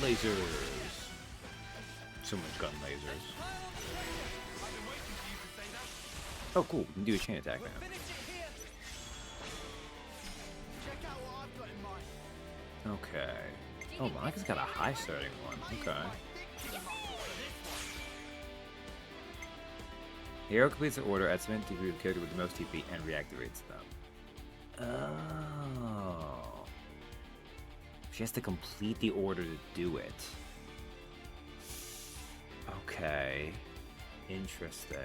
Lasers. So much gun lasers. Oh, cool. We can do a chain attack now. Okay. Oh, Monica's got a high starting one. Okay. Hero completes the order at 7 TP with the character with the most TP and reactivates them. Oh. She has to complete the order to do it. Okay. Interesting.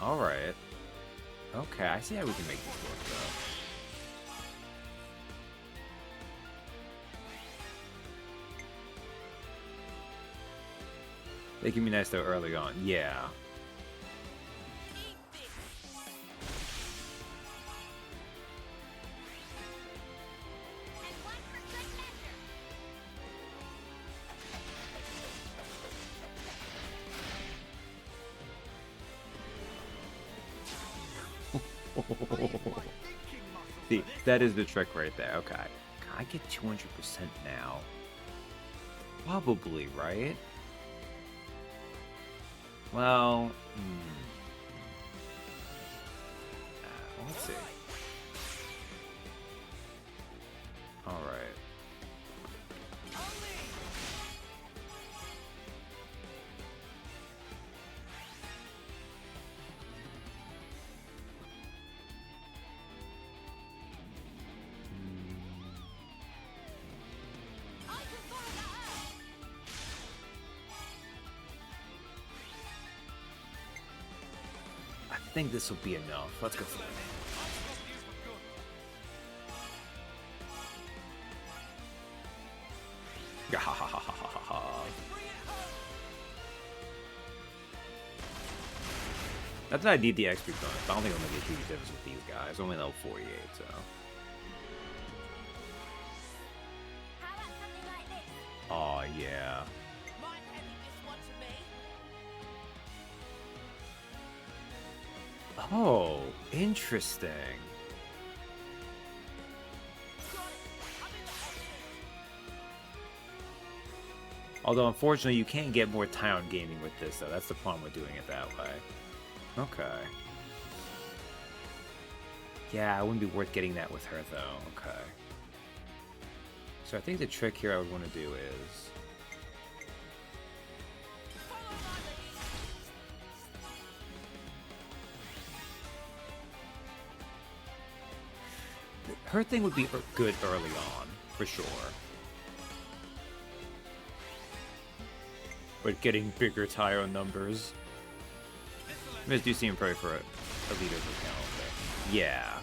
Alright. Okay, I see how we can make this work, though. They can be nice, though, early on. Yeah. See, that is the trick right there. Okay. Can I get 200% now? Probably, right? Well, let's see. All right. I think this will be enough. Let's go for it. Not that I need the XP bonus, but I don't think I'll make a huge difference with these guys. Only level 48, so. Oh yeah. Oh, interesting. Although, unfortunately, you can't get more town gaming with this, though. That's the problem with doing it that way. Okay. Yeah, it wouldn't be worth getting that with her, though. Okay. So I think the trick here I would want to do is... her thing would be good early on, for sure. But getting bigger tire numbers. I just do seem pray for a leader's account there. Yeah.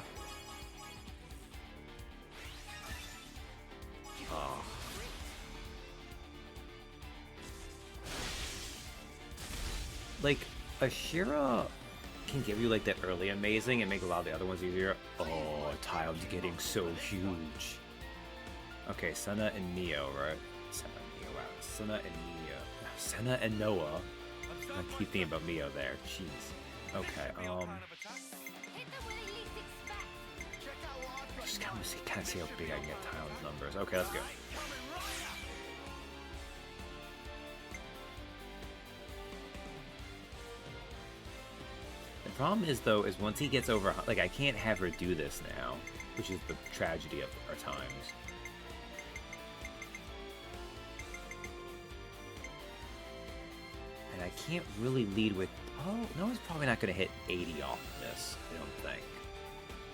Oh. Like, Ashira can give you like that early amazing and make a lot of the other ones easier. Oh, Tile's getting so huge. Okay, Senna and Neo, right? Senna and Neo, wow. Senna and Neo. Senna and Noah. I keep thinking about Mio there. Jeez. Okay, just kind of see how big I can get Tile's numbers. Okay, let's go. The problem is, though, is once he gets over... Like, I can't have her do this now, which is the tragedy of our times. And I can't really lead with... Oh, no one's probably not going to hit 80 off of this, I don't think.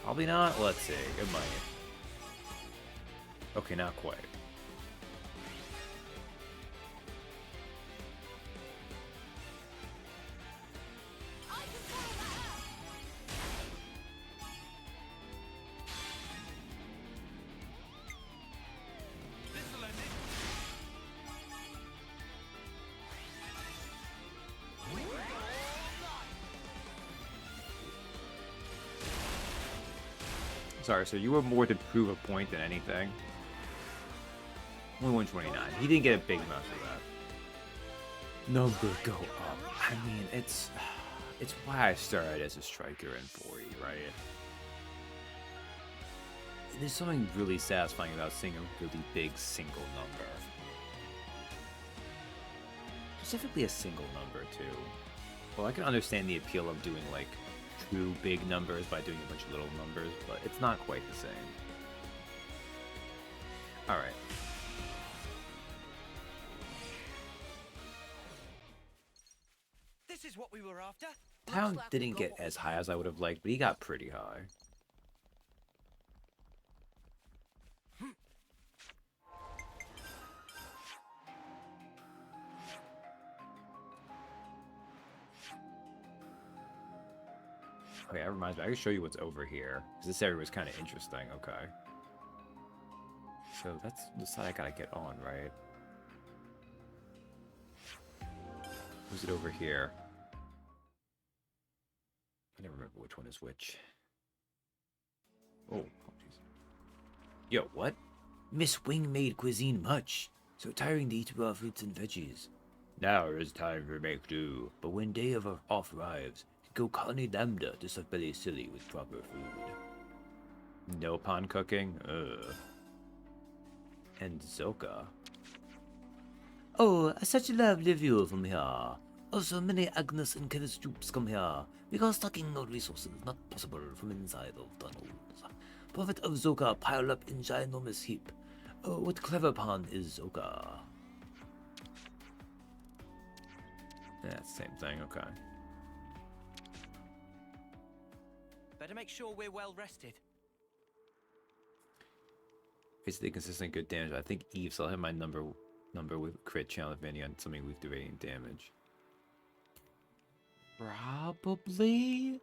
Probably not? Let's see. It might. Okay, not quite. Sorry, so you were more to prove a point than anything. Only 129. He didn't get a big amount for that. Number go up. I mean, it's why I started as a striker in 40, right? There's something really satisfying about seeing a really big single number. Specifically a single number, too. Well, I can understand the appeal of doing, like, true big numbers by doing a bunch of little numbers, but it's not quite the same. Alright. This is what we were after. Town didn't get as high as I would have liked, but he got pretty high. Okay, that reminds me. I can show you what's over here. Because this area was kind of interesting. Okay. So that's the side I gotta get on, right? Who's it over here? I never remember which one is which. Oh, jeez. Yo, what? Miss Wing made cuisine much, so tiring to eat raw fruits and veggies. Now is time to make do. But when day of off arrives, go colony lambda to stuff belly silly with proper food. No pan cooking? Ugh. And Zoka. Oh, such a lovely view from here. Also, many Agnes and Kenneth troops come here, because stocking no resources not possible from inside of tunnels. Prophet of Zoka pile up in ginormous heap. Oh, what clever pan is Zoka? Yeah, same thing, okay. Better make sure we're well rested. Basically consistent good damage. I think Eve, so I'll have my number with crit challenge mini on something with the radiant damage. Probably?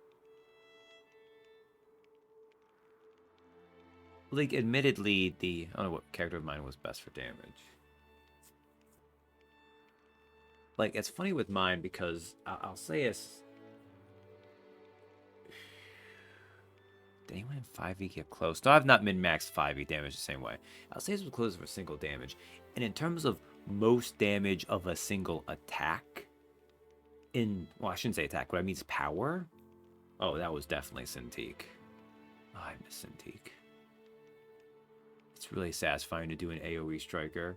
Like, admittedly, I don't know what character of mine was best for damage. Like, it's funny with mine because I'll say it's... Did anyone in 5e get close? No, I've not min-maxed 5e damage the same way. I'll say this was close for single damage. And in terms of most damage of a single attack, well, I shouldn't say attack, but I mean power. Oh, that was definitely Cintiq. Oh, I miss Cintiq. It's really satisfying to do an AoE striker.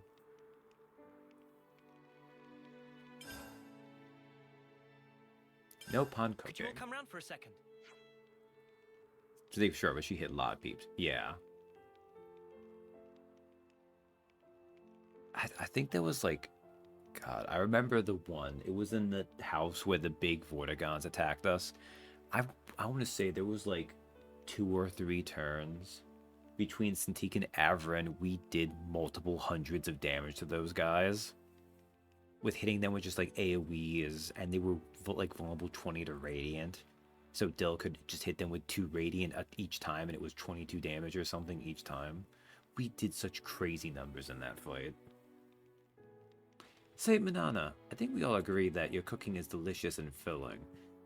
No pun cooking. Could you all come round for a second? Sure, but she hit a lot of peeps. Yeah. I think there was like... God, I remember the one. It was in the house where the big Vortigons attacked us. I want to say there was like 2 or 3 turns between Cintiq and Averin. We did multiple hundreds of damage to those guys. With hitting them with just like AoEs, and they were like vulnerable 20 to Radiant. So Dill could just hit them with 2 Radiant each time, and it was 22 damage or something each time. We did such crazy numbers in that fight. Say, Manana, I think we all agree that your cooking is delicious and filling.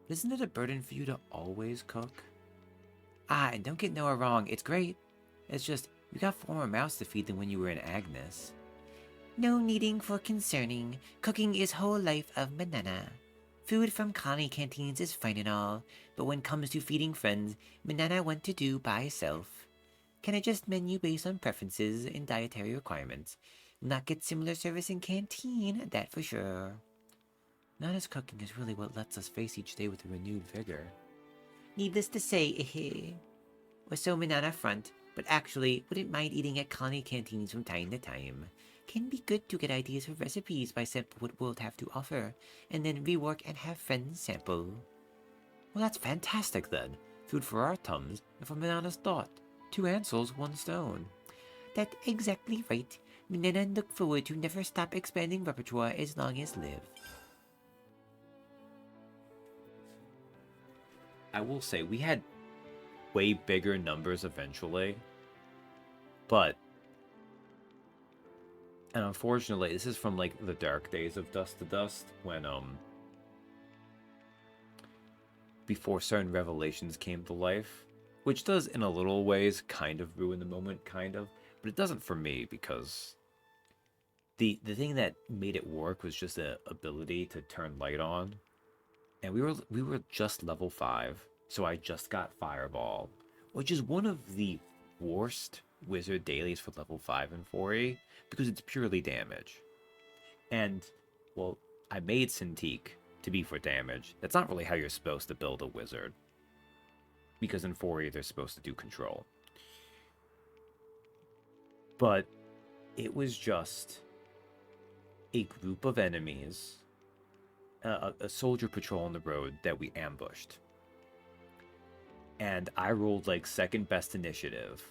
Isn't it a burden for you to always cook? Ah, and don't get Noah wrong, it's great. It's just, you got 4 more mouths to feed than when you were in Agnes. No needing for concerning. Cooking is whole life of Manana. Food from colony canteens is fine and all, but when it comes to feeding friends, Manana want to do by herself. Can adjust menu based on preferences and dietary requirements. Not get similar service in canteen, that for sure. Nana's cooking is really what lets us face each day with a renewed vigor. Needless to say, we're so men on our front, but actually wouldn't mind eating at colony canteens from time to time. Can be good to get ideas for recipes by sample what we'll have to offer, and then rework and have friends sample. Well, that's fantastic then. Food for our tums and for Manana's thought. 2 answers, 1 stone. That's exactly right. Manana look forward to never stop expanding repertoire as long as live. I will say, we had way bigger numbers eventually. But, and unfortunately, this is from, like, the dark days of Dust to Dust, when, before certain revelations came to life. Which does, in a little ways, kind of ruin the moment, kind of. But it doesn't for me, because the thing that made it work was just the ability to turn light on. And we were just level 5, so I just got Fireball, which is one of the worst wizard dailies for level 5 and 4E, because it's purely damage. And, well, I made Cintiq to be for damage. That's not really how you're supposed to build a wizard, because in 4E they're supposed to do control. But it was just a group of enemies, a soldier patrol on the road that we ambushed. And I rolled like second best initiative.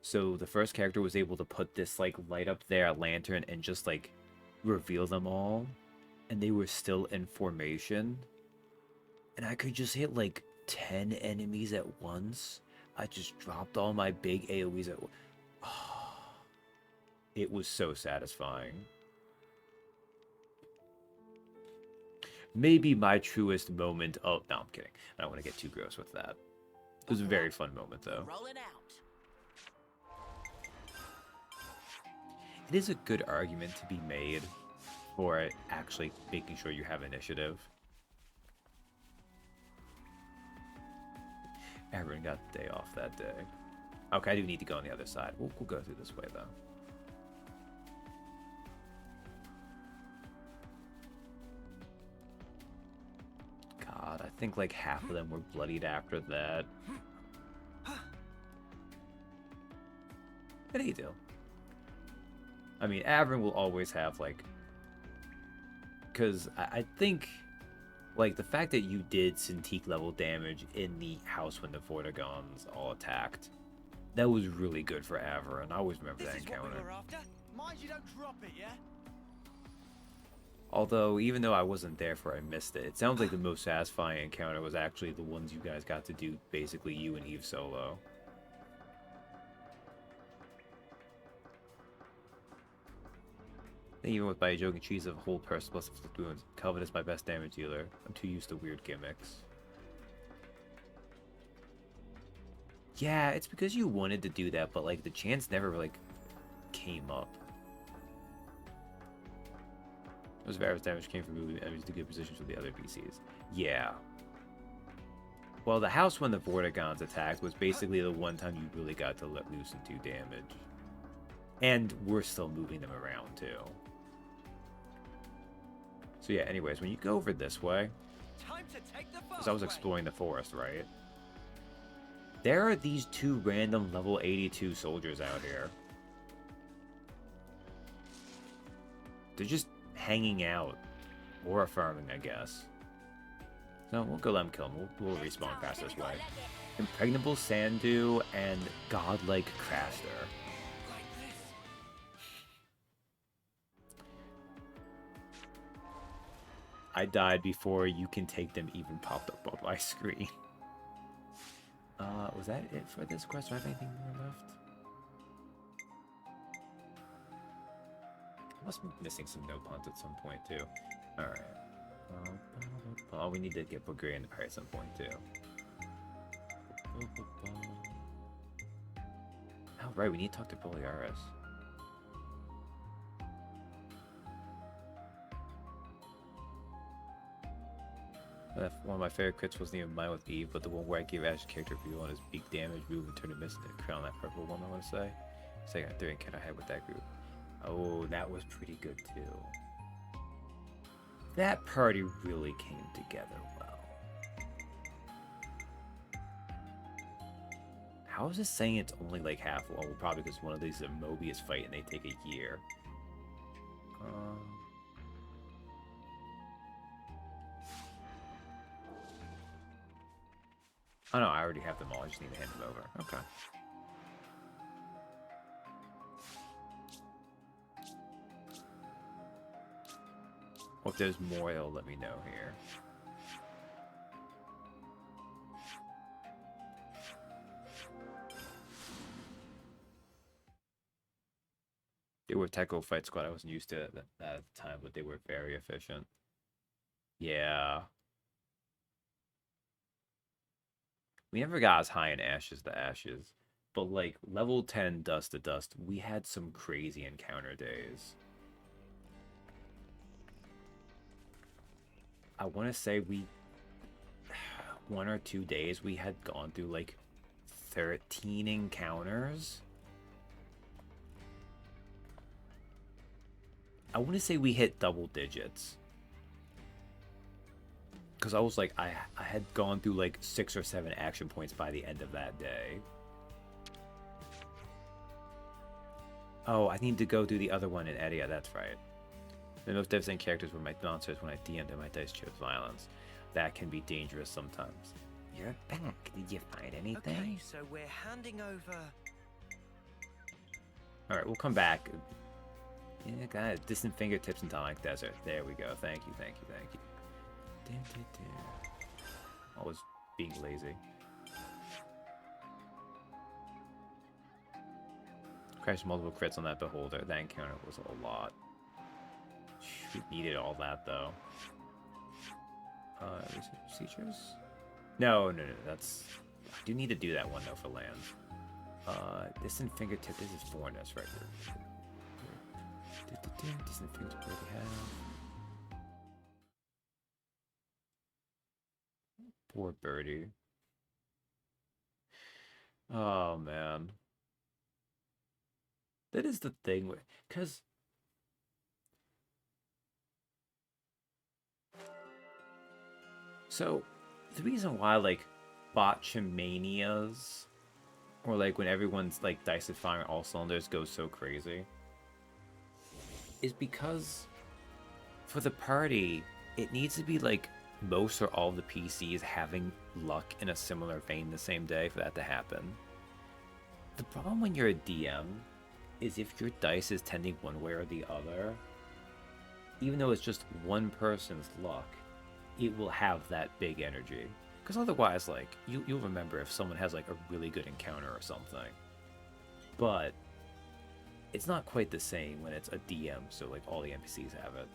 So the first character was able to put this like light up there lantern and just like reveal them all. And they were still in formation. And I could just hit like 10 enemies at once. I just dropped all my big AoEs at once. Oh, it was so satisfying. Maybe my truest moment. Oh, no, I'm kidding. I don't want to get too gross with that. It was a very fun moment, though. Roll it out. It is a good argument to be made for actually making sure you have initiative. Everyone got the day off that day. Okay, I do need to go on the other side. We'll go through this way, though. God, I think like half of them were bloodied after that. How do you do? I mean, Avern will always have, like... Because I think, like, the fact that you did Cintiq level damage in the house when the Vortigons all attacked, that was really good for Avern. I always remember that encounter. Mind you don't drop it, yeah? Although, even though I wasn't there for it, I missed it. It sounds like the most satisfying encounter was actually the ones you guys got to do, basically you and Eve solo. Even with my joking cheese of whole person plus inflict wounds, Calvin is my best damage dealer. I'm too used to weird gimmicks. Yeah, it's because you wanted to do that, but like the chance never like came up. Most various damage came from moving enemies to good positions for the other PCs. Yeah. Well, the house when the Vortigons attacked was basically the one time you really got to let loose and do damage. And we're still moving them around too. So yeah, anyways, when you go over this way, because I was exploring the forest, right? There are these 2 random level 82 soldiers out here. They're just hanging out. Or farming, I guess. So we'll go let them kill them. We'll respawn fast this way. Impregnable Sandu and Godlike Craster. I died before you can take them even popped up on my screen. Was that it for this quest? Do I have anything more left? I must be missing some no puns at some point too. Alright. Oh, we need to get Bulgarian to Paris at some point too. Oh, right, we need to talk to Poliaris. One of my favorite crits wasn't even mine with Eve, but the one where I gave Ash's character reveal on his big damage move and turned a miss into a crown that purple one, I want to say. Second or third encounter I had with that group. Oh, that was pretty good too. That party really came together well. How is this saying it's only like half? Well, probably because one of these is a Mobius fight and they take a year. Oh no, I already have them all. I just need to hand them over. Okay. Well, if there's more, it'll let me know here. They were Techo Fight Squad. I wasn't used to it at the time, but they were very efficient. Yeah. We never got as high in Ashes to Ashes. But like level 10 Dust to Dust, we had some crazy encounter days. I want to say we... 1 or 2 days we had gone through like 13 encounters. I want to say we hit double digits. Because I was like, I had gone through like 6 or 7 action points by the end of that day. Oh, I need to go do the other one in Edia, that's right. The most devastating characters were my monsters when I DM'd and my dice chose violence. That can be dangerous sometimes. You're back. Did you find anything? Okay, so we're handing over. Alright, we'll come back. Yeah, guys, distant fingertips in Tonic Desert. There we go. Thank you, thank you, thank you. Always being lazy. Crashed multiple crits on that beholder. That encounter was a lot. We needed all that though. Procedures? No, that's... I do need to do that one though for land. Distant fingertip, this is Fornus right here. Distant fingertip already have. Poor birdie. Oh man. That is the thing with, because so the reason why like botchamanias or like when everyone's like dice is firing all cylinders goes so crazy is because for the party it needs to be like most or all the PCs having luck in a similar vein the same day for that to happen. The problem when you're a DM is if your dice is tending one way or the other, even though it's just one person's luck, it will have that big energy. Because otherwise, like, you'll remember if someone has like a really good encounter or something. But it's not quite the same when it's a DM, so like all the NPCs have it.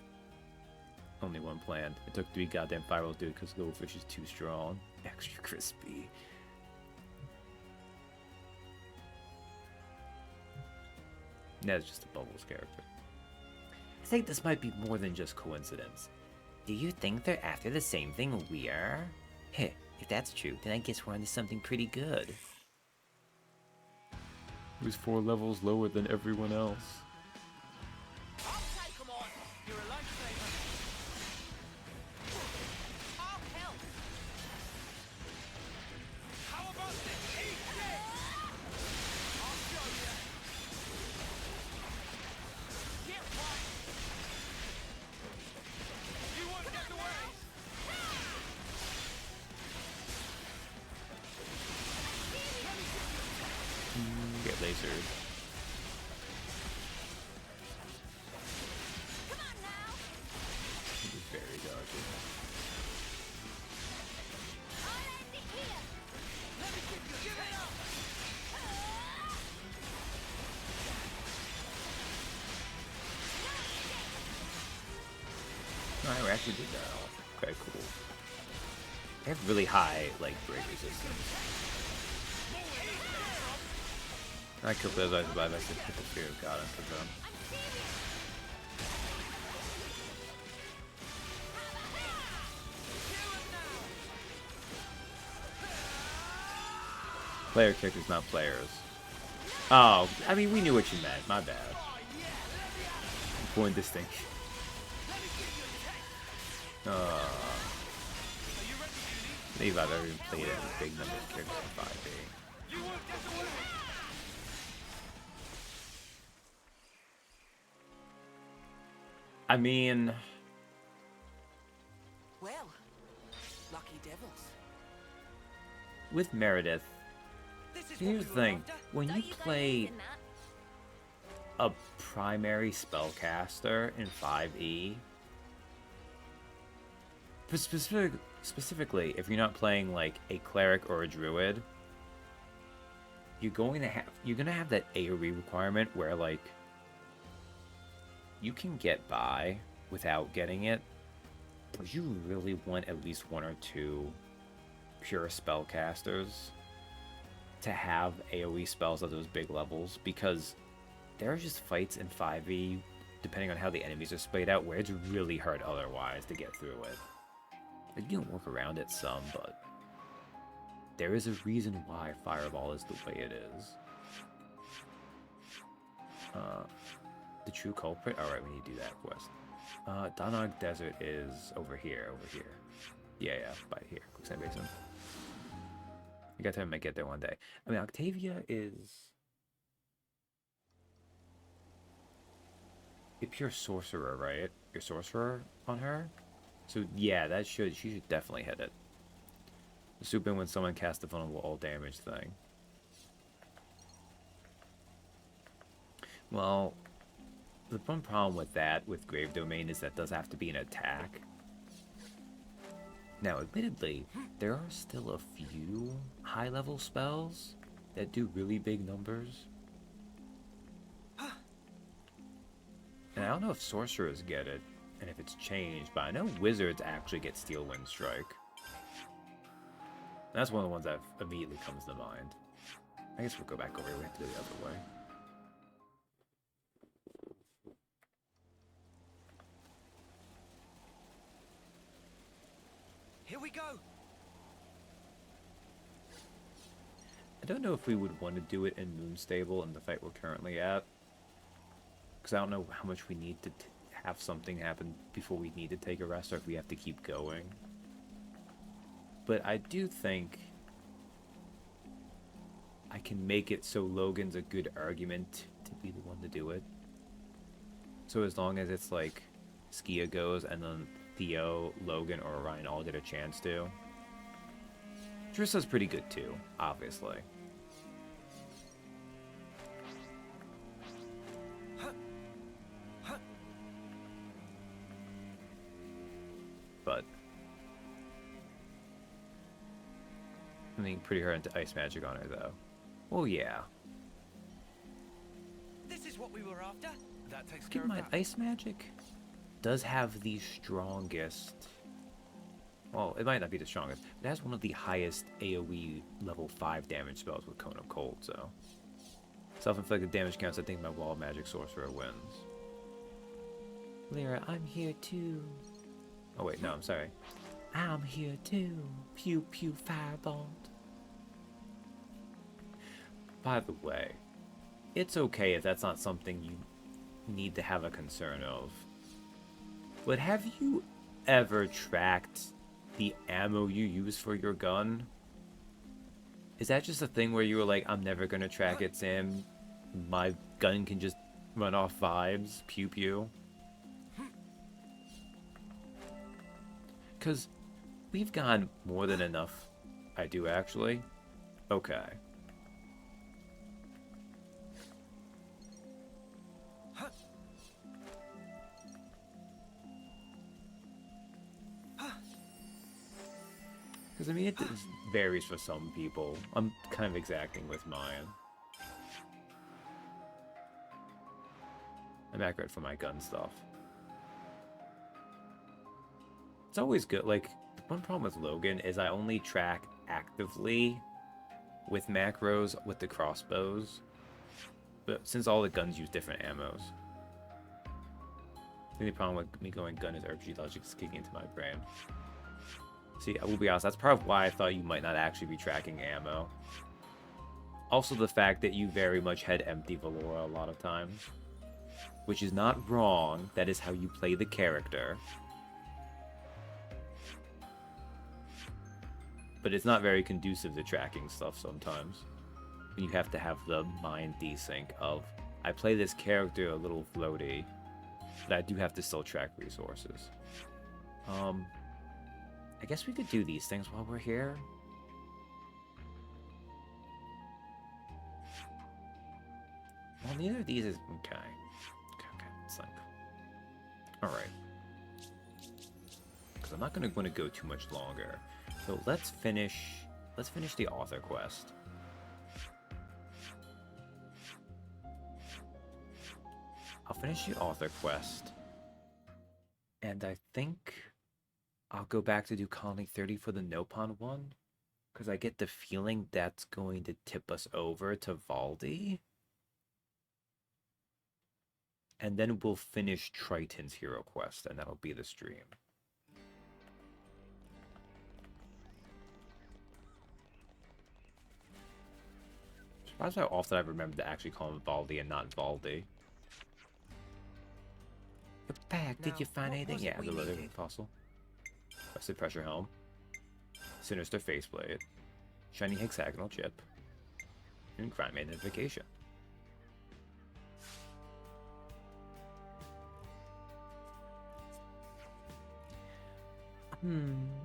Only one planned. It took 3 goddamn firewalls, dude, because Goldfish is too strong. Extra crispy. That's just a Bubbles character. I think this might be more than just coincidence. Do you think they're after the same thing we are? Heh, if that's true, then I guess we're onto something pretty good. Who's 4 levels lower than everyone else? I'll take 'em on. You're a lifesaver. I'll help. How about this? Eat this. I'll show you. Get right. You won't get the way. Get lasered. Come on now. This is very dodgy. I'll end it here. Let me give it up. No, I actually did that. Okay, cool. They have really high, like, break resistance. I killed those guys by message with the fear of God into them. Player characters, not players. Oh, I mean, we knew what you meant. My bad. Important distinction. Maybe I've ever even played it with big number of characters in 5e. You won't get away! I mean, Well, lucky devils. with Meredith, This is what here's we the were thing. after. When Don't you you go play using that. a primary spellcaster in 5e, specifically, if you're not playing like a cleric or a druid, you're gonna have that AoE requirement where like you can get by without getting it, but you really want at least one or two pure spellcasters to have AoE spells at those big levels, because there are just fights in 5e, depending on how the enemies are splayed out, where it's really hard otherwise to get through it. Like, you can work around it some, but there is a reason why Fireball is the way it is. The true culprit? Alright, we need to do that quest. Danog Desert is over here, Yeah, by here. Quicksand Basin. I got time, I might get there one day. I mean, Octavia is a pure sorcerer, right? You're sorcerer on her? So yeah, she should definitely hit it. Swoop in when someone casts the vulnerable all damage thing. Well, the one problem with that, with Grave Domain, is that does have to be an attack. Now, admittedly, there are still a few high-level spells that do really big numbers. And I don't know if sorcerers get it, and if it's changed, but I know wizards actually get Steel Wind Strike. That's one of the ones that immediately comes to mind. I guess we'll go back over here. We have to go the other way. Here we go! I don't know if we would want to do it in Moonstable in the fight we're currently at. Because I don't know how much we need to have something happen before we need to take a rest, or if we have to keep going. But I do think I can make it so Logan's a good argument to be the one to do it. So as long as it's like Skia goes and then Theo, Logan, or Orion all get a chance to. Drissa's pretty good too, obviously. But I think pretty hard into ice magic on her though. Well, yeah. This is what we were after. That takes Keep care in of mind, that. ice magic does have the strongest. Well, it might not be the strongest, but it has one of the highest AoE level 5 damage spells with Cone of Cold, so. Self-inflicted damage counts, I think my Wall of Magic Sorcerer wins. Lyra, I'm here too. Oh wait, no, I'm sorry. I'm here too. Pew pew firebolt. By the way, it's okay if that's not something you need to have a concern of. But have you ever tracked the ammo you use for your gun? Is that just a thing where you were like, I'm never gonna track it, Sam? My gun can just run off vibes? Pew pew? Because we've gone more than enough. I do actually. Okay. Because, I mean, it varies for some people. I'm kind of exacting with mine. I'm accurate for my gun stuff. It's always good. Like, the one problem with Logan is I only track actively with macros with the crossbows. But since all the guns use different ammos. The only problem with me going gun is RPG logic is kicking into my brain. See, I will be honest, that's part of why I thought you might not actually be tracking ammo. Also the fact that you very much head empty Valora a lot of times. Which is not wrong, that is how you play the character. But it's not very conducive to tracking stuff sometimes. you have to have the mind desync of, I play this character a little floaty, but I do have to still track resources. I guess we could do these things while we're here. Well, neither of these is... Okay. Okay, sync. Alright. Because I'm not going to go too much longer. So let's finish the author quest. I'll finish the author quest. And I think I'll go back to do Colony 30 for the Nopon one. Because I get the feeling that's going to tip us over to Valdi. And then we'll finish Triton's Hero Quest, and that'll be the stream. Surprised how often I remember to actually call him Valdi and not Valdi. You're back. Did you find anything? Yeah, the living fossil. Rusted pressure helm. Sinister faceblade. Shiny hexagonal chip. And crime identification.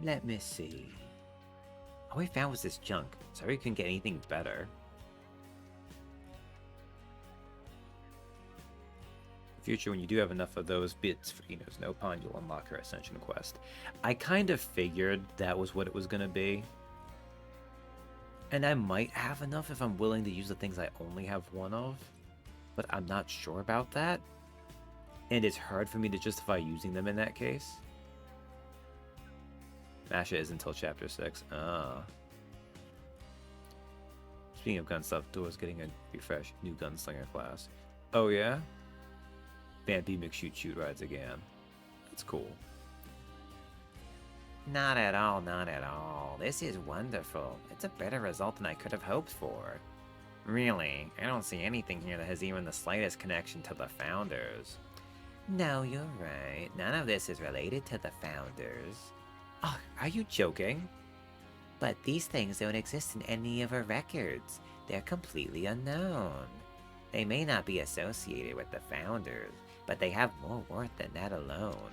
Let me see. All we found was this junk. Sorry we couldn't get anything better. Future, when you do have enough of those bits for Eno's Nopon, you'll unlock her Ascension quest. I kind of figured that was what it was going to be. And I might have enough if I'm willing to use the things I only have one of. But I'm not sure about that. And it's hard for me to justify using them in that case. Masha is until Chapter 6. Speaking of gun stuff, Dora's getting a refresh new gunslinger class. Oh yeah? Bambi McShoot rides again. That's cool. Not at all, not at all. This is wonderful. It's a better result than I could have hoped for. Really, I don't see anything here that has even the slightest connection to the Founders. No, you're right. None of this is related to the Founders. Oh, are you joking? But these things don't exist in any of our records. They're completely unknown. They may not be associated with the Founders, but they have more worth than that alone.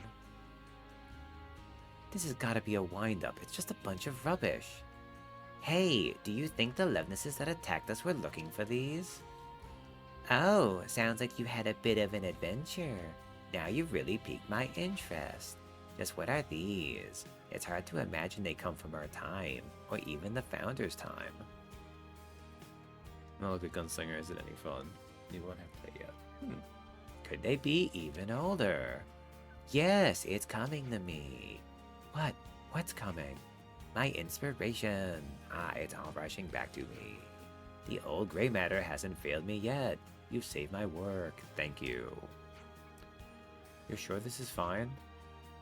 This has gotta be a wind-up. It's just a bunch of rubbish. Hey, do you think the Lovnesses that attacked us were looking for these? Oh, sounds like you had a bit of an adventure. Now you've really piqued my interest. Just what are these? It's hard to imagine they come from our time, or even the Founders' time. Oh, look at Gunslinger. Is it any fun? You won't have played yet. Could they be even older? Yes, it's coming to me. What? What's coming? My inspiration. It's all rushing back to me. The old gray matter hasn't failed me yet. You've saved my work. Thank you. You're sure this is fine?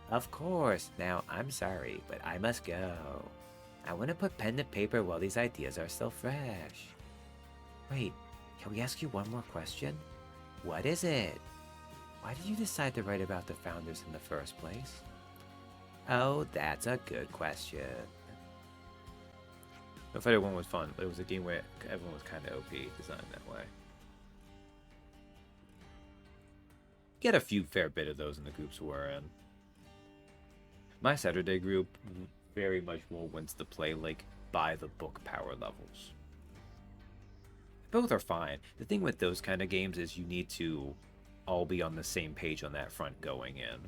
Of course. Now, I'm sorry, but I must go. I want to put pen to paper while these ideas are still fresh. Wait, can we ask you one more question? What is it? Why did you decide to write about the Founders in the first place? Oh, that's a good question. No Fighter 1 was fun, but it was a game where everyone was kind of OP designed that way. Get a few fair bit of those in the groups we're in. My Saturday group very much more wants to play like by the book power levels. Both are fine. The thing with those kind of games is you need to all be on the same page on that front going in.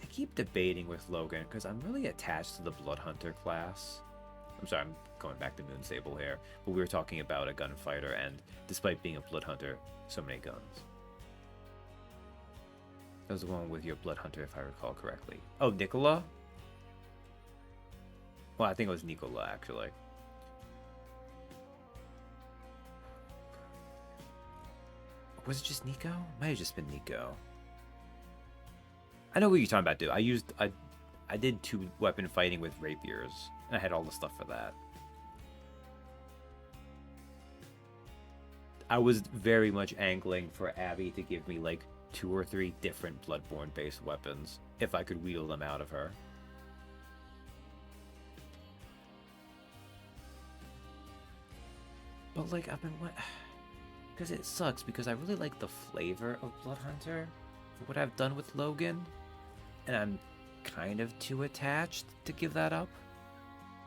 I keep debating with Logan because I'm really attached to the Blood Hunter class. I'm sorry, I'm going back to Moon Sable here, but we were talking about a gunfighter, and despite being a Blood Hunter, so many guns. That was the one with your Blood Hunter, if I recall correctly. Oh, Nicola? Well, I think it was Nicola, actually. Was it just Nico? Might have just been Nico. I know what you're talking about, dude. I did 2 weapon fighting with rapiers, and I had all the stuff for that. I was very much angling for Abby to give me like 2 or 3 different Bloodborne based weapons if I could wheel them out of her. But like I've been because it sucks because I really like the flavor of Blood Hunter for what I've done with Logan, and I'm kind of too attached to give that up.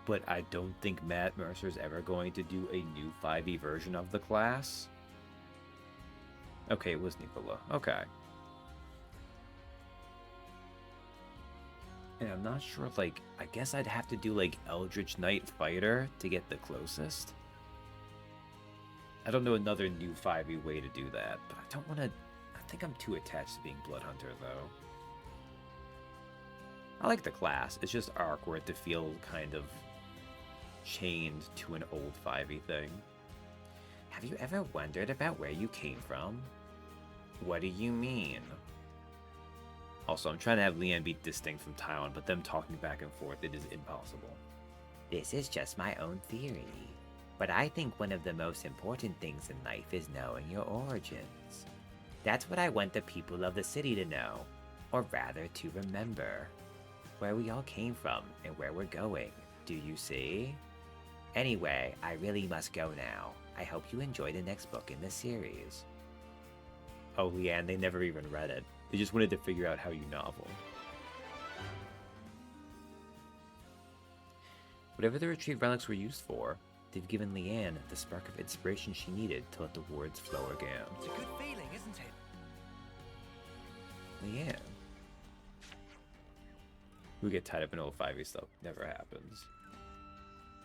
But I don't think Matt Mercer's ever going to do a new 5e version of the class. Okay, it was Nicola. Okay. And I'm not sure, like, I guess I'd have to do, like, Eldritch Knight Fighter to get the closest. I don't know another new 5e way to do that, but I don't want to... I think I'm too attached to being Blood Hunter, though. I like the class. It's just awkward to feel kind of chained to an old 5e thing. Have you ever wondered about where you came from? What do you mean? Also, I'm trying to have Leanne be distinct from Taiwan, but them talking back and forth, it is impossible. This is just my own theory, but I think one of the most important things in life is knowing your origins. That's what I want the people of the city to know, or rather to remember. Where we all came from and where we're going, do you see? Anyway, I really must go now. I hope you enjoy the next book in the series. Oh, Leanne, they never even read it. They just wanted to figure out how you novel. Whatever the retreat relics were used for, they've given Leanne the spark of inspiration she needed to let the words flow again. It's a good feeling, isn't it? Leanne. We get tied up in old 5e stuff. Never happens.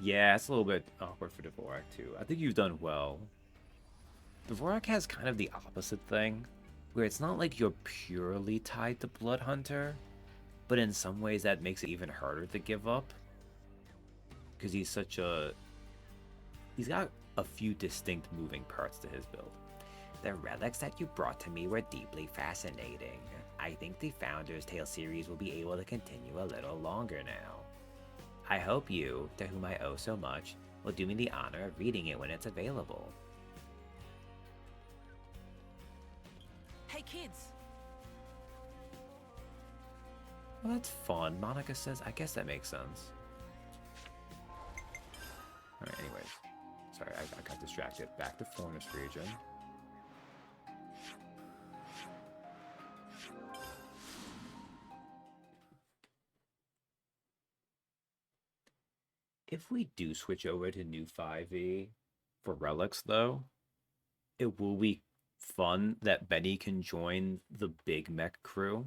Yeah, it's a little bit awkward for Dvorak, too. I think you've done well. Dvorak has kind of the opposite thing, where it's not like you're purely tied to Blood Hunter, but in some ways that makes it even harder to give up. Because he's such a... He's got a few distinct moving parts to his build. The relics that you brought to me were deeply fascinating. I think the Founder's Tale series will be able to continue a little longer now. I hope you, to whom I owe so much, will do me the honor of reading it when it's available. Hey kids, Well, that's fun. Monica says, I guess that makes sense. Alright, anyways. Sorry, I got distracted. Back to Forest region. If we do switch over to new 5e for relics, though, it will be fun that Benny can join the big mech crew.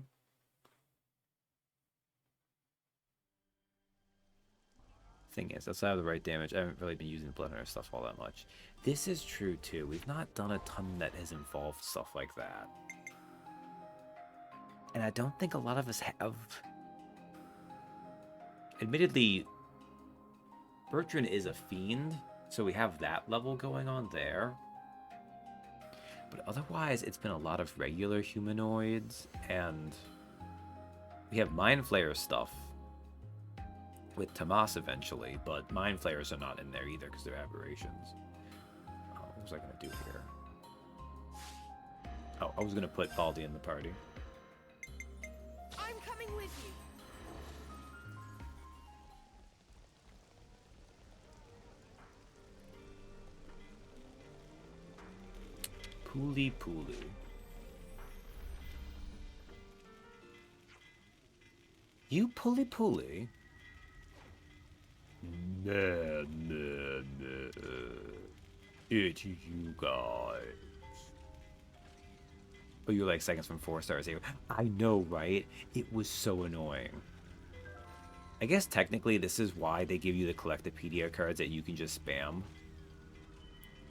Thing is, outside of the right damage, I haven't really been using the Blood Hunter stuff all that much. This is true, too. We've not done a ton that has involved stuff like that. And I don't think a lot of us have. Admittedly, Bertrand is a fiend, so we have that level going on there. But otherwise, it's been a lot of regular humanoids, and we have Mind Flayer stuff with Tomas eventually, but Mind Flayers are not in there either because they're aberrations. Oh, what was I going to do here? Oh, I was going to put Baldi in the party. I'm coming with you. Pooly Pooly. You Pooly Pooly? Nah, nah, nah. It's you guys. Oh, you're like seconds from 4 stars here. I know, right? It was so annoying. I guess technically this is why they give you the Collectopedia cards that you can just spam.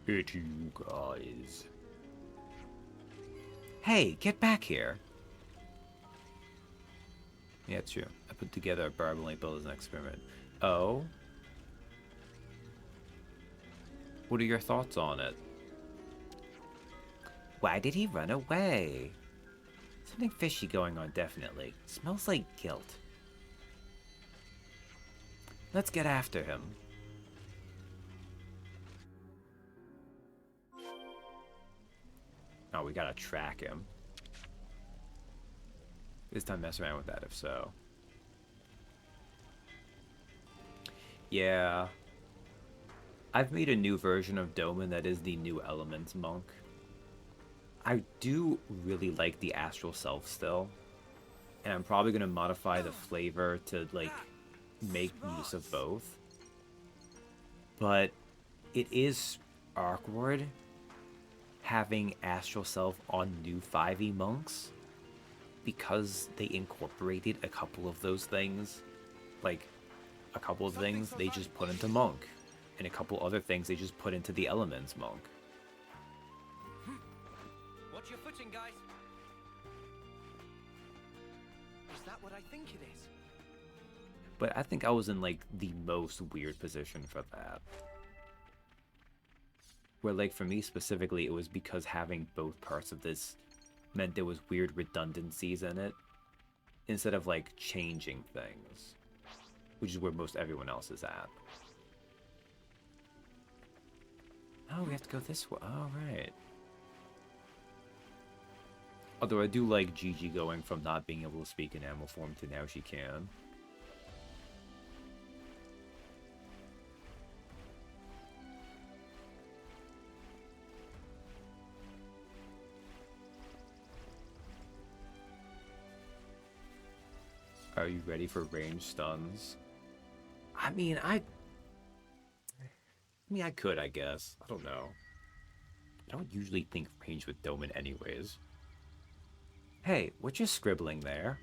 It's you guys. Hey, get back here. Yeah, true. I put together a Barbalink build as an experiment. Oh? What are your thoughts on it? Why did he run away? Something fishy going on, definitely. Smells like guilt. Let's get after him. Oh, we gotta track him. This time mess around with that if so. Yeah. I've made a new version of Doman that is the new Elements Monk. I do really like the Astral Self still. And I'm probably going to modify the flavor to, like, make use of both. But it is awkward having Astral Self on new 5e monks because they incorporated a couple of those things. Like, a couple of things they just put into monk, and a couple other things they just put into the Elements monk. Watch your footing, guys. Is that what I think it is? But I think I was in, like, the most weird position for that. Where, like, for me specifically, it was because having both parts of this meant there was weird redundancies in it, instead of, like, changing things. Which is where most everyone else is at. Oh, we have to go this way. Oh, right. Although I do like Gigi going from not being able to speak in animal form to now she can. Are you ready for range stuns? I mean, I could, I guess. I don't know. I don't usually think range with Doman anyways. Hey, what you scribbling there?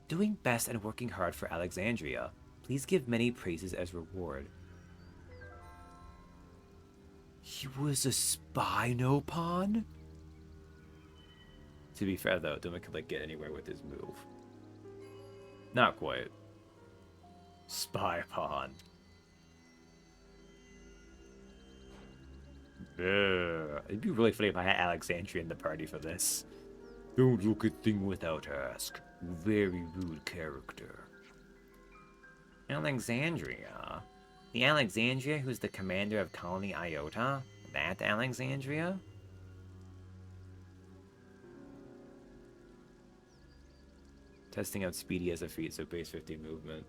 Doing best and working hard for Alexandria. Please give many praises as reward. He was a spy, no pawn? To be fair, though, Doman could, like, get anywhere with his move. Not quite. Spy pawn. It'd be really funny if I had Alexandria in the party for this. Don't look a thing without ask. Very rude character. Alexandria? The Alexandria who's the commander of Colony Iota? That Alexandria? Testing out Speedy as a feat, so base 50 movement.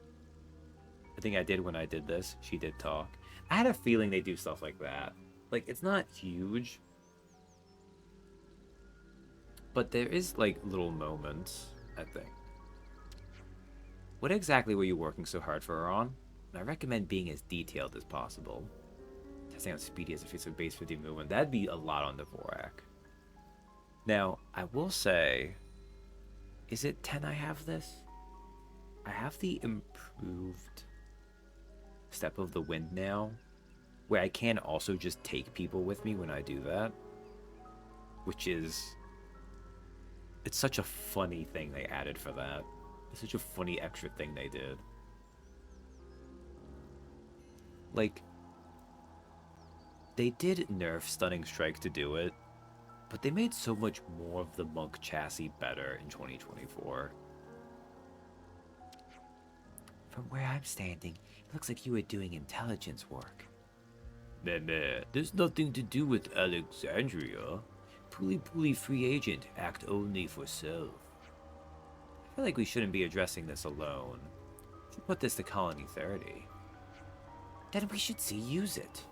I think I did when I did this. She did talk. I had a feeling they do stuff like that. Like, it's not huge. But there is, like, little moments, I think. What exactly were you working so hard for her on? I recommend being as detailed as possible. Testing out Speedy as a feat, so base 50 movement. That'd be a lot on the Vorak. Now, I will say... Is it 10 I have this? I have the improved Step of the Wind now, where I can also just take people with me when I do that. Which is... It's such a funny thing they added for that. It's such a funny extra thing they did. Like, they did nerf Stunning Strike to do it, but they made so much more of the Monk chassis better in 2024. From where I'm standing, it looks like you were doing intelligence work. Meh, there's nothing to do with Alexandria. Pooly free agent, act only for self. I feel like we shouldn't be addressing this alone. We should put this to Colony 30. Then we should see use it.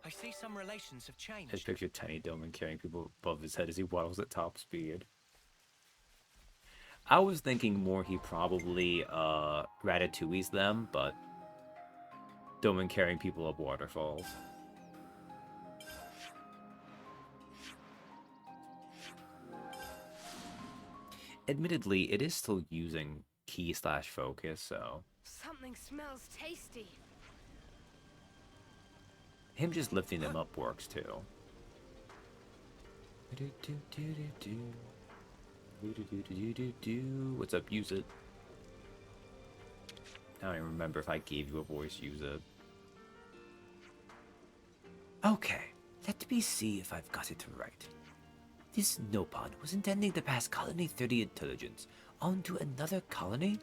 I see some relations have changed. I just picture Tiny Doman carrying people above his head as he waddles at top speed. I was thinking more he probably Ratatouille's them, but Doman carrying people up waterfalls. Admittedly, it is still using key/focus, so... Something smells tasty. Him just lifting them up works too. What's up? Use it. I don't even remember if I gave you a voice. Use it. Okay, let me see if I've got it right. This Nopon was intending to pass Colony 30 intelligence on to another colony?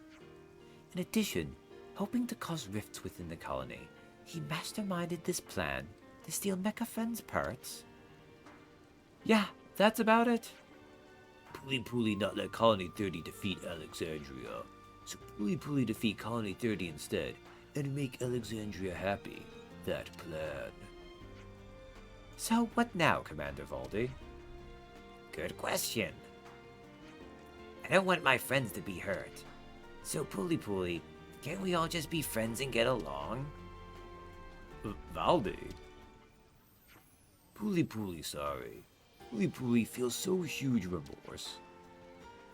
In addition, hoping to cause rifts within the colony, he masterminded this plan to steal Mecha Friend's parts? Yeah, that's about it. Pooly not let Colony 30 defeat Alexandria. So Pooly defeat Colony 30 instead, and make Alexandria happy. That plan. So what now, Commander Valdi? Good question. I don't want my friends to be hurt. So, Puli, can't we all just be friends and get along? Valdi? Puli, sorry. Puli feels so huge remorse.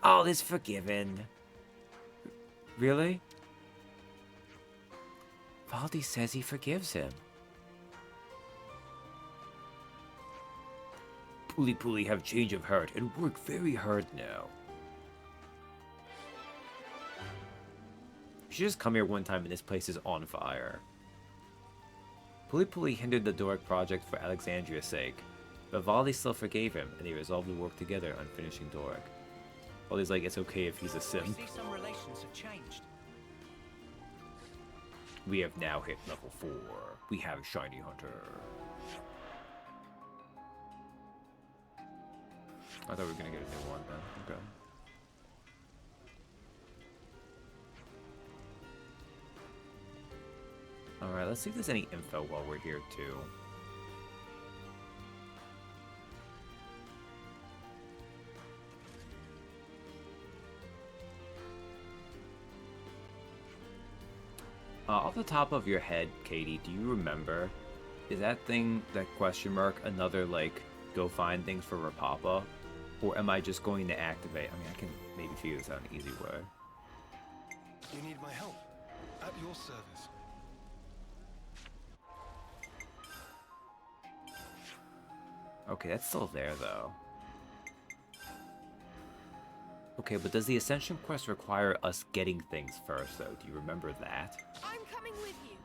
All is forgiven. Really? Valdi says he forgives him. Puli have change of heart and work very hard now. You should just come here one time and this place is on fire. Puli hindered the Doric project for Alexandria's sake, but Valdi still forgave him, and they resolved to work together on finishing Doric. Valdi's like, it's okay if he's a simp. See, some relations have changed. We have now hit level 4. We have Shiny Hunter. I thought we were gonna get a new one then. Okay. Alright, let's see if there's any info while we're here too. Off the top of your head, Katie, do you remember? Is that thing, that question mark, another, like, go find things for Rapapa? Or am I just going to activate? I mean, I can maybe figure this out in an easy way. You need my help. At your service. Okay, that's still there, though. Okay, but does the Ascension quest require us getting things first, though? Do you remember that? I'm coming with you.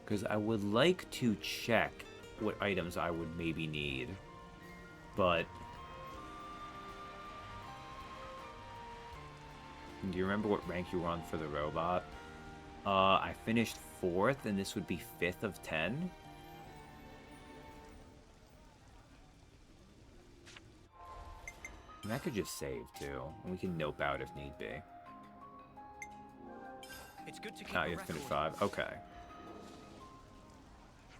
Because I would like to check what items I would maybe need. But... do you remember what rank you were on for the robot? I finished 4th, and this would be 5th of 10. And I could just save, too. And we can nope out if need be. It's good to keep Ah, a you record. finished 5. Okay.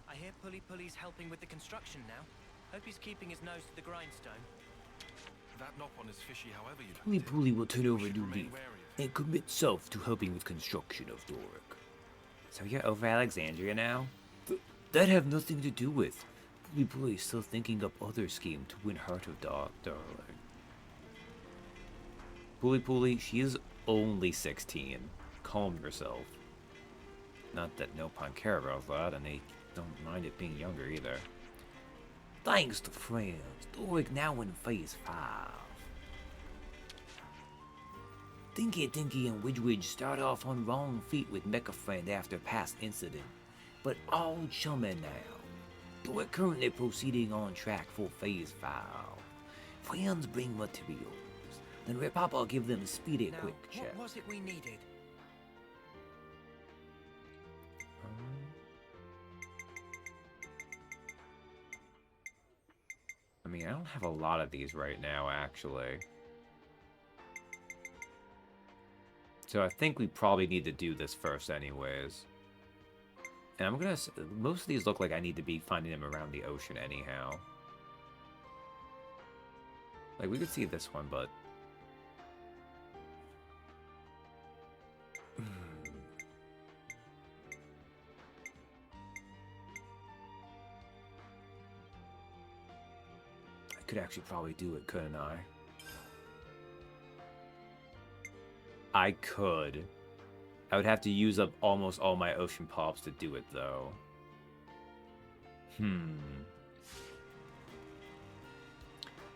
I hear Puli's helping with the construction now. Hope he's keeping his nose to the grindstone. That knock on is fishy however you Puli will turn over a should new remain leaf wary of and commit self to helping with construction of Doric. So you're over Alexandria now? That have nothing to do with. Puli is still thinking up other scheme to win Heart of Darling. Puli, she is only 16. Calm yourself. Not that no one care about that, and they don't mind it being younger either. Thanks to friends, Doric now in phase 5. Dinky and Widge start off on wrong feet with Mecha Friend after past incident, but all chummin' now. Doric currently proceeding on track for phase 5. Friends bring materials, then Repapa give them speedy Now, quick check. what was it we needed? I mean, I don't have a lot of these right now, actually. So I think we probably need to do this first anyways. And I'm gonna... most of these look like I need to be finding them around the ocean anyhow. Like, we could see this one, but... I could actually probably do it, couldn't I? I could. I would have to use up almost all my ocean pops to do it, though.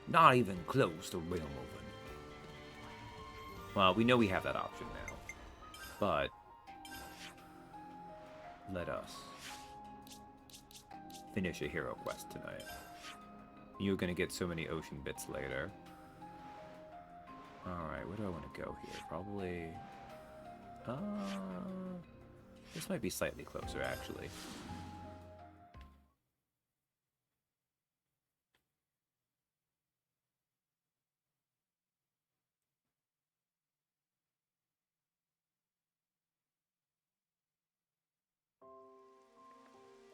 Not even close to realm open. Well, we know we have that option now. But... let us finish a hero quest tonight. You're gonna get so many ocean bits later. Alright, where do I want to go here? Probably... this might be slightly closer, actually.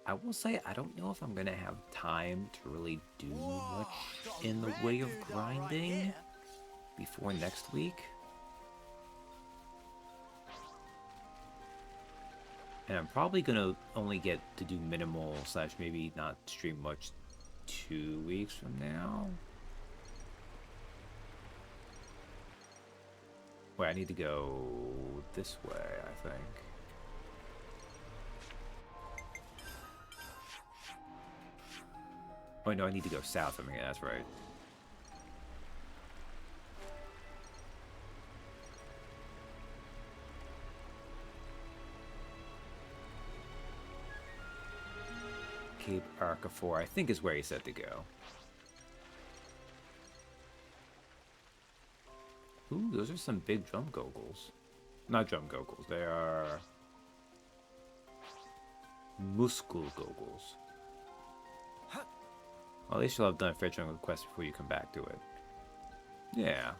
I will say I don't know if I'm gonna have time to really do much in the way of grinding before next week. And I'm probably gonna only get to do minimal / maybe not stream much 2 weeks from now. Wait, I need to go this way, I think. Oh no, I need to go south. I mean, that's right. Cape Arcafor, I think, is where he said to go. Ooh, those are some big drum goggles. Not drum goggles, they are muscle goggles. Well, at least you'll have done a fair chunk of the quest before you come back to it. Yeah.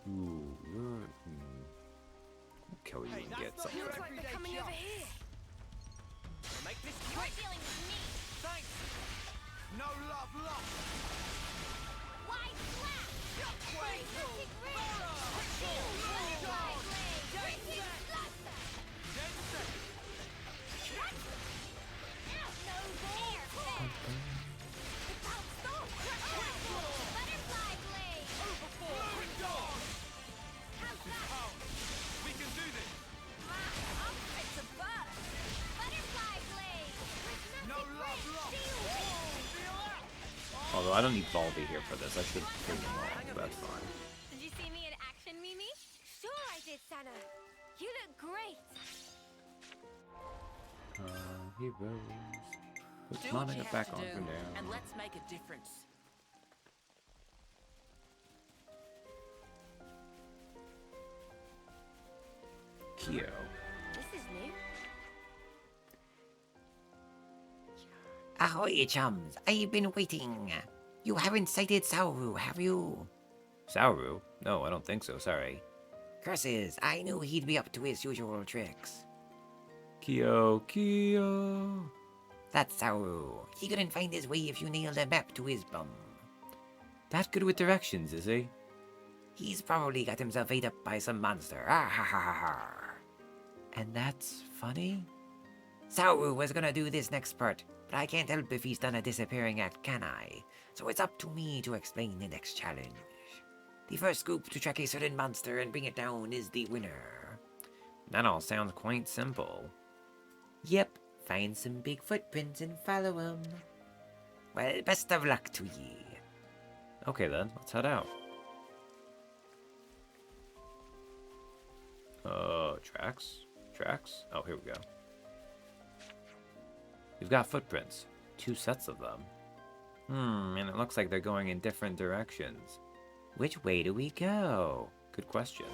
Ooh, you're... I'll kill you and get something. Looks like they're coming over here. Make this You're quick. dealing with me. Thanks. No love lost. Wide slap. Shockwave. Electric ring. Fire. Shield. Butterfly blade. Dead Wicked set. cluster. Dead set. No air fence. The bounced off. Butterfly blade. Overboard. Dog. How's that? We can do this. I'm fit to burst. Butterfly blade. No love lost. Shield wall. Feel that? Although I don't need Baldy here for this. I should bring him along, but that's fine. Did you see me in action, Mimi? Sure I did, Sana. You look great. Heroes. Put Do what you Monica have back to on do, for now. and let's make a difference. Kyo. This is new. Ahoy, chums. I've been waiting. You haven't sighted Sauru, have you? Sauru? No, I don't think so, sorry. Curses, I knew he'd be up to his usual tricks. Kyo. That's Sauru. He couldn't find his way if you nailed a map to his bum. That good with directions, is he? He's probably got himself ate up by some monster. Ah ha ha ha ha. And that's funny? Sauru was gonna do this next part, but I can't help if he's done a disappearing act, can I? So it's up to me to explain the next challenge. The first scoop to track a certain monster and bring it down is the winner. That all sounds quite simple. Yep, find some big footprints and follow 'em. Well, best of luck to ye. Okay then, let's head out. Tracks? Tracks? Oh, here we go. We've got footprints. 2 sets of them. And it looks like they're going in different directions. Which way do we go? Good question.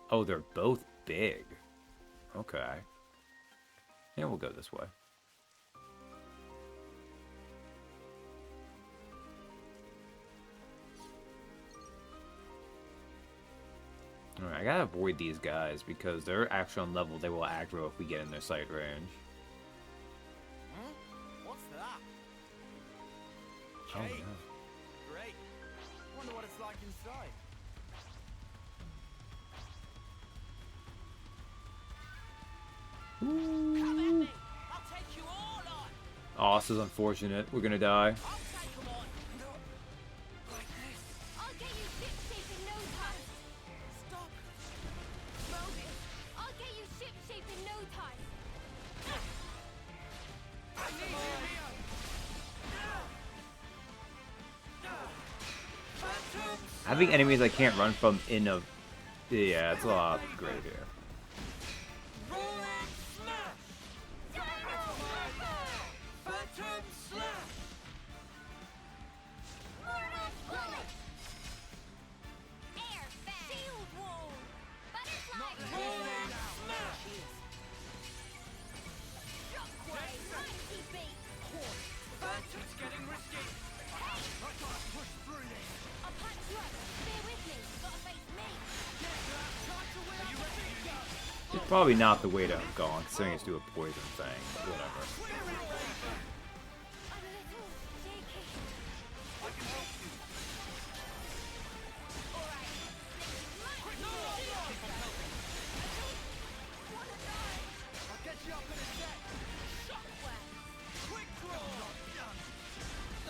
Oh, they're both big. Okay. Yeah, we'll go this way. Alright, I gotta avoid these guys because they're actually on level they will aggro if we get in their sight range. What's that? Oh Cake. no. Great. Wonder what it's like inside. Come at me. I'll take you all on. Oh, this is unfortunate. We're gonna die. I'll take 'em on. Like this. I'll get you ship shape in no time. Stop. Mobius, I'll get you ship shape in no time. I need you, Mio. Phantoms. Having enemies I can't run from in a... Yeah, it's a lot great here. Roll and smash. Phantom slash. Mortal bullet. Air fan. Shield wall. Butterfly Roll blade. and smash. Shockwave. Mighty beat. Phantom's getting risky. I gotta push through this. I'll punch you up. Stay with me. Gotta face me. Get that. Time to win. Are you ready? Go. Probably not the way to have gone, considering it's do a poison thing. But whatever. I'm a little shaky. I'll get you up in a sec. Quick draw.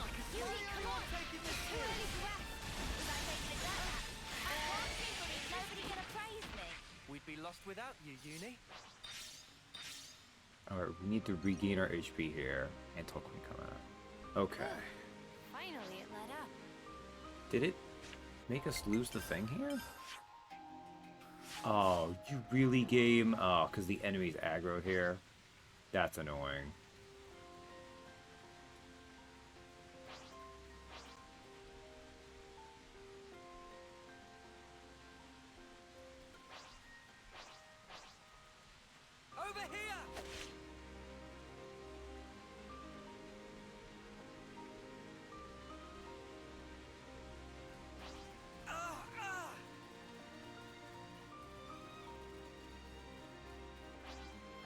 I can see Come on. taking this Too early to rest. Was I taking it that? I can't think of it. Nobody gonna praise me. We'd be lost without you, Uni. Alright, we need to regain our HP here. And talk when we come out. Okay. Finally, it let up. Did it make us lose the thing here? Oh, you really, game? Oh, because the enemy's aggro here. That's annoying. Over here!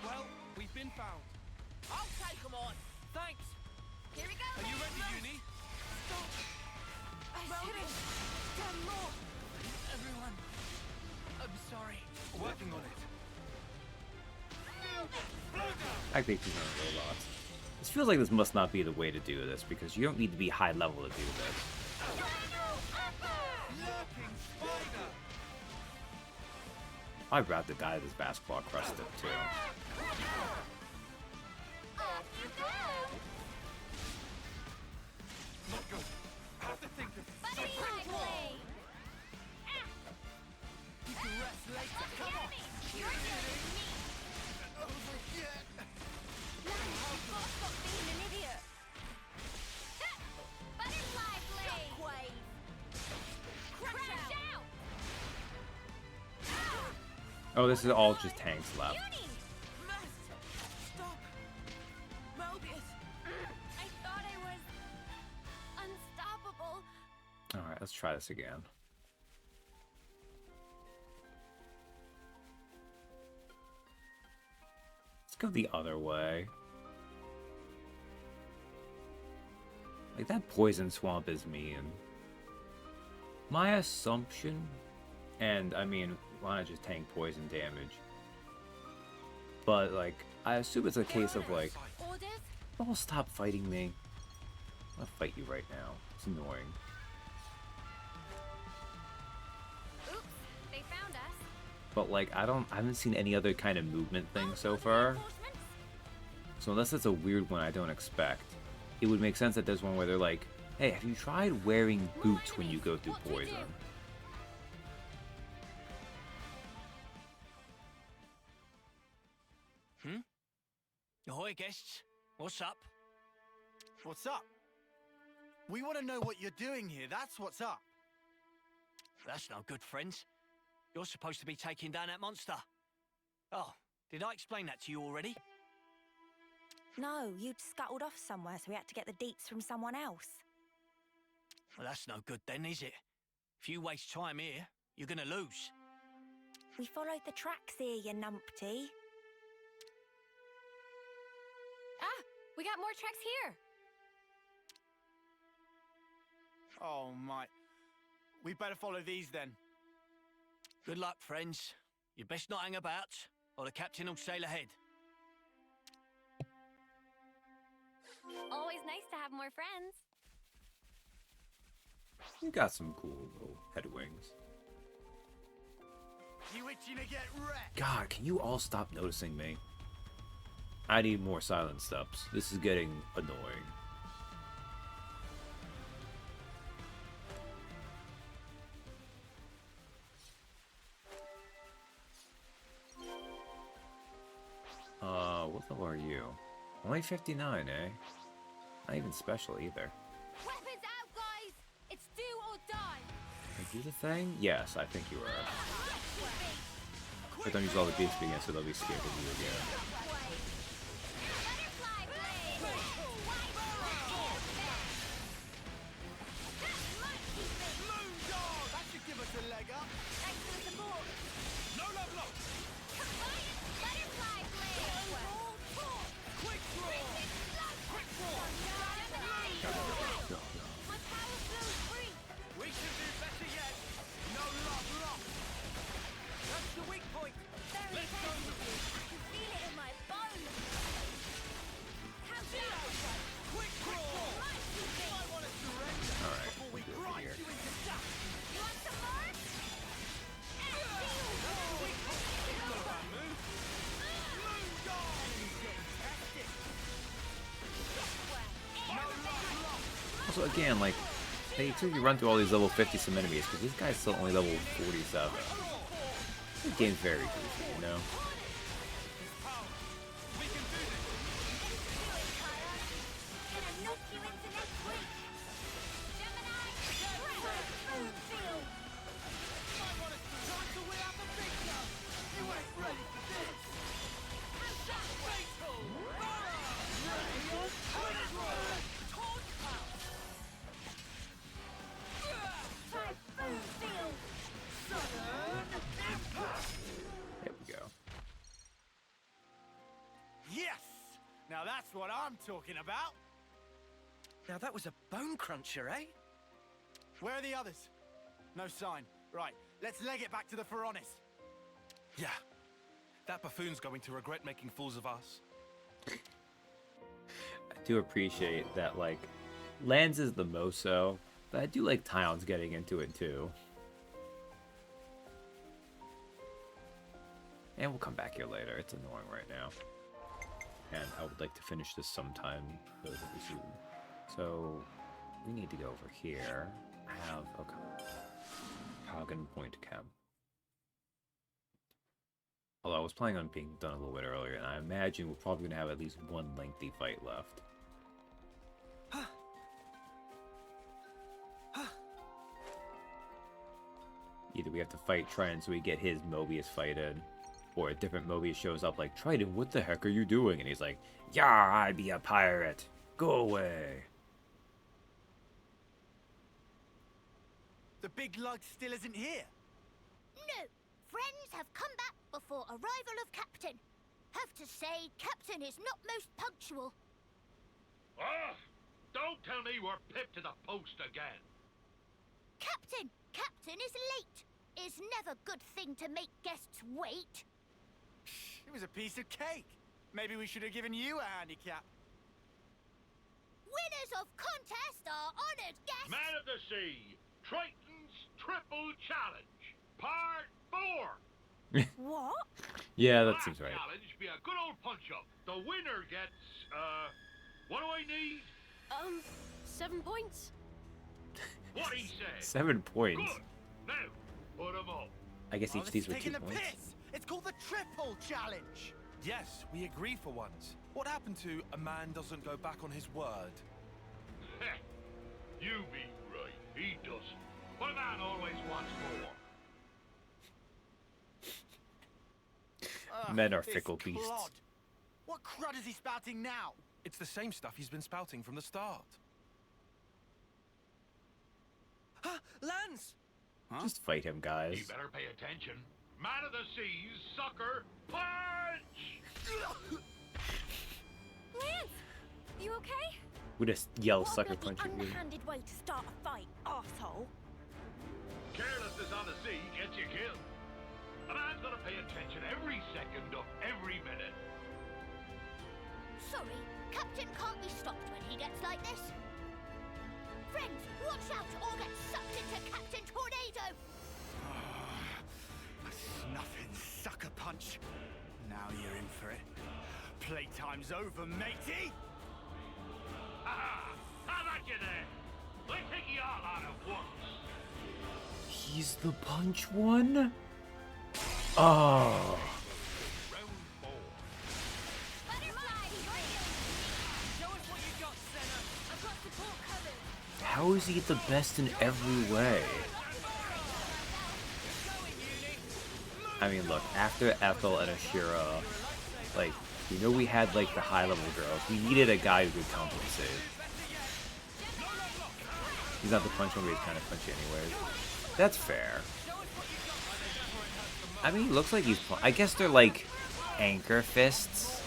Well, we've been found. I'll take them on. Thanks. Here we go. Are you ready, Uni? I should have done more. Everyone, I'm sorry. Working on it. I think these are robots. This feels like this must not be the way to do this, because you don't need to be high level to do this. lurking spider. I'd rather die this basketball crusted too. Off you go. Not good. I have to think of Butterfly blade. You can rest later. Come on. You're killing me. Over here. Lance, you've got to stop being an idiot. Butterfly blade. Shockwave. Crash out. Oh, this is all just tanks left. Uni. Stop! Mobius! I thought I was unstoppable. Alright, let's try this again. Let's go the other way. Like, that poison swamp is mean. My assumption, and I mean, why not just tank poison damage? But, like, I assume it's a case of, like, Orders? oh, stop fighting me. I'll fight you right now. It's annoying. Oops, they found us. But, like, I haven't seen any other kind of movement thing so far. Reinforcements? So unless it's a weird one I don't expect, it would make sense that there's one where they're like, hey, have you tried wearing boots when you go through What do we poison? do? Ahoy, guests. What's up? What's up? We want to know what you're doing here. That's what's up. That's no good, friends. You're supposed to be taking down that monster. Oh, did I explain that to you already? No, you'd scuttled off somewhere, so we had to get the deets from someone else. Well, that's no good then, is it? If you waste time here, you're gonna lose. We followed the tracks here, you numpty. Ah, we got more tracks here. Oh, my. We better follow these then. Good luck, friends. You best not hang about, or the captain will sail ahead. Always nice to have more friends. You got some cool little head wings. You itching to get wrecked? God, can you all stop noticing me? I need more silent steps. This is getting annoying. What level are you? Only 59, eh? Not even special either. Weapons out, guys! It's do or die. Can I do the thing? Yes, I think you are. But don't use all the beats again, so they'll be scared of you again. Butterfly blade. Moondog! That should give us a leg up. Thanks for the support. no love lost. Defiant So again, like, they took you run through all these level 50 some enemies, because this guy's still only level 47. The game's very goofy, you know? There we go. Yes! Now that's what I'm talking about. Now that was a bone cruncher, eh? Where are the others? No sign. Right, let's leg it back to the Pharaonis. Yeah. That buffoon's going to regret making fools of us. I do appreciate that, like, Lands is the most so, but I do like Towns getting into it too. And we'll come back here later. It's annoying right now. And I would like to finish this sometime relatively soon. So, we need to go over here. Have, okay. Hagen Point Camp. Although I was planning on being done a little bit earlier, and I imagine we're probably going to have at least one lengthy fight left. Either we have to fight Triton so we get his Mobius fight in, or a different Mobius shows up like, Triton, what the heck are you doing? And he's like, Yar, I be a pirate. Go away. The big lug still isn't here. No, friends have come back before arrival of Captain. Have to say, Captain is not most punctual. Ah! Don't tell me we're pipped to the post again. Captain is late. Is never good thing to make guests wait. It was a piece of cake. Maybe we should have given you a handicap. Winners of contest are honored guests. Man of the Sea, Triton's Triple Challenge, Part 4. What? Yeah, that seems Last right. challenge be a good old punch-up. The winner gets, what do I need? 7 points. What he said. 7 points. Good. Now, put 'em up. I guess each of these were 2 taking the points. piss. It's called the Triple Challenge. Yes, we agree for once. What happened to a man doesn't go back on his word? Heh. You be right. He doesn't. But a man always wants more. Men are This fickle beasts. clod. What crud is he spouting now? It's the same stuff he's been spouting from the start. Lance! Just fight him, guys. You better pay attention. Man of the Seas, sucker, punch! Lance, you okay? We just yell What a sucker bloody punch at you. underhanded way to start a fight, arsehole. Carelessness on the sea gets you killed. A man's gonna pay attention every second of every minute. Sorry, Captain can't be stopped when he gets like this. Friends, watch out or get sucked into Captain Tornado. A snuffing sucker punch. Now you're in for it. Playtime's over, matey. Aha! How about you there? Let's take you all out at once. He's the punch one? Oh. Round 4. Butterfly, show us what you got, Senna. I've got support covered. How is he the best in every way? I mean, look, after Ethel and Ashira, like, you know we had, like, the high-level girls. We needed a guy who could compensate. He's not the punch one, but he's kind of punchy anyways. That's fair. I mean, he looks like he's... I guess they're, like, anchor fists.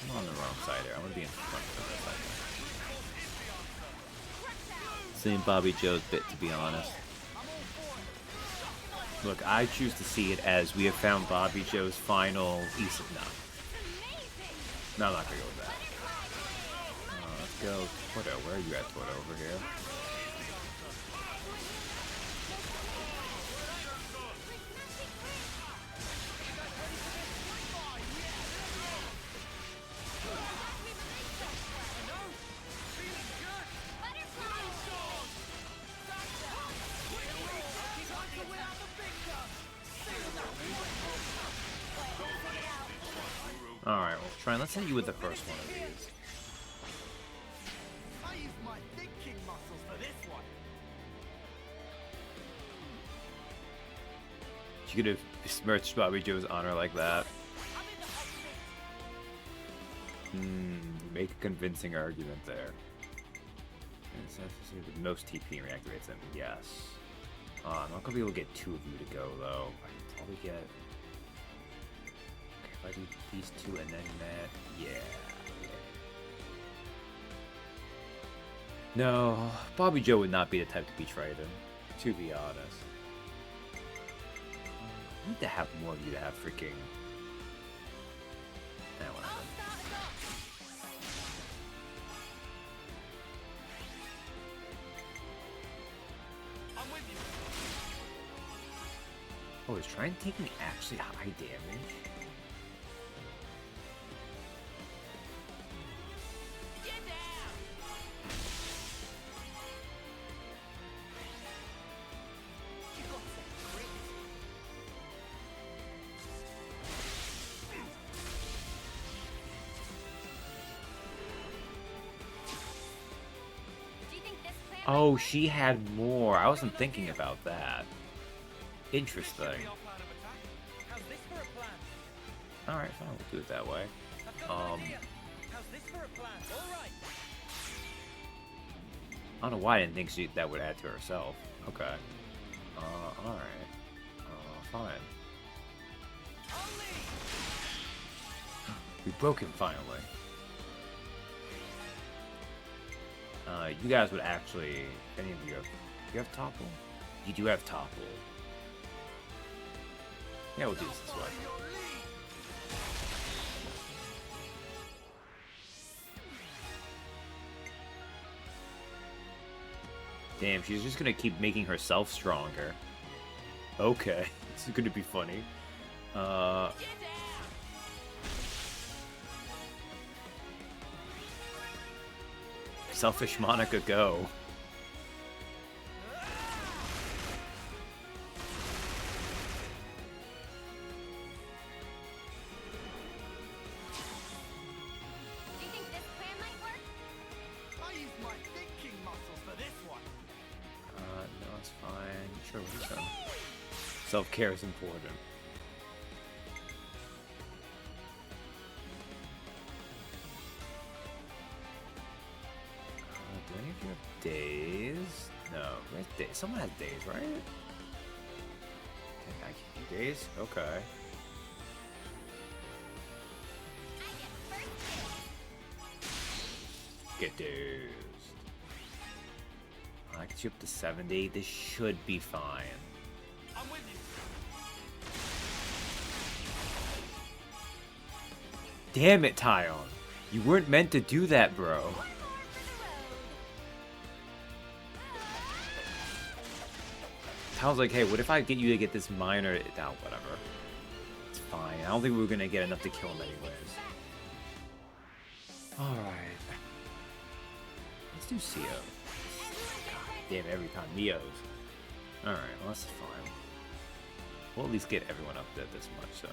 I'm on the wrong side here. I'm gonna be in front of this. Same Bobby Joe's bit, to be honest. Look, I choose to see it as we have found Bobby Joe's final No, I'm not gonna go with that. Let's go Twitter. Where are you at, Twitter? Over here. Alright, well, Triton, let's hit you with the first one of these. I use my thinking muscles for this one. You could have besmirched Bobby Joe's honor like that. Make a convincing argument there. The most TP reactivates them, yes. I'm not gonna be able to get 2 of you to go though. I can probably get. Okay, if I do these 2 and then that, yeah. No, Bobby Joe would not be the type to be Triton, to be honest. I need to have more of you to have freaking. Whatever. Oh, is Triton taking actually high damage? Oh, she had more. I wasn't thinking about that. Interesting. Alright, fine, we'll do it that way. I don't know why I didn't think that would add to herself. Okay. Alright. Fine. We broke him finally. You guys would actually, any of you have topple? You do have topple. Yeah, we'll do this way. Damn, she's just gonna keep making herself stronger. Okay, this is gonna be funny. Selfish Monica, go. Self-care is important. Do any of you have days? No, where's days? Someone has days, right? I can do days? Okay. Get days. I can shoot up to 70. This should be fine. I'm with you. Damn it, Tyon. You weren't meant to do that, bro. Tyon's like, hey, what if I get you to get this minor? No, whatever. It's fine. I don't think we're gonna get enough to kill him anyways. Alright. Let's do CO. God damn, every time. Neos. Alright, well, that's fine. We'll at least get everyone up there this much, so.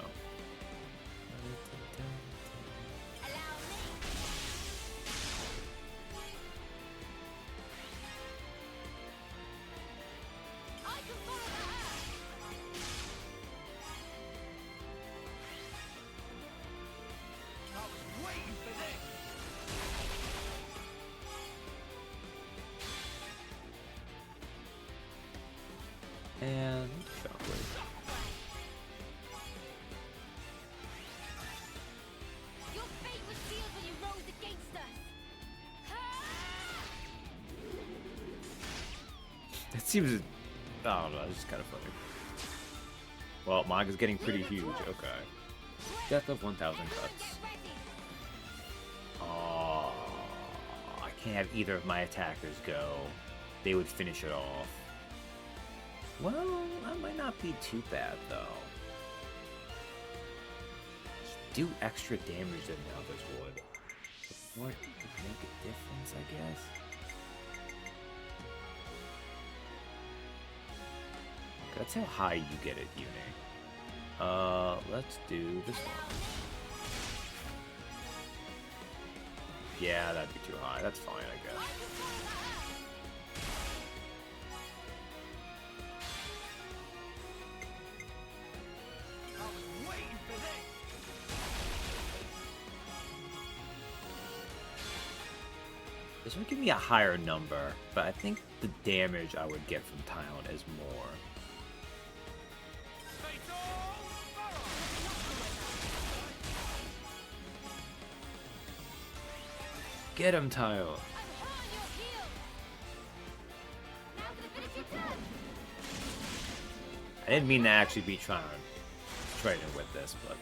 And shockwave. Your fate was sealed when you rose against us. That seems, I don't know, it's just kind of funny. Well, Monica's getting pretty huge. Okay. Death of 1,000 cuts. Oh, I can't have either of my attackers go. They would finish it off. Well, that might not be too bad, though. Just do extra damage than the others would. Before it would make a difference, I guess. That's how high you get it, Uni. Let's do this one. Yeah, that'd be too high. That's fine, I guess. I was waiting for this. This would give me a higher number, but I think the damage I would get from Tyone is more. Get him, Tyone. I didn't mean to actually be trying to trade it with this, but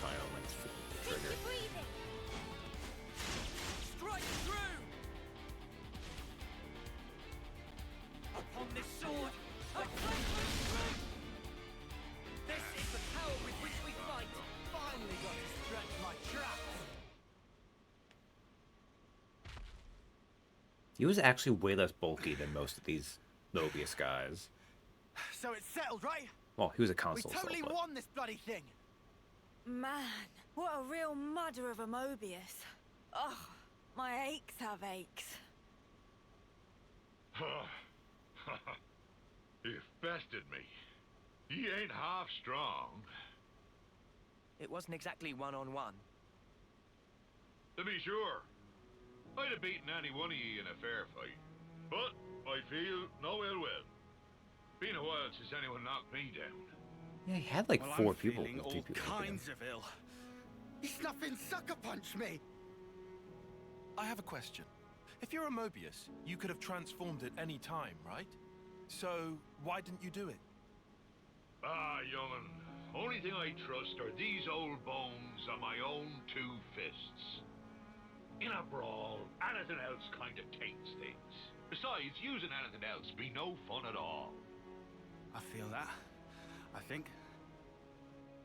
Tyone went for the trigger. Strike through. Upon this sword, I claim my strength. This is the power with which we fight. Finally got to stretch my traps. He was actually way less bulky than most of these Mobius guys. So it's settled, right? Well, he was a We console totally still, but... won this bloody thing. Man, what a real mudder of a Mobius. Oh, my aches have aches. You bested me. He ain't half strong. It wasn't exactly one-on-one. To be sure, I'd have beaten any one of ye in a fair fight. But I feel no ill will. Been a while since anyone knocked me down. Yeah, he had like Well, 4 I'm people. feeling 2 all people look at him. kinds of ill. He snuffing sucker punched me. I have a question. If you're a Mobius, you could have transformed at any time, right? So, why didn't you do it? Ah, young'un. Only thing I trust are these old bones on my own 2 fists. In a brawl, anything else kind of taints things. Besides, using anything else be no fun at all. I feel that. I think.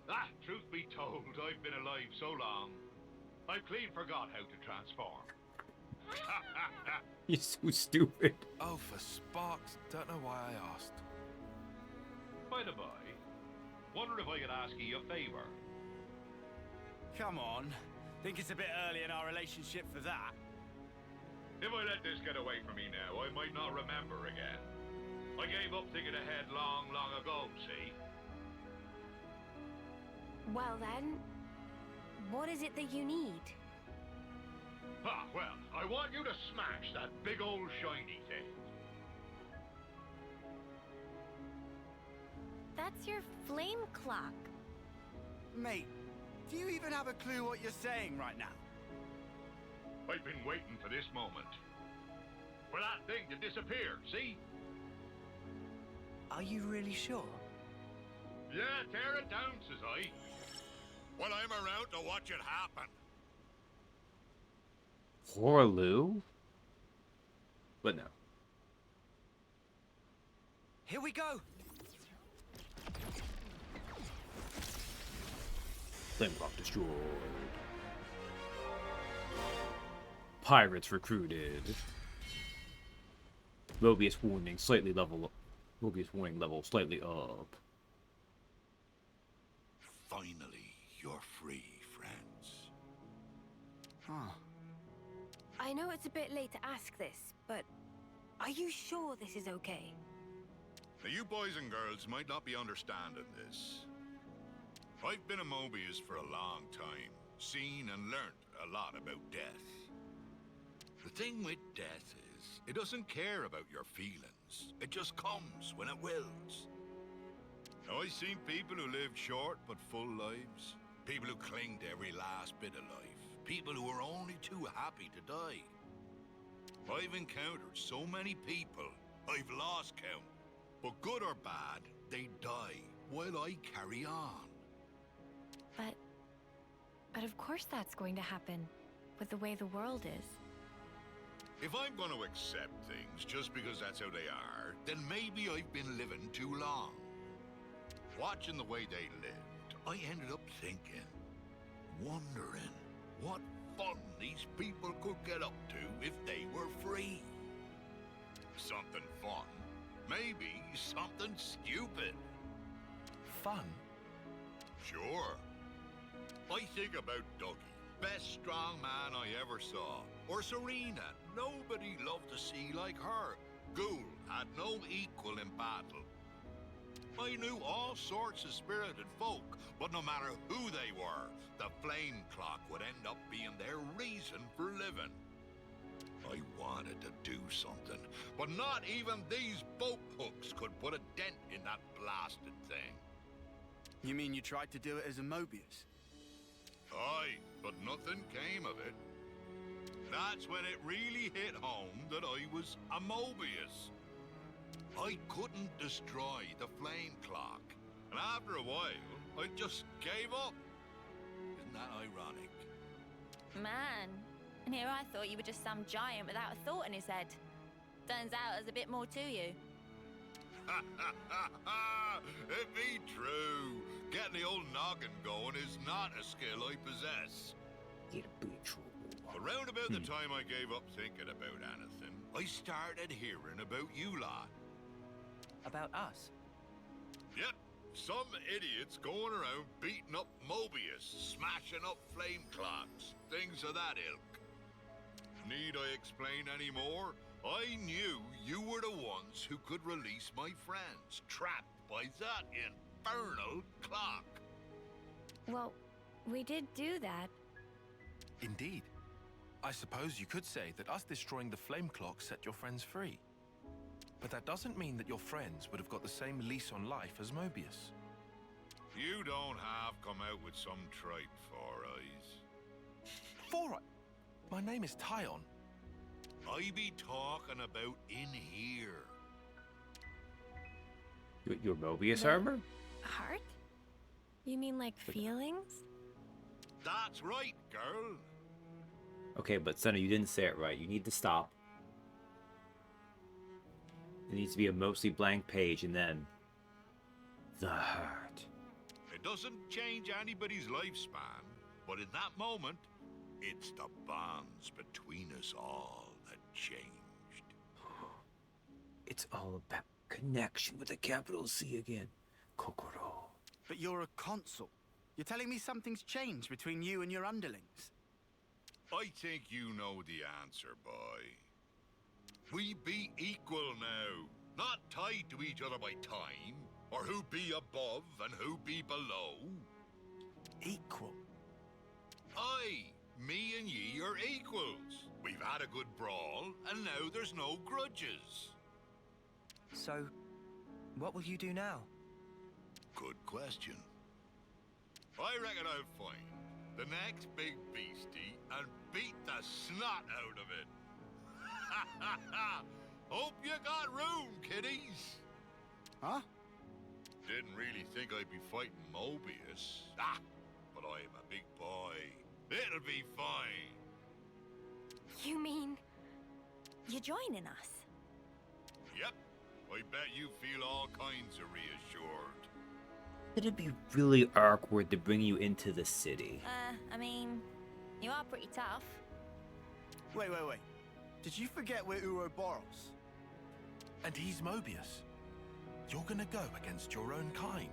Ah, truth be told, I've been alive so long, I've clean forgot how to transform. He's so stupid. Oh, for sparks, don't know why I asked. By the by, wonder if I could ask you a favor. Come on. Think it's a bit early in our relationship for that. If I let this get away from me now, I might not remember again. I gave up thinking ahead long, long ago, see? Well then, what is it that you need? Ah, well, I want you to smash that big old shiny thing. That's your flame clock. Mate, do you even have a clue what you're saying right now? I've been waiting for this moment. For that thing to disappear, see? Are you really sure? Yeah, tear it down, says I. Well, I'm around to watch it happen. Poor Lou? But no. Here we go. Flame clock destroyed. Pirates recruited. Mobius warning slightly level. Mobius warning level slightly up. Finally, you're free, friends. Huh. I know it's a bit late to ask this, but are you sure this is okay? Now, you boys and girls might not be understanding this. I've been a Mobius for a long time, seen and learnt a lot about death. The thing with death is, it doesn't care about your feelings. It just comes when it wills. Now, I've seen people who lived short but full lives. People who cling to every last bit of life. People who are only too happy to die. I've encountered so many people, I've lost count. But good or bad, they die while I carry on. But of course that's going to happen, with the way the world is. If I'm going to accept things just because that's how they are, then maybe I've been living too long. Watching the way they lived, I ended up thinking, wondering what fun these people could get up to if they were free. Something fun. Maybe something stupid. Fun? Sure. I think about Dougie, best strong man I ever saw. or Serena. Nobody loved the sea like her. Ghoul had no equal in battle. I knew all sorts of spirited folk, but no matter who they were, the flame clock would end up being their reason for living. I wanted to do something, but not even these boat hooks could put a dent in that blasted thing. You mean you tried to do it as a Mobius? Aye, but nothing came of it. That's when it really hit home that I was a Mobius. I couldn't destroy the flame clock, and after a while, I just gave up. Isn't that ironic? Man, and here I thought you were just some giant without a thought in his head. Turns out there's a bit more to you. It be true. Getting the old noggin going is not a skill I possess. It be true. Around about the time I gave up thinking about anything, I started hearing about you lot. About us? Yep, some idiots going around beating up Mobius, smashing up flame clocks, things of that ilk. Need I explain any more? I knew you were the ones who could release my friends, trapped by that infernal clock. Well, we did do that. Indeed. I suppose you could say that us destroying the flame clock set your friends free. But that doesn't mean that your friends would have got the same lease on life as Mobius. You don't have come out with some tripe, Four Eyes. Four Eyes? My name is Tyon. I be talking about in here. Your Mobius armor? Heart? You mean like feelings? That's right, girl. Okay, but Sonny, you didn't say it right. You need to stop. It needs to be a mostly blank page, and then the heart. It doesn't change anybody's lifespan, but in that moment, it's the bonds between us all that changed. It's all about connection with a capital C again. Kokoro. But you're a consul. You're telling me something's changed between you and your underlings? I think you know the answer, boy. We be equal now, not tied to each other by time, or who be above and who be below. Equal? Aye, me and ye are equals. We've had a good brawl, and now there's no grudges. So, what will you do now? Good question. I reckon I'll find the next big beastie and beat the snot out of it. Hope you got room, kiddies. Huh? Didn't really think I'd be fighting Mobius. But I'm a big boy. It'll be fine. You mean you're joining us? Yep. I bet you feel all kinds of reassured. It'd be really awkward to bring you into the city. I mean, you are pretty tough. Wait. Did you forget we're Ouroboros? And he's Mobius. You're gonna go against your own kind.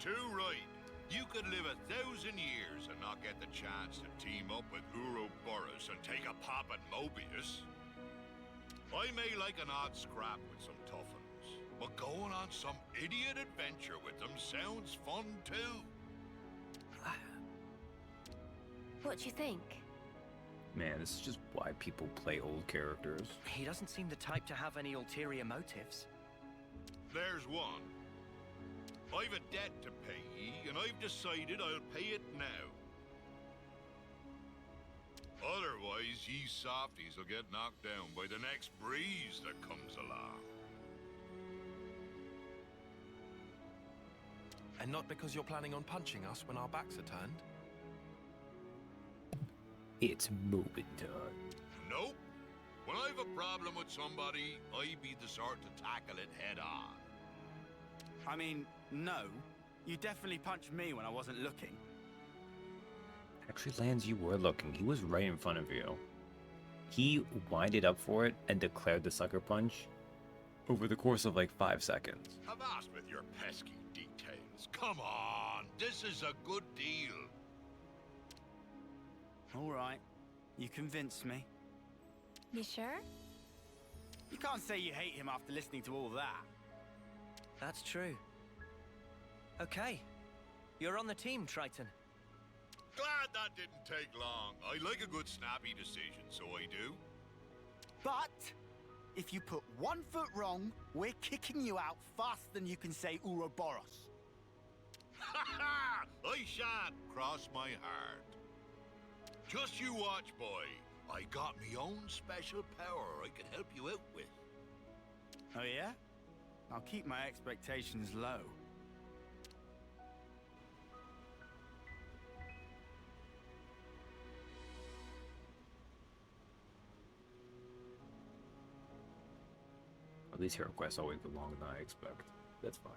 Too right. You could live 1,000 years and not get the chance to team up with Ouroboros and take a pop at Mobius. I may like an odd scrap with some toughens, but going on some idiot adventure with them sounds fun too. What do you think? Man, this is just why people play old characters. He doesn't seem the type to have any ulterior motives. There's one. I've a debt to pay ye, and I've decided I'll pay it now. Otherwise, ye softies will get knocked down by the next breeze that comes along. And not because you're planning on punching us when our backs are turned? It's moving time. Nope. When I've a problem with somebody, I be the sort to tackle it head on. I mean, no. You definitely punched me when I wasn't looking. Actually, Lance, you were looking. He was right in front of you. He winded up for it and declared the sucker punch over the course of like 5 seconds. Avast with your pesky details. Come on, this is a good deal. All right. You convinced me. You sure? You can't say you hate him after listening to all that. That's true. Okay. You're on the team, Triton. Glad that didn't take long. I like a good snappy decision, so I do. But if you put one foot wrong, we're kicking you out faster than you can say Ouroboros. Ha ha! I shan't cross my heart. Just you watch, boy. I got me own special power I can help you out with. Oh yeah? I'll keep my expectations low. At least Hero Quest always go longer than I expect. That's fine.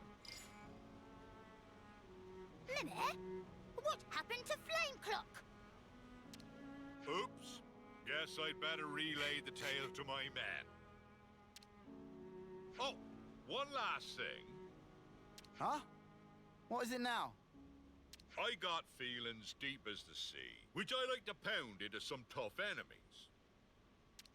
Minute? What happened to Flame Clock? Oops. Guess I'd better relay the tale to my men. Oh, one last thing. Huh? What is it now? I got feelings deep as the sea, which I like to pound into some tough enemies.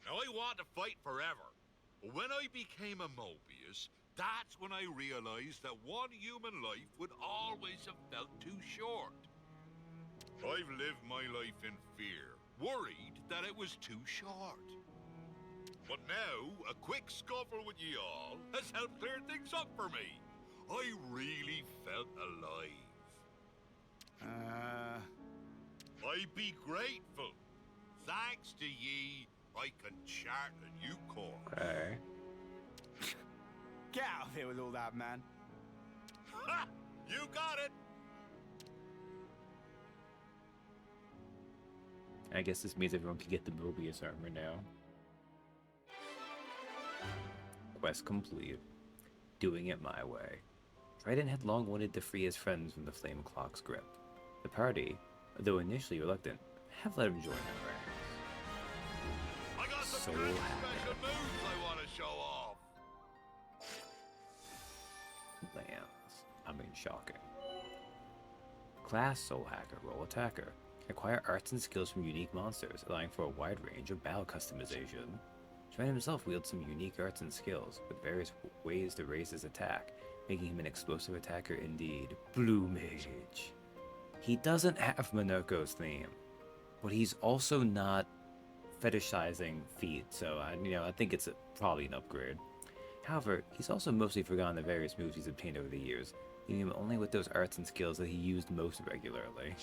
Now I want to fight forever, but when I became a Mobius, that's when I realized that one human life would always have felt too short. I've lived my life in fear, worried that it was too short. But now, a quick scuffle with ye all has helped clear things up for me. I really felt alive. I'd be grateful. Thanks to ye, I can chart a new course. Okay. Get out of here with all that, man. Ha! You got it! I guess this means everyone can get the Mobius armor now. Quest complete. Doing it my way. Triton had long wanted to free his friends from the Flame Clock's grip. The party, though initially reluctant, have let him join the ranks. I got some So pretty happy. special moves I want to show off. Lands. I mean, shocking. Class Soul Hacker, Role Attacker. Acquire arts and skills from unique monsters, allowing for a wide range of battle customization. Triton himself wields some unique arts and skills, with various ways to raise his attack, making him an explosive attacker indeed. Blue Mage. He doesn't have Minoko's theme, but he's also not fetishizing feet, so I think it's probably an upgrade. However, he's also mostly forgotten the various moves he's obtained over the years, leaving him only with those arts and skills that he used most regularly.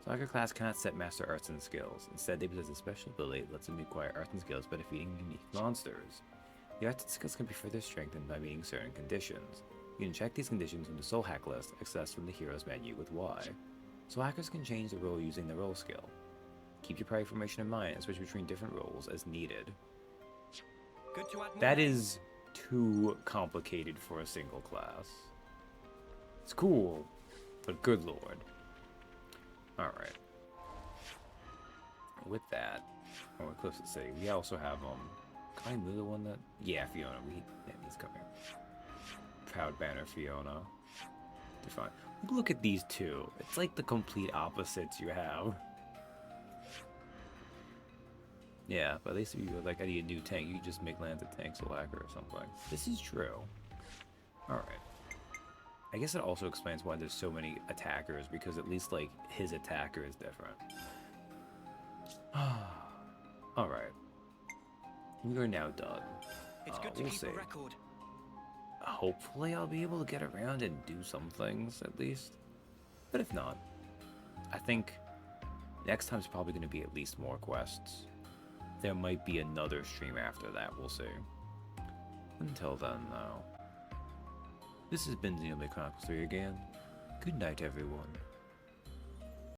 Soccer class cannot set master arts and skills. Instead, they possess a special ability that lets them acquire arts and skills by defeating unique monsters. The arts and skills can be further strengthened by meeting certain conditions. You can check these conditions from the Soul Hack list, accessed from the Heroes menu with Y. Soul Hackers can change the role using the role skill. Keep your prior formation in mind and switch between different roles as needed. Good to add more That names. is too complicated for a single class. It's cool, but good lord. Alright. With that, we're close to the city. We also have, can I move the one that... Yeah, Fiona. Yeah, he's coming. Proud Banner Fiona. They're fine. Look at these two. It's like the complete opposites you have. Yeah, but at least if you like, I need a new tank, you can just make lands a tank soul hacker or something. This is true. Alright. I guess it also explains why there's so many attackers, because at least, like, his attacker is different. Alright. We are now done. It's good to we'll keep see. a record. Hopefully I'll be able to get around and do some things, at least. But if not, I think next time's probably going to be at least more quests. There might be another stream after that, we'll see. Until then, though. This has been Xenoblade Chronicles 3 again. Good night, everyone.